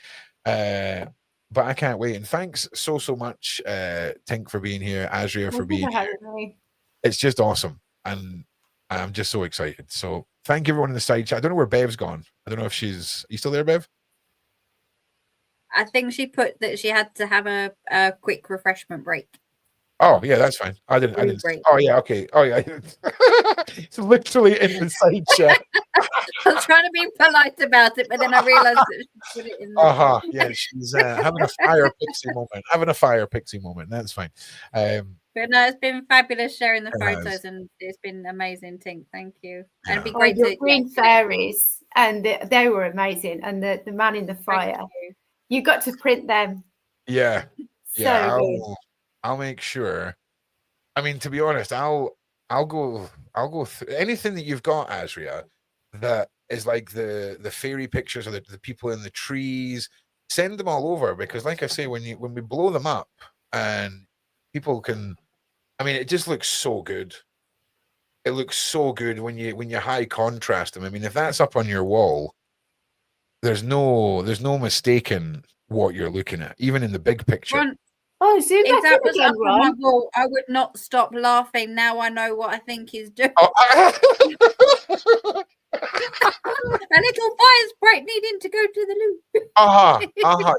But I can't wait. And thanks so much, Tink, for being here, ASRIA for being here. It's just awesome. And I'm just so excited. So thank everyone in the side chat. I don't know where Bev's gone. I don't know if she's... Are you still there, Bev? I think she put that she had to have a quick refreshment break. Oh yeah, that's fine. I didn't. Oh yeah, okay. Oh yeah, it's literally in the side chat. I was trying to be polite about it, but then I realized that she put it in. Yeah, she's having a fire pixie moment. That's fine. But no, it's been fabulous sharing the photos, and it's been amazing, Tink. Thank you. And it'd be great to green fairies, and they were amazing. And the man in the fire, you got to print them. Yeah, So I'll make sure. I mean, to be honest, I'll go through anything that you've got, ASRIA, that is like the fairy pictures or the people in the trees. Send them all over, because like I say, when we blow them up and people can, I mean, it just looks so good. It looks so good when you high contrast them. I mean, if that's up on your wall, there's no mistaking what you're looking at, even in the big picture. If that was up on my wall, I would not stop laughing. Now I know what I think he's doing. A little fire sprite needing to go to the loo.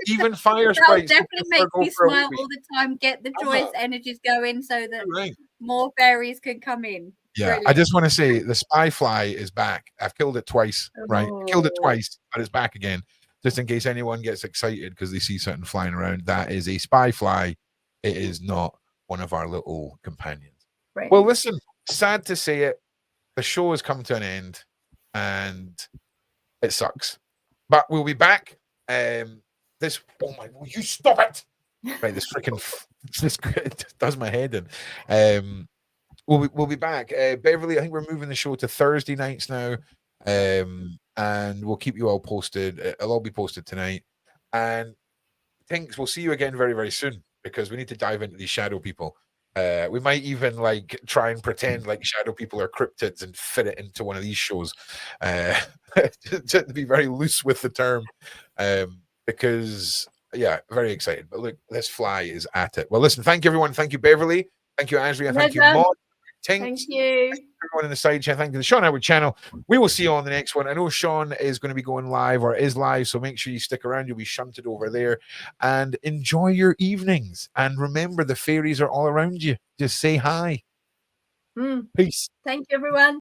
Even fire sprites definitely make me smile all the time. Get the joyous energies going so that more fairies can come in. Yeah, Brilliant. I just want to say the spy fly is back. I've killed it twice, right? Killed it twice, but it's back again. just in case anyone gets excited because they see something flying around. That is a spy fly. It is not one of our little companions. Right. Well, listen, sad to say it, the show has come to an end, and it sucks. But we'll be back. This, oh my, will you stop it? Right, this freaking, this does my head in. We'll be back. Beverly, I think we're moving the show to Thursday nights now. And we'll keep you all posted. It'll all be posted tonight. And thanks. We'll see you again very, very soon because we need to dive into these shadow people. We might even like try and pretend like shadow people are cryptids and fit it into one of these shows. To be very loose with the term. Because yeah, very excited. But look, this fly is at it. Well, listen, thank you everyone. Thank you, Beverly. Thank you, Asria. Thank you, Maud. Thank you. Everyone in the side chat. Thank you to the Sean Howard channel. We will see you on the next one. I know Sean is going to be going live or is live, so make sure you stick around. You'll be shunted over there and enjoy your evenings. And remember, the fairies are all around you. Just say hi. Peace. Thank you, everyone.